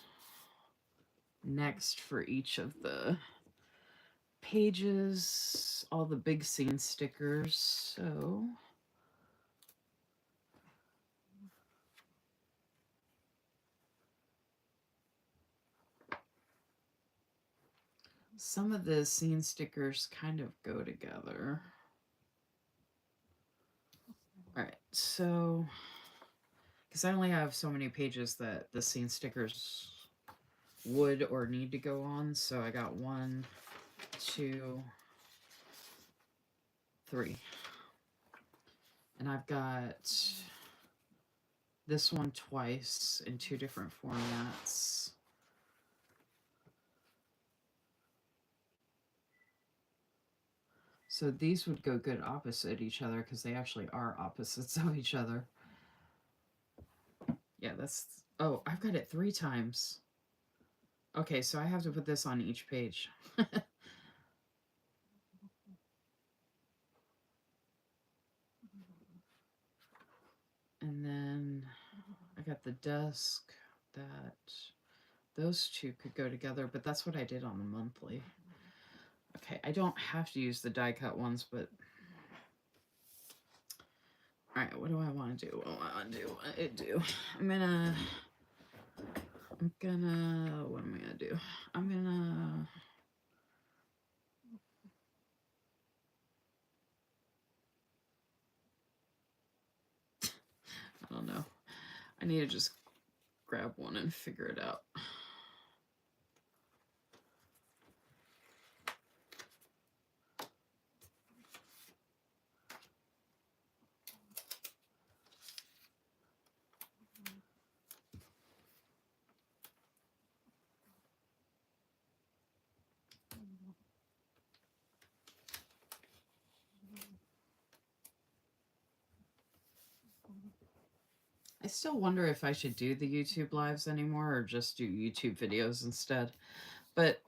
next for each of the pages, all the big scene stickers. So some of the scene stickers kind of go together. All right, so because I only have so many pages that the scene stickers would or need to go on, so I got 1, 2, 3. And I've got this one twice in 2 different formats. So these would go good opposite each other because they actually are opposites of each other. Yeah, that's... Oh, I've got it 3 times. Okay, so I have to put this on each page. And then I got the desk that those 2 could go together, but that's what I did on the monthly. Okay, I don't have to use the die cut ones, but all right, what do I want to do? What am I gonna do? I don't know. I need to just grab one and figure it out. I still wonder if I should do the YouTube lives anymore or just do YouTube videos instead. But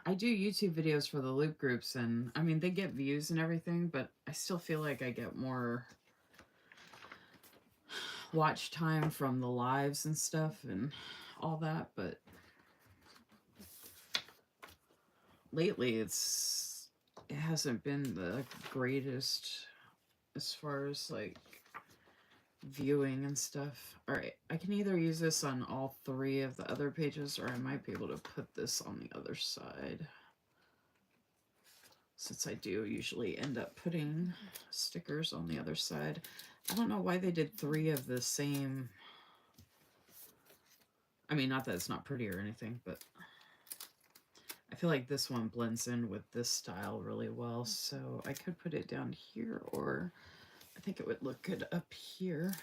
I do YouTube videos for the loop groups, and I mean, they get views and everything, but I still feel like I get more watch time from the lives and stuff and all that. But lately, it hasn't been the greatest as far as like viewing and stuff. All right, I can either use this on all 3 of the other pages, or I might be able to put this on the other side, since I do usually end up putting stickers on the other side. I don't know why they did 3 of the same. I mean, not that it's not pretty or anything, but I feel like this one blends in with this style really well. So I could put it down here, or I think it would look good up here,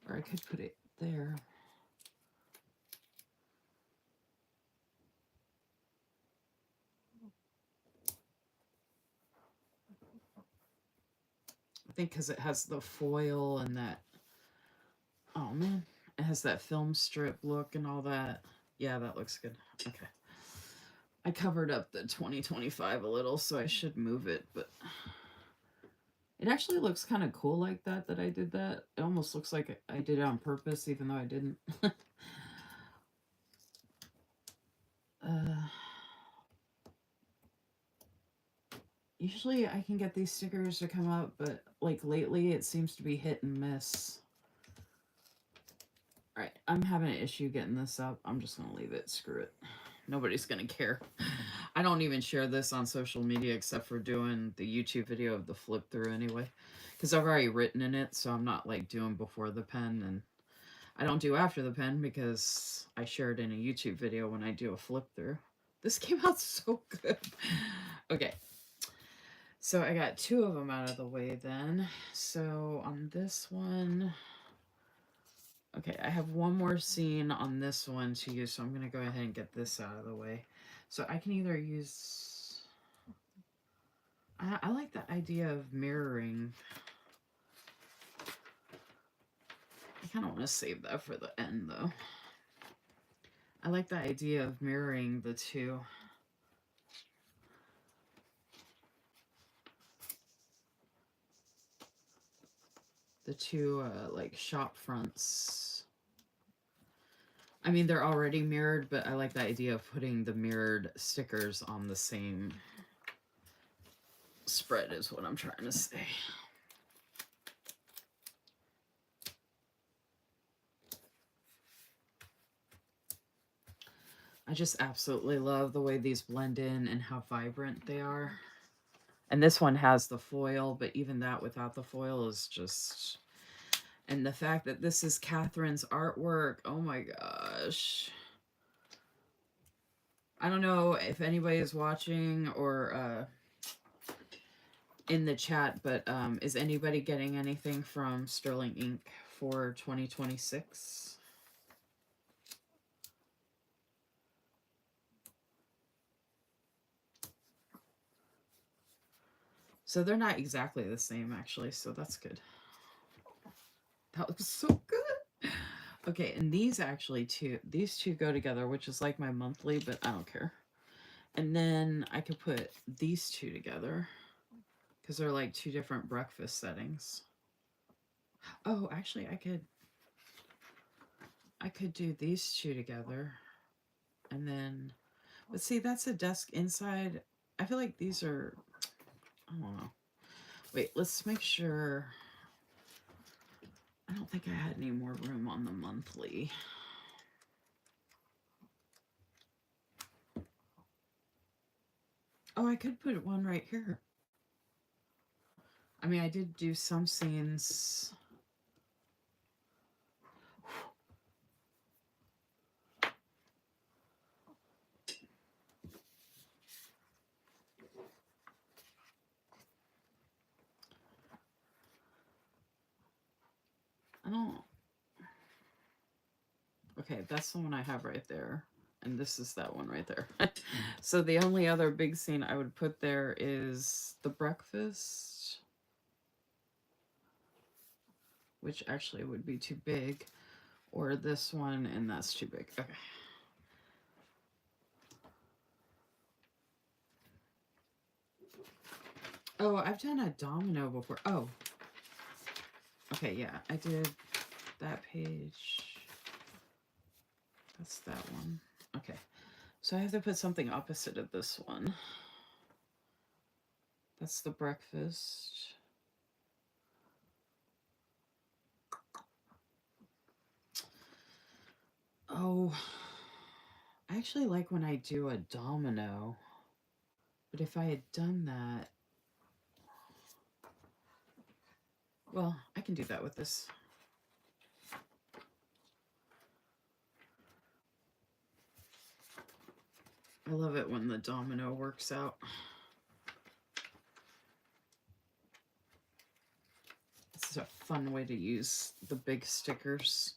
or I could put it there. I think because it has the foil and that, oh man, it has that film strip look and all that. Yeah, that looks good. Okay. I covered up the 2025 a little, so I should move it, but it actually looks kind of cool like that I did that. It almost looks like I did it on purpose, even though I didn't. Usually I can get these stickers to come up, but like lately it seems to be hit and miss. All right, I'm having an issue getting this up. I'm just going to leave it. Screw it. Nobody's going to care. I don't even share this on social media except for doing the YouTube video of the flip through anyway. Because I've already written in it, so I'm not like doing before the pen. And I don't do after the pen because I share it in a YouTube video when I do a flip through. This came out so good. Okay. So I got 2 of them out of the way then. So on this one... Okay, I have one more scene on this one to use, so I'm going to go ahead and get this out of the way. So I can either use... I like the idea of mirroring. I kind of want to save that for the end, though. I like the idea of mirroring the 2. The 2, like, shop fronts. I mean, they're already mirrored, but I like the idea of putting the mirrored stickers on the same spread is what I'm trying to say. I just absolutely love the way these blend in and how vibrant they are. And this one has the foil, but even that without the foil is just... And the fact that this is Catherine's artwork, oh my gosh. I don't know if anybody is watching or in the chat, but is anybody getting anything from Sterling Ink for 2026? So they're not exactly the same, actually, so that's good. That looks so good. Okay, and these actually these 2 go together, which is like my monthly, but I don't care. And then I could put these 2 together because they're like 2 different breakfast settings. Oh, actually, I could do these 2 together, and then, but see, that's a desk inside. I feel like these are, I don't know. Wait, let's make sure. I don't think I had any more room on the monthly. Oh, I could put one right here. I mean, I did do some scenes. I don't. Okay, that's the one I have right there. And this is that one right there. So the only other big scene I would put there is the breakfast, which actually would be too big, or this one, and that's too big. Okay. Oh, I've done a domino before. Oh. Okay, yeah, I did that page. That's that one. Okay. So I have to put something opposite of this one. That's the breakfast. actually like when I do a domino, but if I had done that, well, I can do that with this. I love it when the domino works out. This is a fun way to use the big stickers.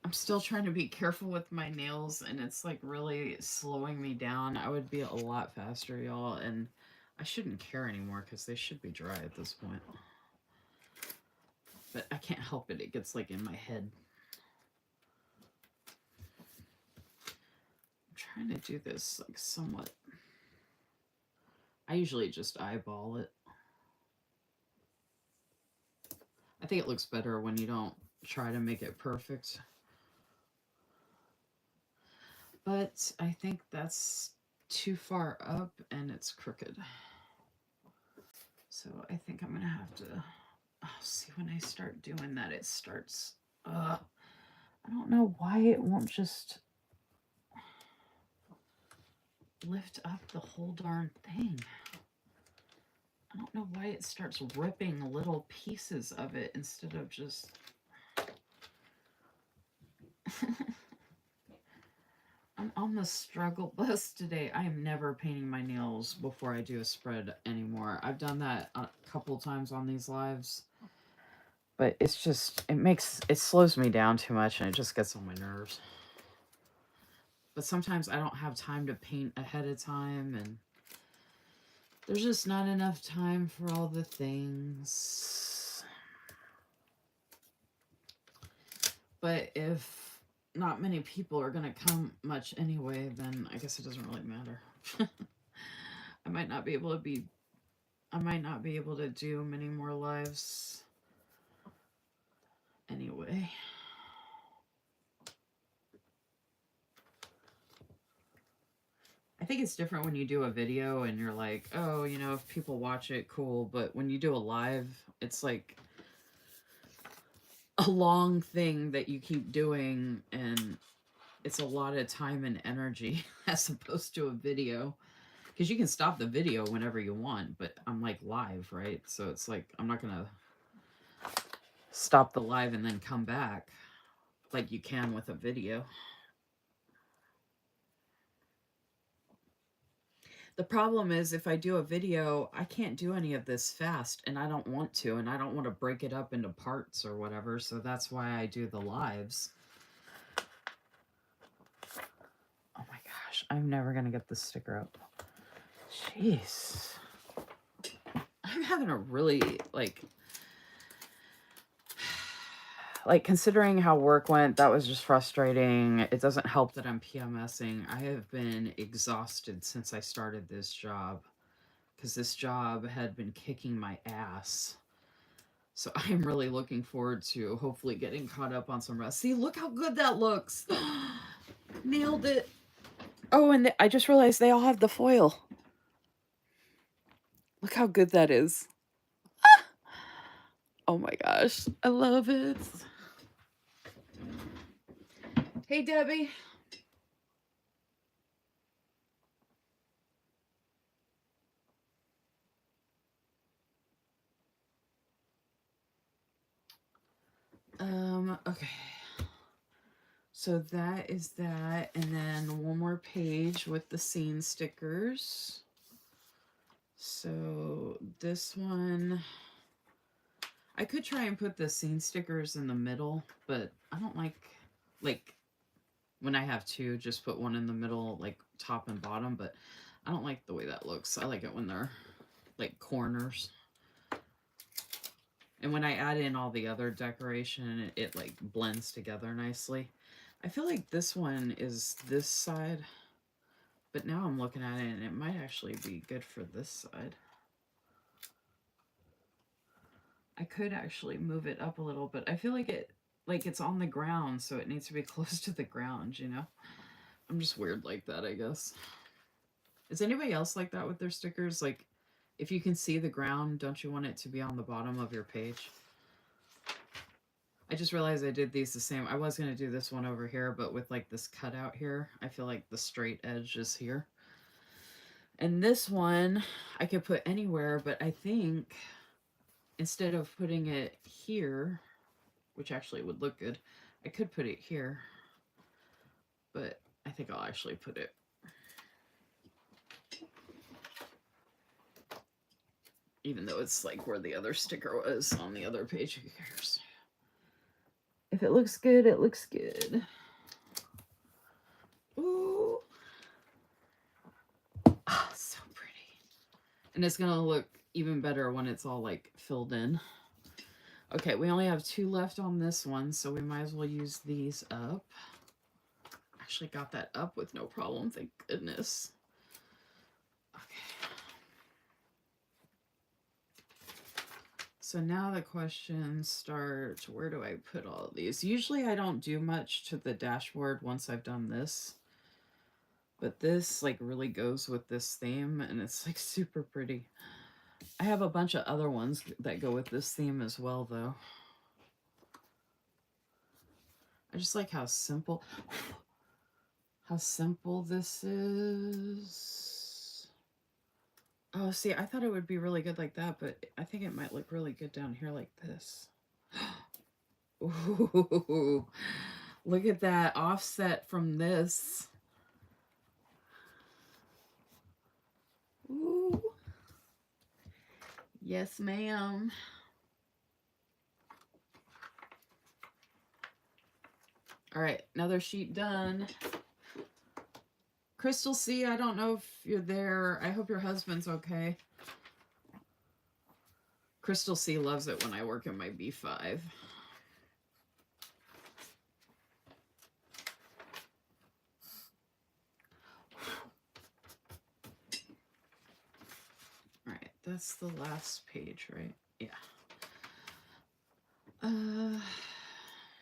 I'm still trying to be careful with my nails, and it's like really slowing me down. I would be a lot faster, y'all, and I shouldn't care anymore because they should be dry at this point. But I can't help it. It gets like in my head. I'm trying to do this like somewhat. I usually just eyeball it. I think it looks better when you don't try to make it perfect. But I think that's too far up and it's crooked. So I think I'm going to have to... see, when I start doing that, it starts... I don't know why it won't just lift up the whole darn thing. I don't know why it starts ripping little pieces of it instead of just... I'm on the struggle bus today. I am never painting my nails before I do a spread anymore. I've done that a couple times on these lives. But it's just, it slows me down too much and it just gets on my nerves. But sometimes I don't have time to paint ahead of time and there's just not enough time for all the things. But if not many people are going to come much anyway, then I guess it doesn't really matter. I might not be able to do many more lives anyway. I think it's different when you do a video and you're like, oh, you know, if people watch it, cool. But when you do a live, it's like a long thing that you keep doing and it's a lot of time and energy as opposed to a video. Because you can stop the video whenever you want, but I'm like live, right? So it's like, I'm not going to stop the live and then come back like you can with a video. The problem is if I do a video, I can't do any of this fast and I don't want to, and I don't want to break it up into parts or whatever. So that's why I do the lives. Oh my gosh, I'm never going to get this sticker up. Jeez. I'm having a really, like considering how work went, that was just frustrating. It doesn't help that I'm PMSing. I have been exhausted since I started this job because this job had been kicking my ass. So I'm really looking forward to hopefully getting caught up on some rest. See, look how good that looks. Nailed it. Oh, and I just realized they all have the foil. Look how good that is. Oh my gosh, I love it. Hey, Debbie. Okay. So that is that, and then one more page with the scene stickers. So this one, I could try and put the scene stickers in the middle, but I don't like when I have two, just put one in the middle, like top and bottom, but I don't like the way that looks. I like it when they're like corners. And when I add in all the other decoration, it like blends together nicely. I feel like this one is this side, but now I'm looking at it and it might actually be good for this side. I could actually move it up a little, but I feel like it's on the ground, so it needs to be close to the ground, you know? I'm just weird like that, I guess. Is anybody else like that with their stickers? Like, If you can see the ground, don't you want it to be on the bottom of your page? I just realized I did these the same. I was going to do this one over here, but with like this cutout here, I feel like the straight edge is here. And this one I could put anywhere, but I think instead of putting it here, which actually would look good, I could put it here, but I think I'll actually put it even though it's like where the other sticker was on the other page. Who cares? If it looks good, it looks good. Ooh. Ah, so pretty. And it's gonna look even better when it's all like filled in. Okay, we only have 2 left on this one, so we might as well use these up. Actually got that up with no problem, thank goodness. Okay. So now the questions start, where do I put all of these? Usually I don't do much to the dashboard once I've done this. But this like really goes with this theme and it's like super pretty. I have a bunch of other ones that go with this theme as well though. I just like how simple this is. Oh, see, I thought it would be really good like that, but I think it might look really good down here like this. Ooh, look at that offset from this. Ooh. Yes, ma'am. All right, another sheet done. Crystal C, I don't know if you're there. I hope your husband's okay. Crystal C loves it when I work in my B5. All right, that's the last page, right? Yeah.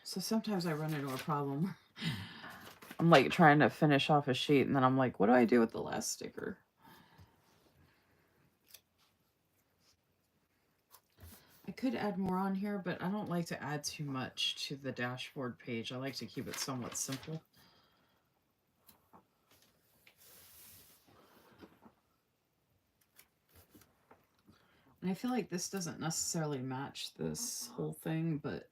So sometimes I run into a problem. I'm like trying to finish off a sheet and then I'm like, what do I do with the last sticker? I could add more on here, but I don't like to add too much to the dashboard page. I like to keep it somewhat simple. And I feel like this doesn't necessarily match this whole thing, but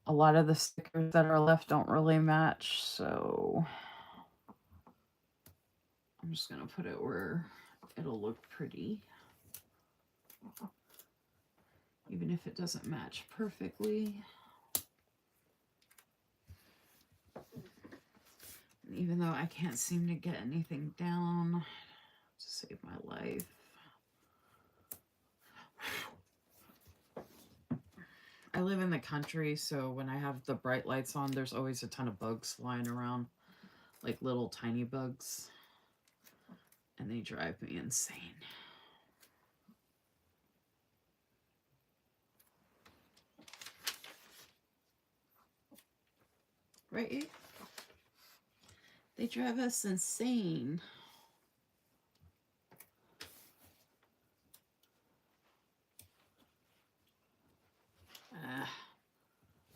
a lot of the stickers that are left don't really match, so I'm just going to put it where it'll look pretty. Even if it doesn't match perfectly. And even though I can't seem to get anything down to save my life. I live in the country, so when I have the bright lights on, there's always a ton of bugs flying around, like little tiny bugs. And they drive me insane. Right? They drive us insane.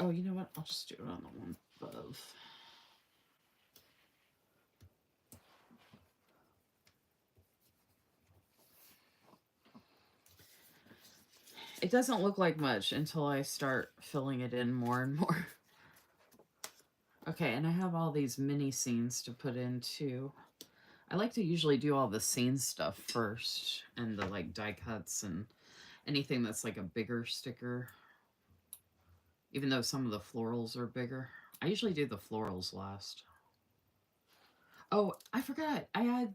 Oh, you know what? I'll just do it on the one above. It doesn't look like much until I start filling it in more and more. Okay, and I have all these mini scenes to put in too. I like to usually do all the scene stuff first and the like die cuts and anything that's like a bigger sticker. Even though some of the florals are bigger. I usually do the florals last. Oh, I forgot. I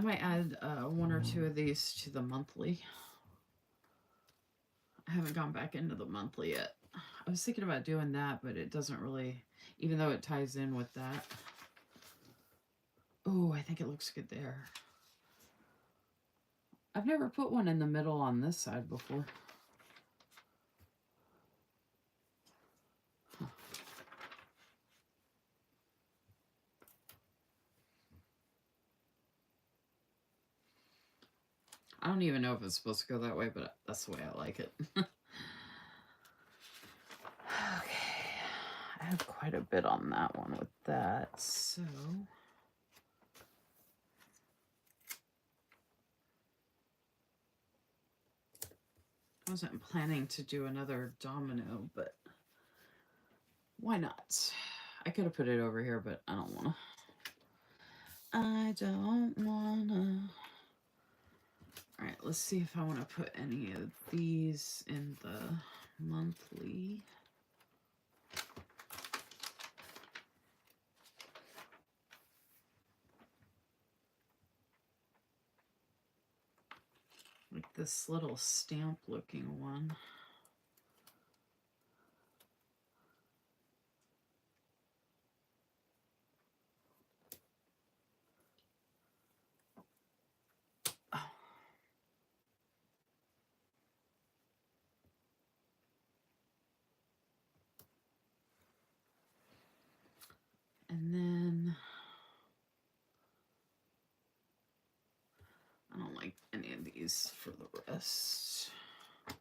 might add 1 or 2 of these to the monthly. I haven't gone back into the monthly yet. I was thinking about doing that, but it doesn't really, even though it ties in with that. Oh, I think it looks good there. I've never put one in the middle on this side before. Huh. I don't even know if it's supposed to go that way, but that's the way I like it. Okay. I have quite a bit on that one with that, so... I wasn't planning to do another domino, but why not? I could have put it over here, but I don't want to. I don't want to. All right, let's see if I want to put any of these in the monthly. Like this little stamp looking one. Oh. And then I don't like any of these for the rest. All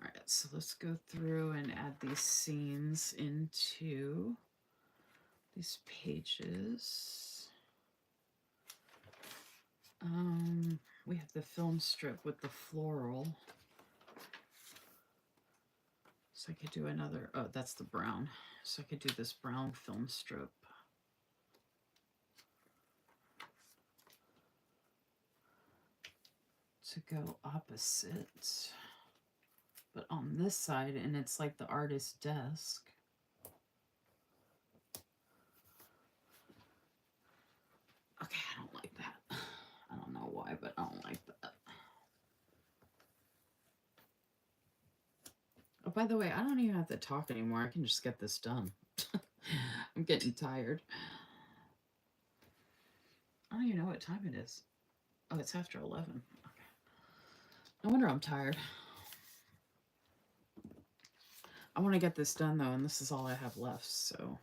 right, so let's go through and add these scenes into these pages. We have the film strip with the floral. So I could do another, oh, that's the brown. So I could do this brown film strip. To go opposite. But on this side, and it's like the artist's desk. Okay, I don't like that. I don't know why, but I don't like that. Oh, by the way, I don't even have to talk anymore. I can just get this done. I'm getting tired. I don't even know what time it is. Oh, it's after 11. Okay. No wonder I'm tired. I want to get this done, though, and this is all I have left, so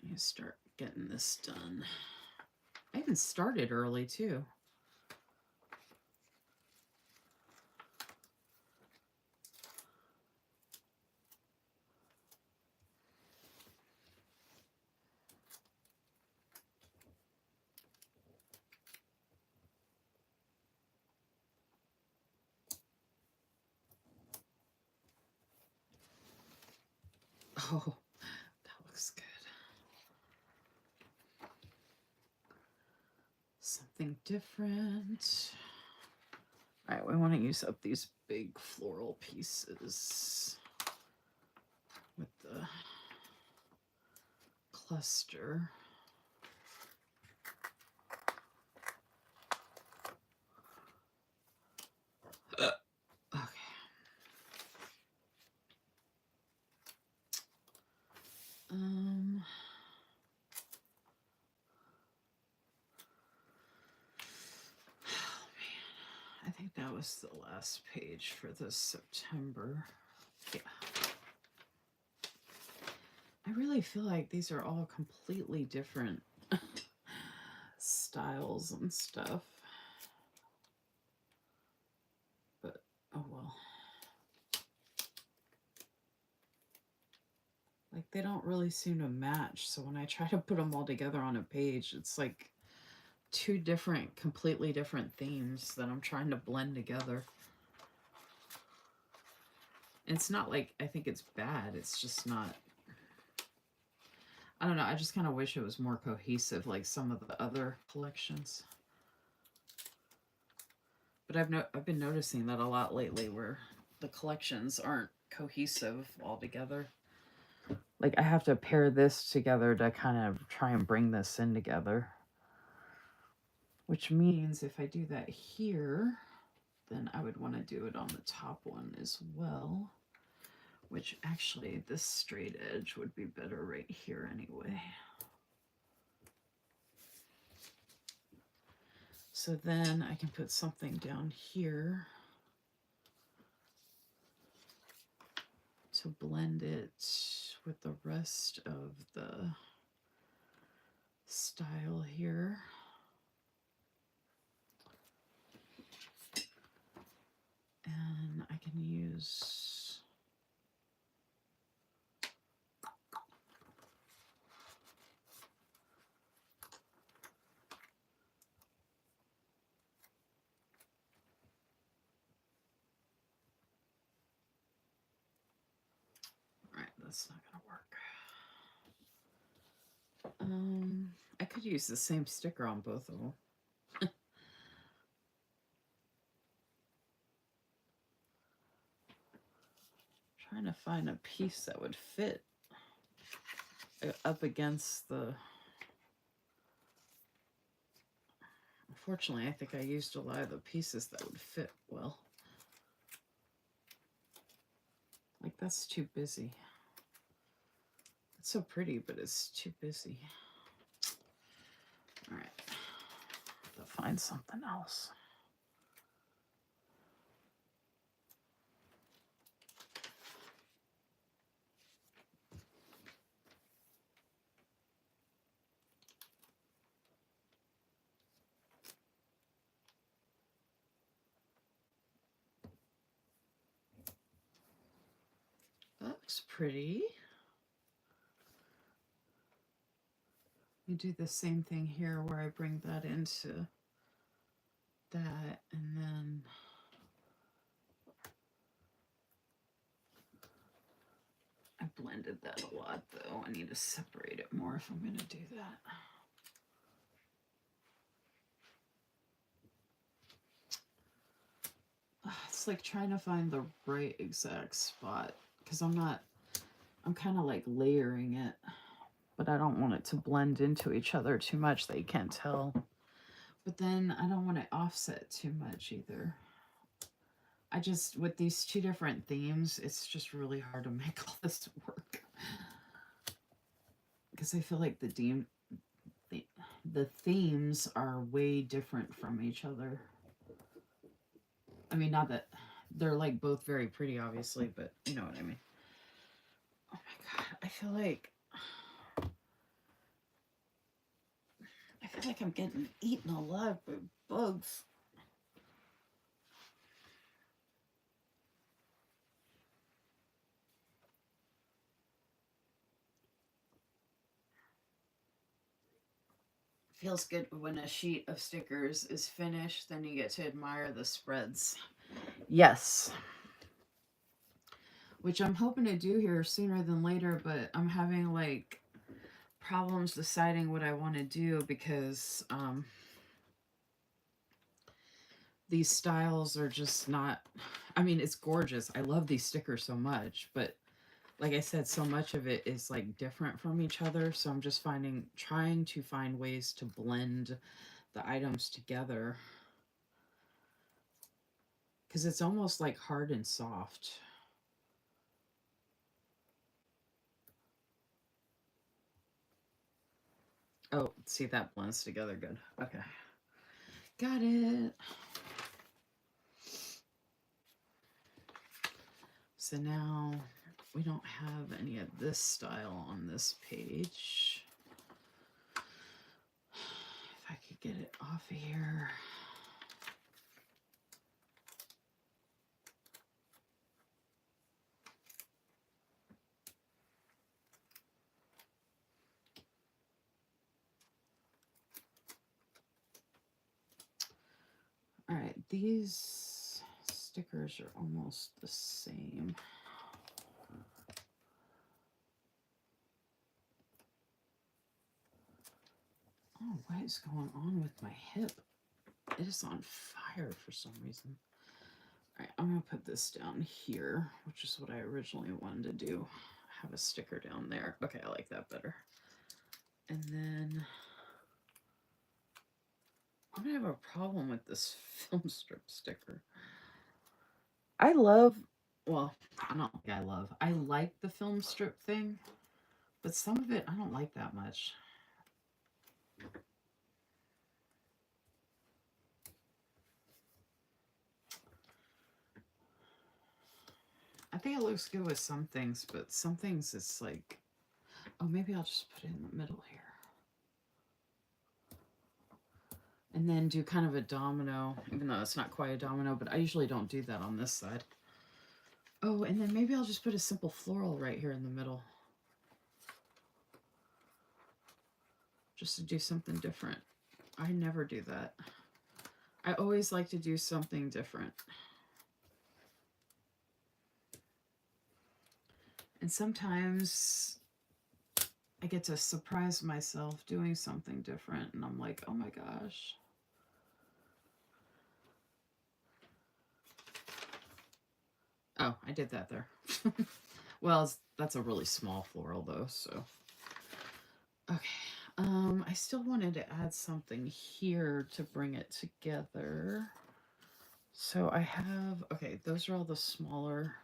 I need to start getting this done. I even started early, too. Oh, that looks good. Something different. All right, we want to use up these big floral pieces with the cluster. Okay. I think that was the last page for this September. Yeah. I really feel like these are all completely different styles and stuff. But, oh well. Like, they don't really seem to match. So when I try to put them all together on a page, it's like two different, completely different themes that I'm trying to blend together. And it's not like I think it's bad. It's just not, I don't know. I just kind of wish it was more cohesive like some of the other collections. But I've been noticing that a lot lately where the collections aren't cohesive altogether. Like I have to pair this together to kind of try and bring this in together. Which means if I do that here, then I would want to do it on the top one as well. Which actually this straight edge would be better right here anyway. So then I can put something down here to blend it with the rest of the style here. can use. All right, that's not gonna work. I could use the same sticker on both of them. Trying to find a piece that would fit up against the. Unfortunately, I think I used a lot of the pieces that would fit well. Like, that's too busy. It's so pretty, but it's too busy. All right, have to find something else. That looks pretty. You do the same thing here where I bring that into that, and then I blended that a lot though. I need to separate it more if I'm going to do that. It's like trying to find the right exact spot because I'm kind of like layering it, but I don't want it to blend into each other too much that you can't tell. But then I don't want it offset too much either. I just, with these two different themes, it's just really hard to make all this work. Because I feel like the themes are way different from each other. I mean, not that they're like both very pretty, obviously, but you know what I mean. Oh my god, I feel like I'm getting eaten alive by bugs. Feels good when a sheet of stickers is finished, then you get to admire the spreads. Yes. Which I'm hoping to do here sooner than later, but I'm having like problems deciding what I want to do because these styles are just not, I mean, it's gorgeous. I love these stickers so much, but like I said, so much of it is like different from each other. So I'm just trying to find ways to blend the items together because it's almost like hard and soft. Oh, see, that blends together good. Okay. Got it. So now we don't have any of this style on this page. If I could get it off of here. All right, these stickers are almost the same. Oh, what is going on with my hip? It is on fire for some reason. All right, I'm going to put this down here, which is what I originally wanted to do. Have a sticker down there. Okay, I like that better. And then I'm going to have a problem with this film strip sticker. I love, well, I don't think I like the film strip thing, but some of it I don't like that much. I think it looks good with some things, but some things it's like, oh, maybe I'll just put it in the middle here. And then do kind of a domino, even though it's not quite a domino, but I usually don't do that on this side. Oh, and then maybe I'll just put a simple floral right here in the middle. Just to do something different. I never do that. I always like to do something different. And sometimes I get to surprise myself doing something different. And I'm like, oh my gosh. Oh, I did that there. Well, that's a really small floral though, so. Okay. I still wanted to add something here to bring it together. So I have, okay, those are all the smaller.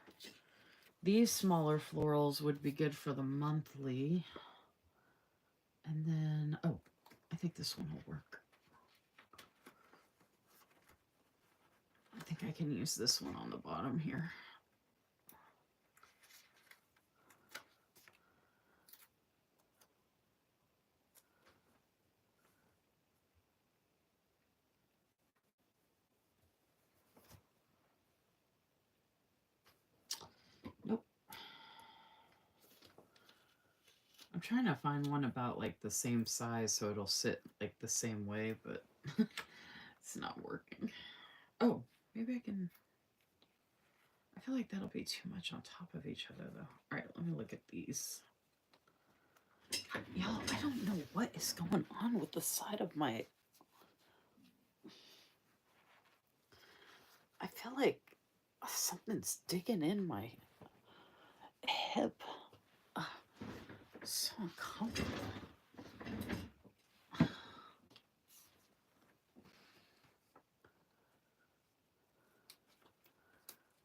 These smaller florals would be good for the monthly. And then, oh, I think this one will work. I think I can use this one on the bottom here. Nope. I'm trying to find one about like the same size so it'll sit like the same way, but it's not working. Oh, maybe I can. I feel like that'll be too much on top of each other though. All right, let me look at these. Y'all, I don't know what is going on with the side of my... I feel like something's digging in my hip. So uncomfortable. All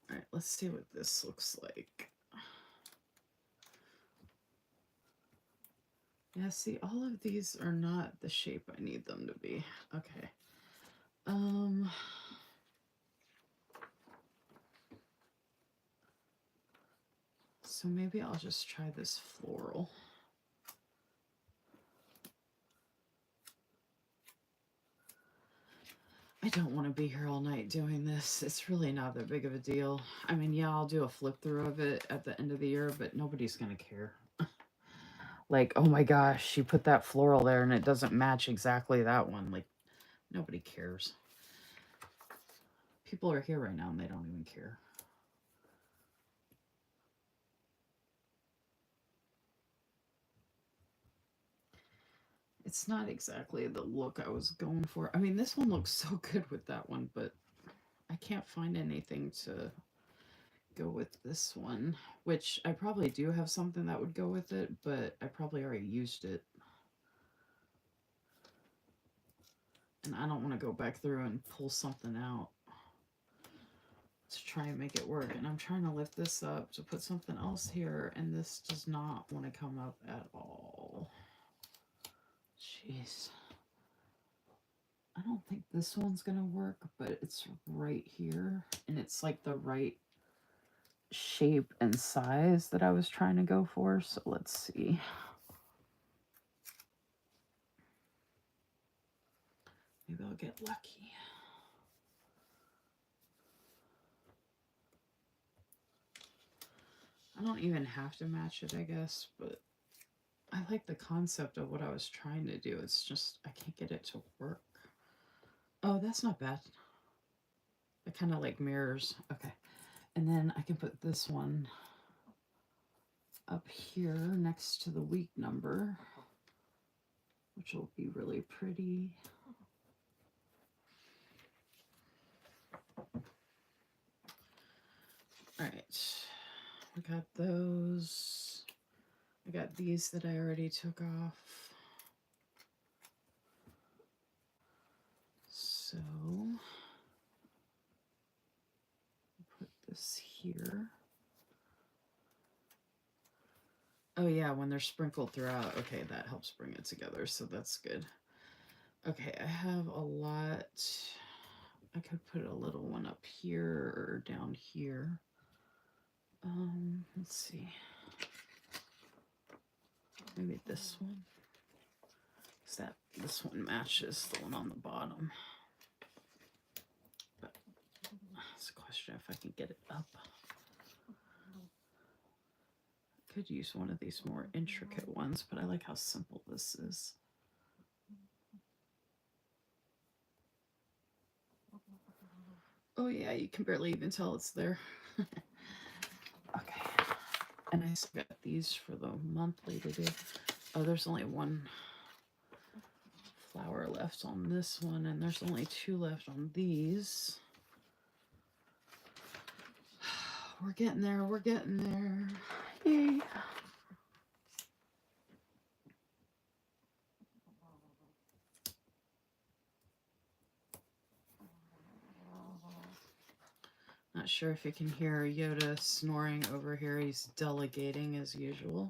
right, let's see what this looks like. Yeah, see, all of these are not the shape I need them to be. Okay. So maybe I'll just try this floral. I don't want to be here all night doing this. It's really not that big of a deal. I mean, yeah, I'll do a flip through of it at the end of the year, but nobody's going to care. Like, oh my gosh, she put that floral there and it doesn't match exactly that one. Like, nobody cares. People are here right now and they don't even care. It's not exactly the look I was going for. I mean, this one looks so good with that one, but I can't find anything to go with this one, which I probably do have something that would go with it, but I probably already used it. And I don't want to go back through and pull something out to try and make it work. And I'm trying to lift this up to put something else here, and this does not want to come up at all. Jeez. I don't think this one's going to work, but it's right here, and it's like the right shape and size that I was trying to go for. So let's see. Maybe I'll get lucky. I don't even have to match it, I guess, but I like the concept of what I was trying to do. It's just I can't get it to work. Oh, that's not bad. It kind of like mirrors. Okay. And then I can put this one up here next to the week number, which will be really pretty. All right. I got those. I got these that I already took off. So put this here. Oh yeah, when they're sprinkled throughout, okay, that helps bring it together, so that's good. Okay, I have a lot. I could put a little one up here or down here. Let's see. Maybe this one. Because this one matches the one on the bottom. But it's a question if I can get it up. could use one of these more intricate ones, but I like how simple this is. Oh yeah, you can barely even tell it's there. Okay. And I still got these for the monthly to do. Oh, there's only one flower left on this one, and there's only 2 left on these. We're getting there, we're getting there. Yay. Not sure if you can hear Yoda snoring over here. He's delegating as usual.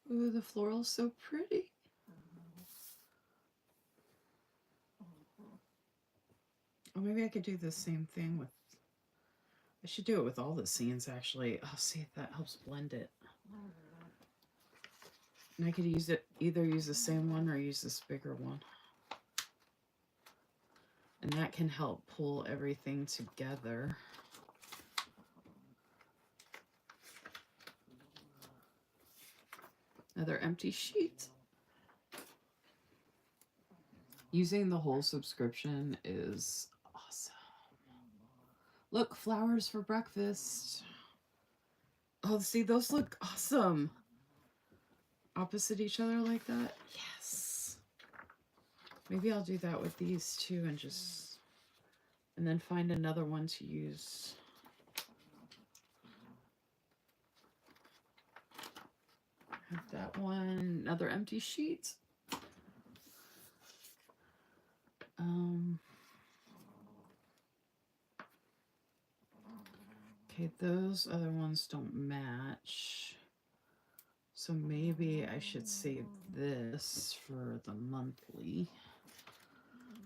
Ooh, the floral's so pretty. Oh, maybe I could do the same thing with... I should do it with all the scenes, actually. I'll see if that helps blend it. And I could use it, either use the same one or use this bigger one. And that can help pull everything together. Another empty sheet. Using the whole subscription is awesome. Look, flowers for breakfast. Oh, see, those look awesome. Opposite each other like that. Yes. Maybe I'll do that with these too, and just... and then find another one to use. Have that one, another empty sheet. Okay, those other ones don't match. So maybe I should save this for the monthly.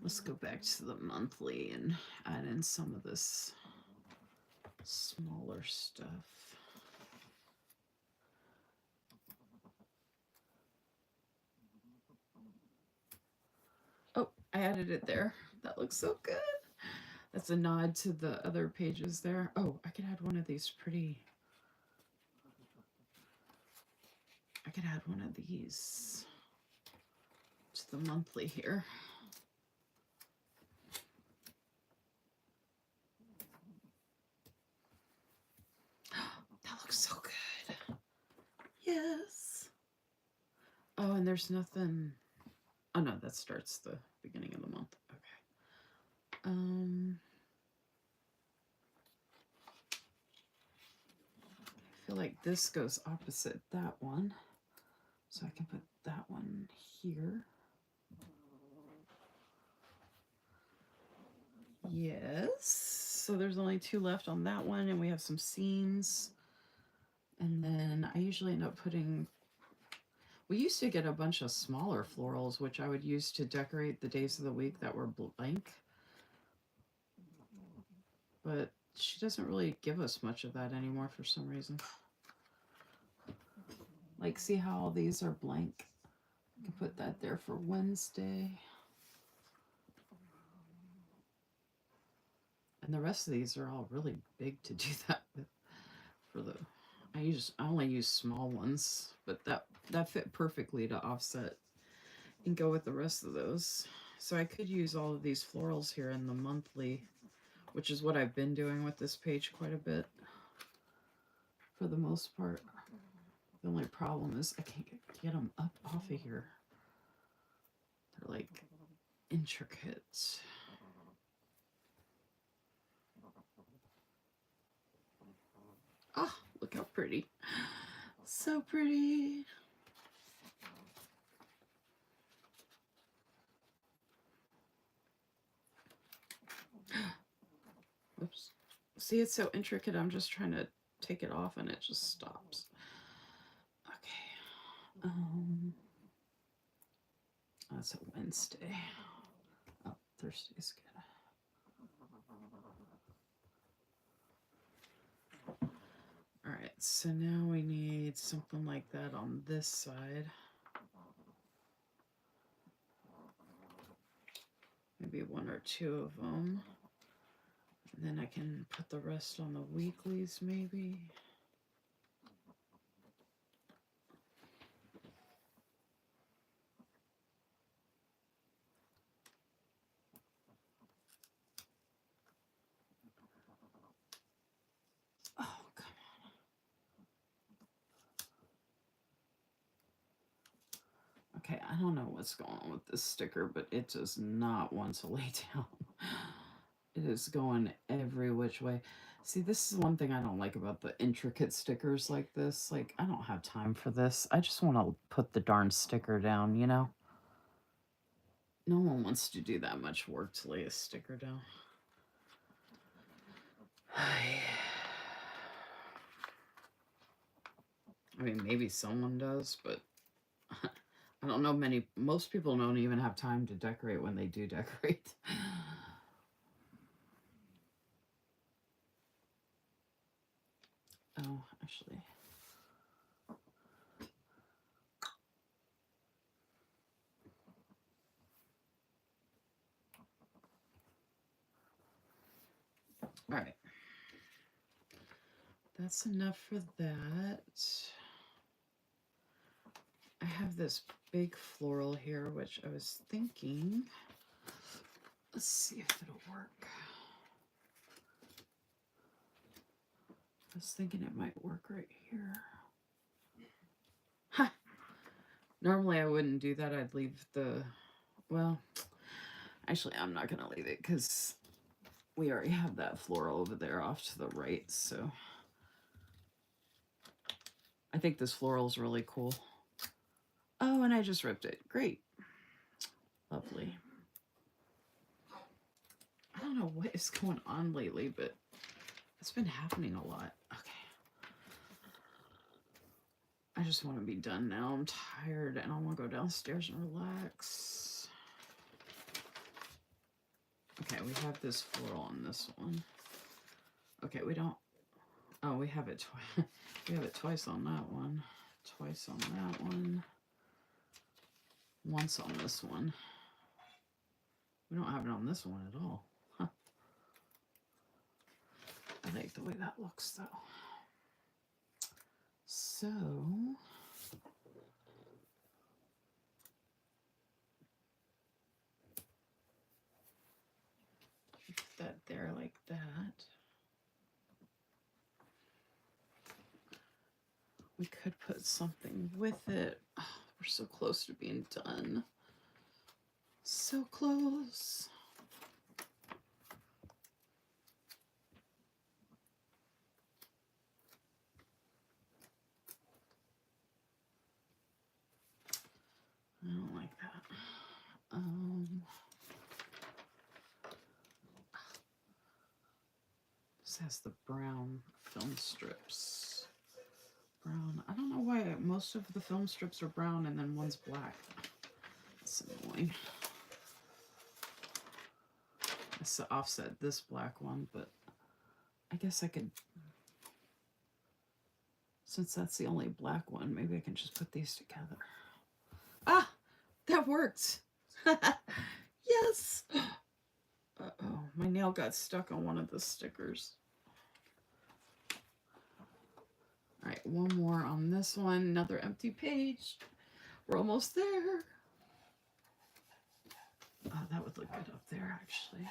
Let's go back to the monthly and add in some of this smaller stuff. Oh, I added it there. That looks so good. That's a nod to the other pages there. Oh, I could add one of these pretty... I could add one of these to the monthly here. That looks so good. Yes. Oh, and there's nothing... oh no, that starts the beginning of the month. Okay. I feel like this goes opposite that one. So I can put that one here. Yes. So there's only 2 left on that one, and we have some scenes. And then I usually end up putting... we used to get a bunch of smaller florals, which I would use to decorate the days of the week that were blank. But she doesn't really give us much of that anymore for some reason. Like, see how all these are blank? I can put that there for Wednesday. And the rest of these are all really big to do that with. For the... I only use small ones, but that fit perfectly to offset and go with the rest of those. So I could use all of these florals here in the monthly, which is what I've been doing with this page quite a bit for the most part. The only problem is I can't get them up off of here. They're like intricate. Ah, look how pretty. So pretty. Oops. See, it's so intricate. I'm just trying to take it off and it just stops. Okay. That's a Wednesday. Oh, Thursday's good. All right, so now we need something like that on this side. Maybe one or two of them. And then I can put the rest on the weeklies, maybe. Oh, come on. Okay, I don't know what's going on with this sticker, but it does not want to lay down. It is going every which way. See, this is one thing I don't like about the intricate stickers like this. Like, I don't have time for this. I just want to put the darn sticker down, you know? No one wants to do that much work to lay a sticker down. I mean, maybe someone does, but I don't know most people don't even have time to decorate when they do decorate. Oh, actually. All right. That's enough for that. I have this big floral here, which I was thinking, let's see if it'll work. I was thinking it might work right here. Ha! Normally I wouldn't do that. I'd leave the, well, actually I'm not going to leave it because we already have that floral over there off to the right. So I think this floral is really cool. Oh, and I just ripped it. Great. Lovely. I don't know what is going on lately, but it's been happening a lot. Okay. I just want to be done now. I'm tired and I want to go downstairs and relax. Okay, we have this floral on this one. Okay, we don't. Oh, we have it twice. We have it twice on that one. Twice on that one. Once on this one. We don't have it on this one at all. Huh. I like the way that looks though. So put that there like that. We could put something with it. Oh, we're so close to being done. So close. I don't like that. This has the brown film strips. Brown. I don't know why most of the film strips are brown and then one's black. That's annoying. I offset this black one, but I guess I could, since that's the only black one, maybe I can just put these together. Ah, that worked. Yes. Uh-oh, my nail got stuck on one of the stickers. All right, one more on this one, another empty page. We're almost there. Oh, that would look good up there, actually.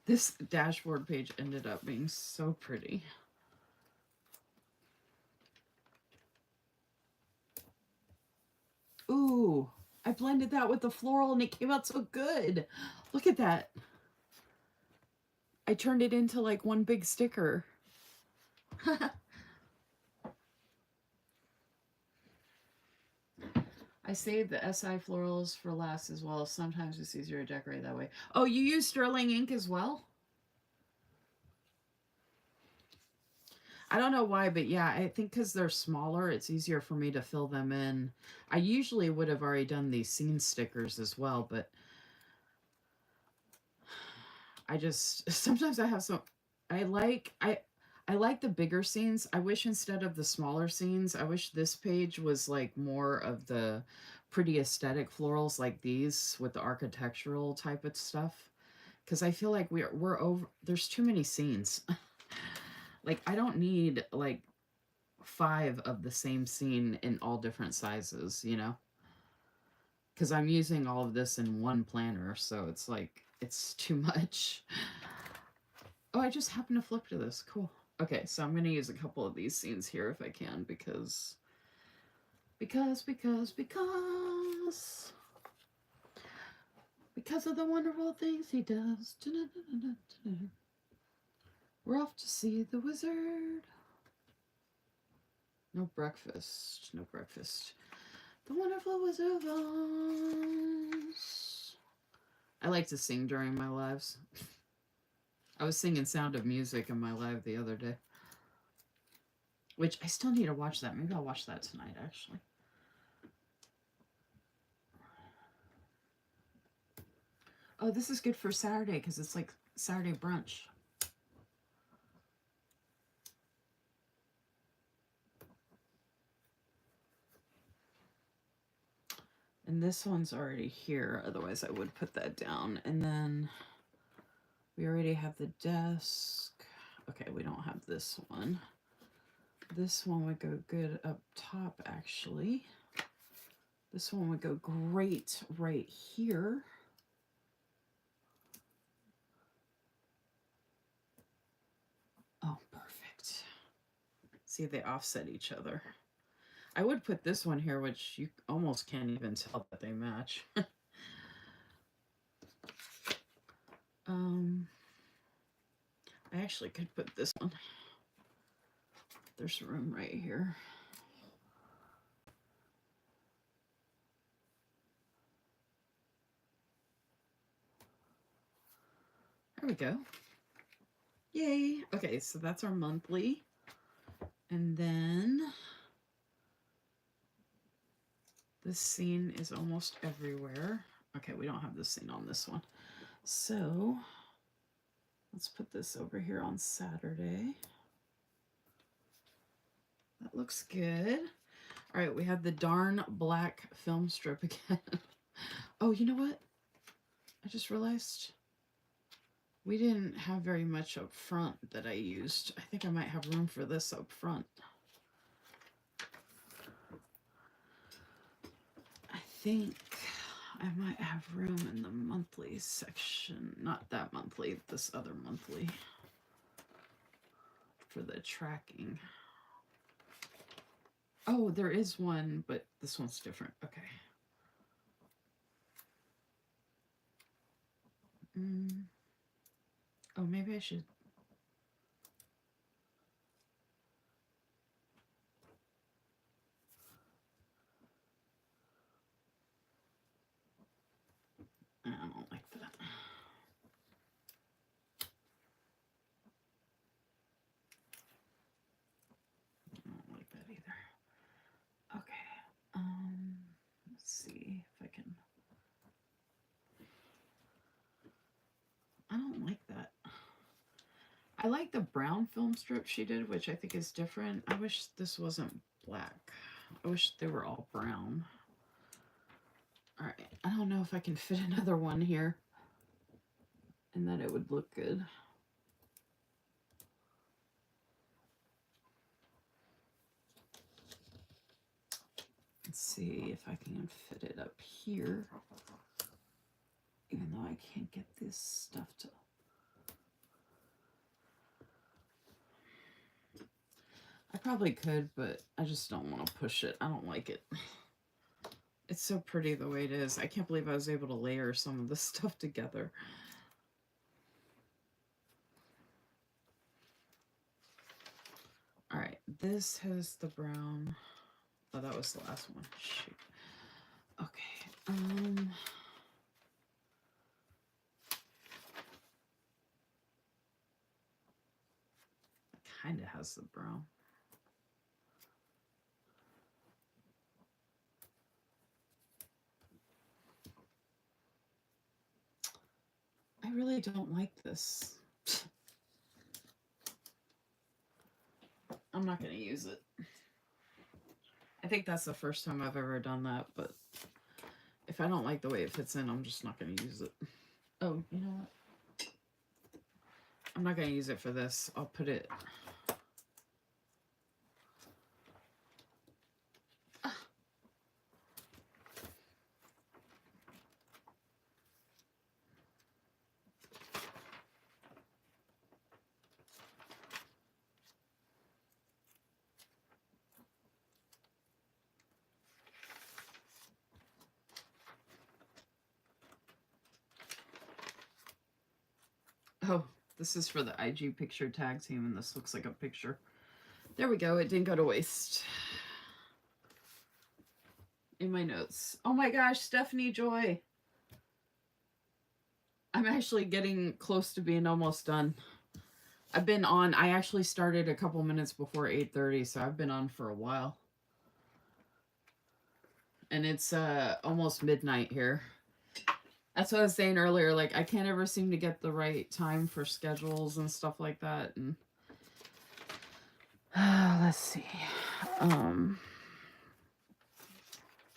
This dashboard page ended up being so pretty. Ooh, I blended that with the floral and it came out so good. Look at that. I turned it into like one big sticker. I saved the SI florals for last as well. Sometimes it's easier to decorate that way. Oh, you use sterling ink as well? I don't know why, but yeah, I think because they're smaller, it's easier for me to fill them in. I usually would have already done these scene stickers as well, but I just sometimes I have some I like the bigger scenes. I wish instead of the smaller scenes, I wish this page was like more of the pretty aesthetic florals like these with the architectural type of stuff. Because I feel like we're over. There's too many scenes. Like I don't need like 5 of the same scene in all different sizes. You know, because I'm using all of this in one planner, so it's like it's too much. Oh, I just happened to flip to this. Cool. Okay, so I'm going to use a couple of these scenes here if I can because because of the wonderful things he does. We're off to see the wizard. No breakfast. No breakfast. The wonderful Wizard of Oz. I like to sing during my lives. I was singing Sound of Music in my live the other day. Which I still need to watch that. Maybe I'll watch that tonight, actually. Oh, this is good for Saturday because it's like Saturday brunch. And this one's already here. Otherwise, I would put that down. And then we already have the desk. Okay, we don't have this one. This one would go good up top, actually. This one would go great right here. Oh, perfect. See, they offset each other. I would put this one here, which you almost can't even tell that they match. I actually could put this one. There's room right here. There we go. Yay. Okay, so that's our monthly. And then this scene is almost everywhere. Okay, we don't have this scene on this one. So let's put this over here on Saturday. That looks good. All right, we have the darn black film strip again. Oh, you know what? I just realized we didn't have very much up front that I used. I think I might have room for this up front. I think I might have room in the monthly section. Not that monthly, this other monthly. For the tracking. Oh, there is one, but this one's different. Okay. Oh, maybe I should. I don't like that. I don't like that either. Okay. Let's see if I can. I don't like that. I like the brown film strip she did, which I think is different. I wish this wasn't black. I wish they were all brown. All right. I don't know if I can fit another one here and that it would look good. Let's see if I can fit it up here, even though I can't get this stuff to. I probably could, but I just don't want to push it. I don't like it. It's so pretty the way it is. I can't believe I was able to layer some of this stuff together. All right, this has the brown. Oh, that was the last one. Shoot. Okay. Kind of has the brown. I really don't like this. I'm not going to use it. I think that's the first time I've ever done that, but if I don't like the way it fits in, I'm just not going to use it. Oh, you know what? I'm not going to use it for this. I'll put it... Oh, this is for the IG picture tag team, and this looks like a picture. There we go. It didn't go to waste. In my notes. Oh my gosh, Stephanie Joy. I'm actually getting close to being almost done. I've been on. I actually started a couple minutes before 8:30, so I've been on for a while. And it's almost midnight here. That's what I was saying earlier. Like, I can't ever seem to get the right time for schedules and stuff like that. And let's see.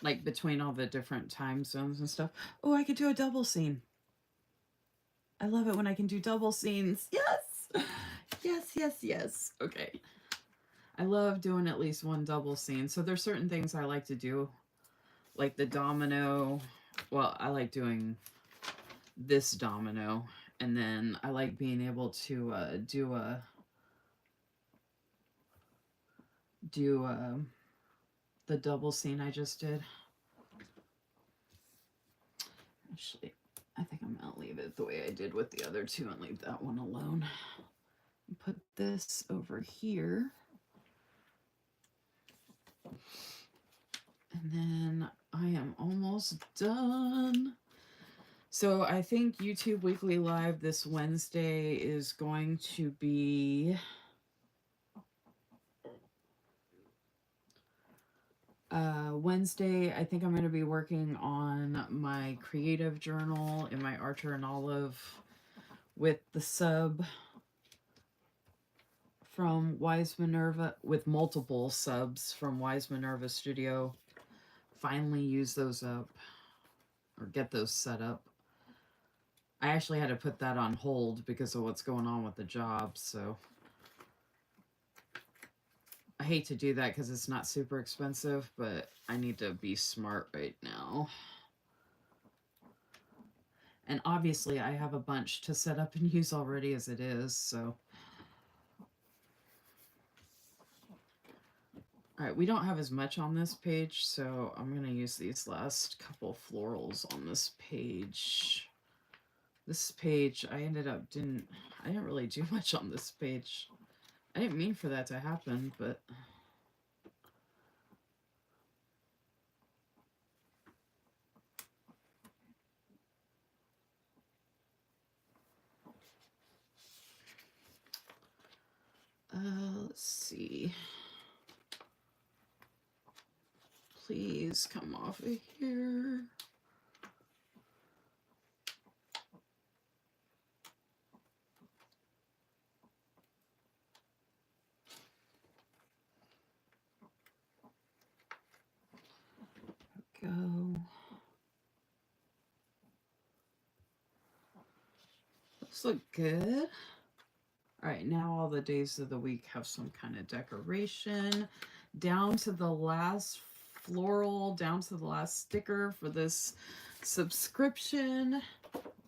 Like between all the different time zones and stuff. Oh, I could do a double scene. I love it when I can do double scenes. Yes. Yes, yes, yes. Okay. I love doing at least one double scene. So there's certain things I like to do. Like the domino. Well, I like doing this domino. And then I like being able to do the double scene I just did. Actually, I think I'm going to leave it the way I did with the other two and leave that one alone. Put this over here. And then I am almost done. So I think YouTube Weekly Live this Wednesday is going to be... Wednesday, I think I'm going to be working on my creative journal in my Archer and Olive with the sub from Wise Minerva, with multiple subs from Wise Minerva Studio. Finally use those up, or get those set up. I actually had to put that on hold because of what's going on with the job, so I hate to do that because it's not super expensive, but I need to be smart right now. And obviously I have a bunch to set up and use already as it is, so. All right, we don't have as much on this page, so I'm going to use these last couple florals on this page. This page, I didn't really do much on this page. I didn't mean for that to happen, but... let's see. Please come off of here. Go. Those look good. All right, now all the days of the week have some kind of decoration. Down to the last floral, down to the last sticker for this subscription.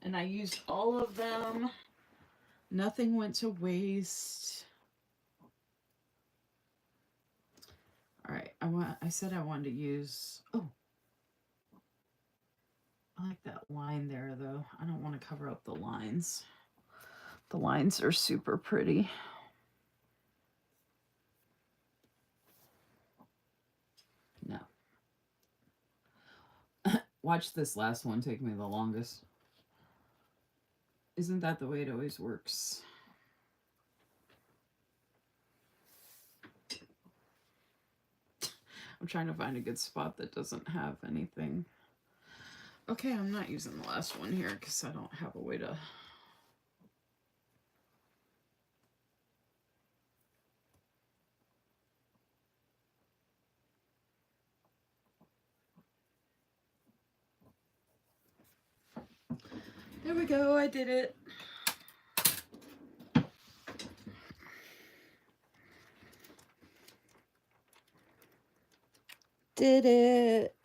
And I used all of them. Nothing went to waste. All right, I said I wanted to use, oh. I like that line there, though. I don't want to cover up the lines. The lines are super pretty. No. Watch this last one take me the longest. Isn't that the way it always works? I'm trying to find a good spot that doesn't have anything. Okay, I'm not using the last one here because I don't have a way to There we go. I did it. Did it.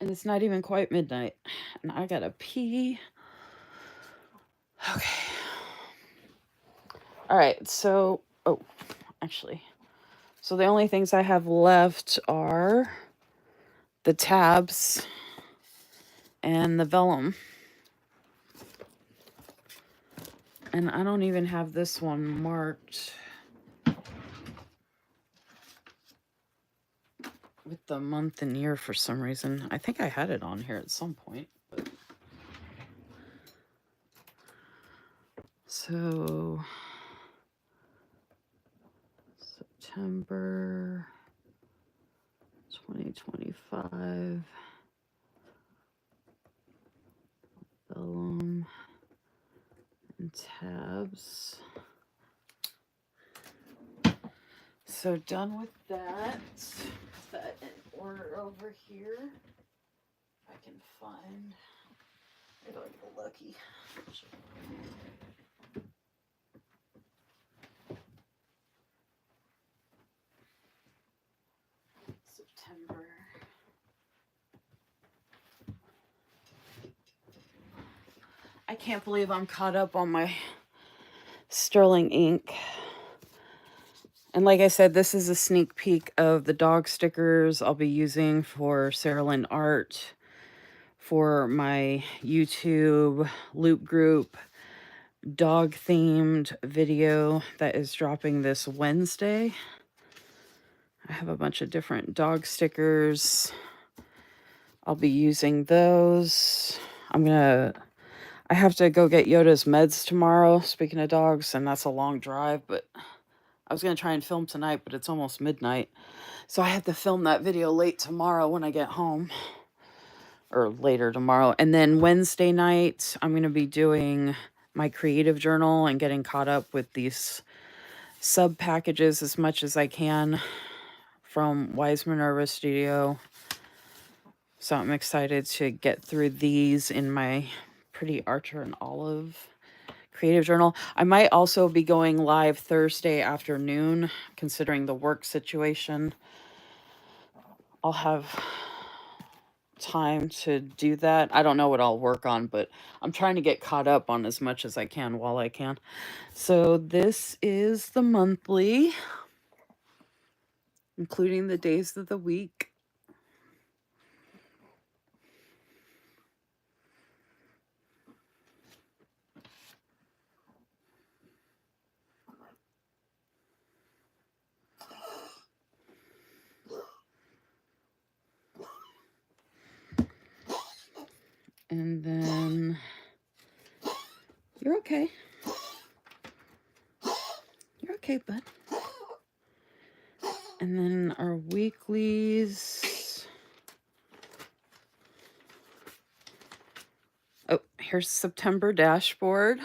And it's not even quite midnight. And I gotta pee. Okay. All right. So, actually. So the only things I have left are the tabs and the vellum. And I don't even have this one marked with the month and year for some reason. I think I had it on here at some point. But... So, September 2025. Vellum and tabs. So done with that. Put that in order over here. If I can find. Maybe I'll get lucky. September. I can't believe I'm caught up on my sterling ink. And like I said, this is a sneak peek of the dog stickers I'll be using for Sarah Lynn Art for my YouTube loop group dog themed video that is dropping this Wednesday. I have a bunch of different dog stickers. I'll be using those. I have to go get Yoda's meds tomorrow, speaking of dogs, and that's a long drive, but I was going to try and film tonight, but it's almost midnight. So I have to film that video late tomorrow when I get home. Or later tomorrow. And then Wednesday night, I'm going to be doing my creative journal and getting caught up with these sub packages as much as I can from Wise Minerva Studio. So I'm excited to get through these in my Pretty Archer and Olive creative journal. I might also be going live Thursday afternoon, considering the work situation. I'll have time to do that. I don't know what I'll work on, but I'm trying to get caught up on as much as I can while I can. So this is the monthly, including the days of the week. And then, you're okay. You're okay, bud. And then our weeklies. Oh, here's September dashboard.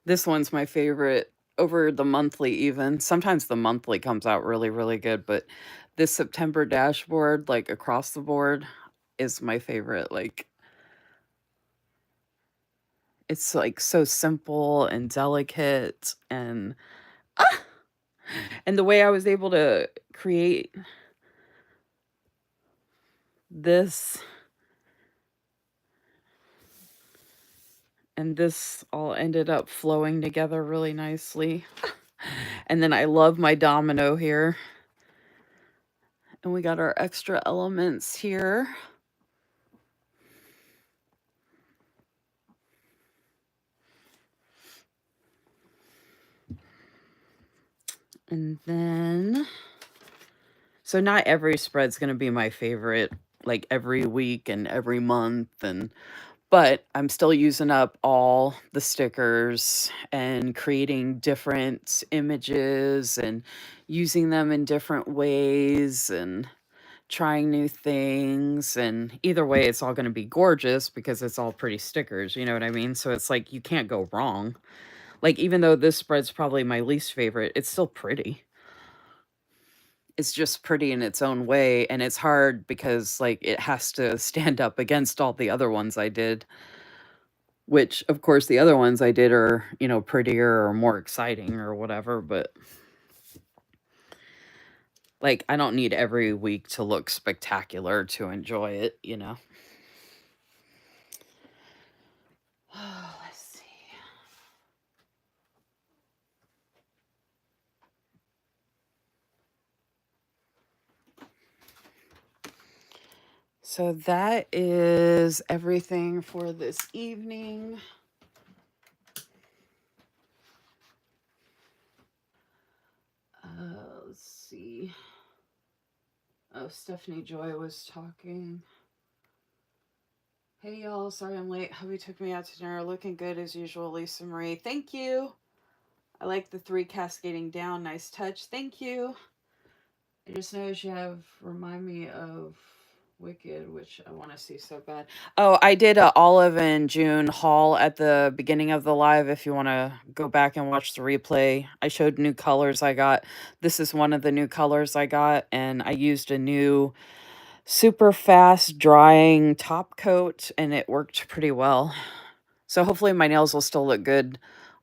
This one's my favorite over the monthly even. Sometimes the monthly comes out really, really good, but this September dashboard, like across the board, is my favorite. Like, it's like so simple and delicate, and and the way I was able to create this and this all ended up flowing together really nicely. And then I love my domino here. And we got our extra elements here. And then, so not every spread's going to be my favorite, like every week and every month. But I'm still using up all the stickers and creating different images and using them in different ways and trying new things. And either way, it's all going to be gorgeous because it's all pretty stickers. You know what I mean? So it's like, you can't go wrong. Like, even though this spread's probably my least favorite, it's still pretty. it's just pretty in its own way, and it's hard because like it has to stand up against all the other ones I did, which of course the other ones I did are, you know, prettier or more exciting or whatever, but like I don't need every week to look spectacular to enjoy it, you know. Let's see. So that is everything for this evening. Let's see. Oh, Stephanie Joy was talking. Hey y'all, sorry I'm late. Hubby took me out to dinner. Looking good as usual, Lisa Marie. Thank you. I like the 3 cascading down. Nice touch. Thank you. I just noticed you have remind me of Wicked, which I want to see so bad. Oh, I did a Olive and June haul at the beginning of the live. If you want to go back and watch the replay, I showed new colors I got. This is one of the new colors I got, and I used a new super fast drying top coat, and it worked pretty well. So hopefully my nails will still look good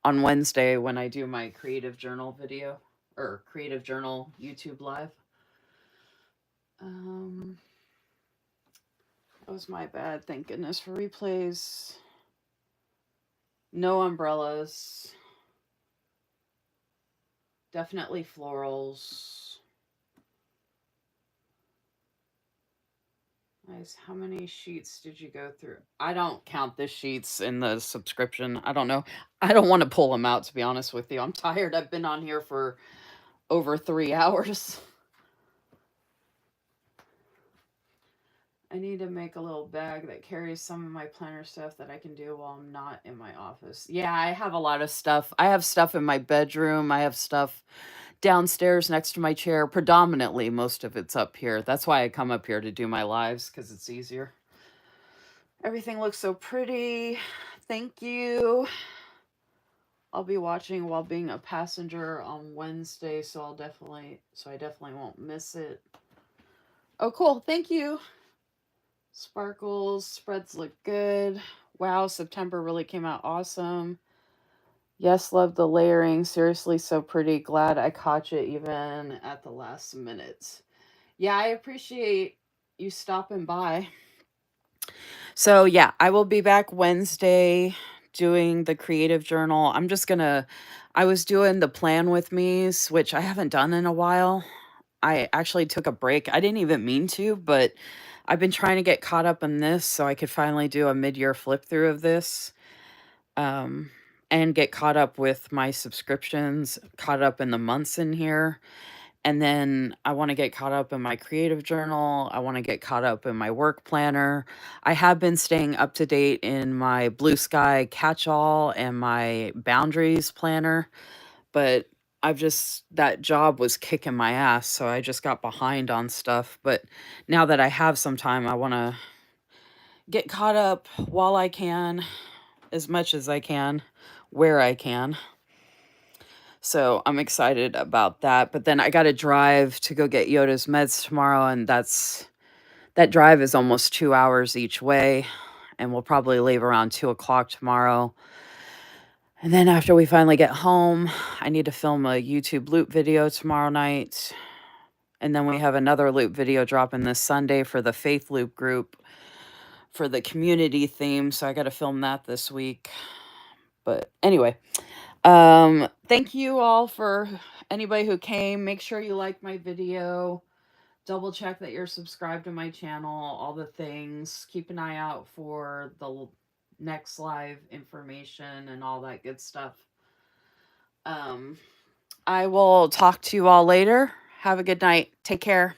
on Wednesday when I do my creative journal video or creative journal YouTube live. That was my bad. Thank goodness for replays. No umbrellas. Definitely florals. Nice. How many sheets did you go through? I don't count the sheets in the subscription. I don't know. I don't want to pull them out, to be honest with you. I'm tired. I've been on here for over 3 hours. I need to make a little bag that carries some of my planner stuff that I can do while I'm not in my office. Yeah, I have a lot of stuff. I have stuff in my bedroom. I have stuff downstairs next to my chair. Predominantly, most of it's up here. That's why I come up here to do my lives, because it's easier. Everything looks so pretty. Thank you. I'll be watching while being a passenger on Wednesday, so I definitely won't miss it. Oh, cool. Thank you. Sparkles, spreads look good. Wow, September really came out awesome. Yes, love the layering. Seriously, so pretty. Glad I caught you even at the last minute. Yeah, I appreciate you stopping by. So, yeah, I will be back Wednesday doing the creative journal. I was doing the plan with me's, which I haven't done in a while. I actually took a break. I didn't even mean to, but I've been trying to get caught up in this so I could finally do a mid-year flip through of this, and get caught up with my subscriptions, caught up in the months in here. And then I want to get caught up in my creative journal. I want to get caught up in my work planner. I have been staying up to date in my Blue Sky catch-all and my boundaries planner, but that job was kicking my ass, so I just got behind on stuff. But now that I have some time, I want to get caught up while I can, as much as I can, where I can. So I'm excited about that. But then I got to drive to go get Yoda's meds tomorrow, and that drive is almost 2 hours each way, and we'll probably leave around 2 o'clock tomorrow. And then after we finally get home, I need to film a YouTube loop video tomorrow night. And then we have another loop video dropping this Sunday for the Faith Loop group for the community theme. So I got to film that this week. But anyway, thank you all for anybody who came. Make sure you like my video. Double check that you're subscribed to my channel, all the things. Keep an eye out for the next live information and all that good stuff. I will talk to you all later. Have a good night. Take care.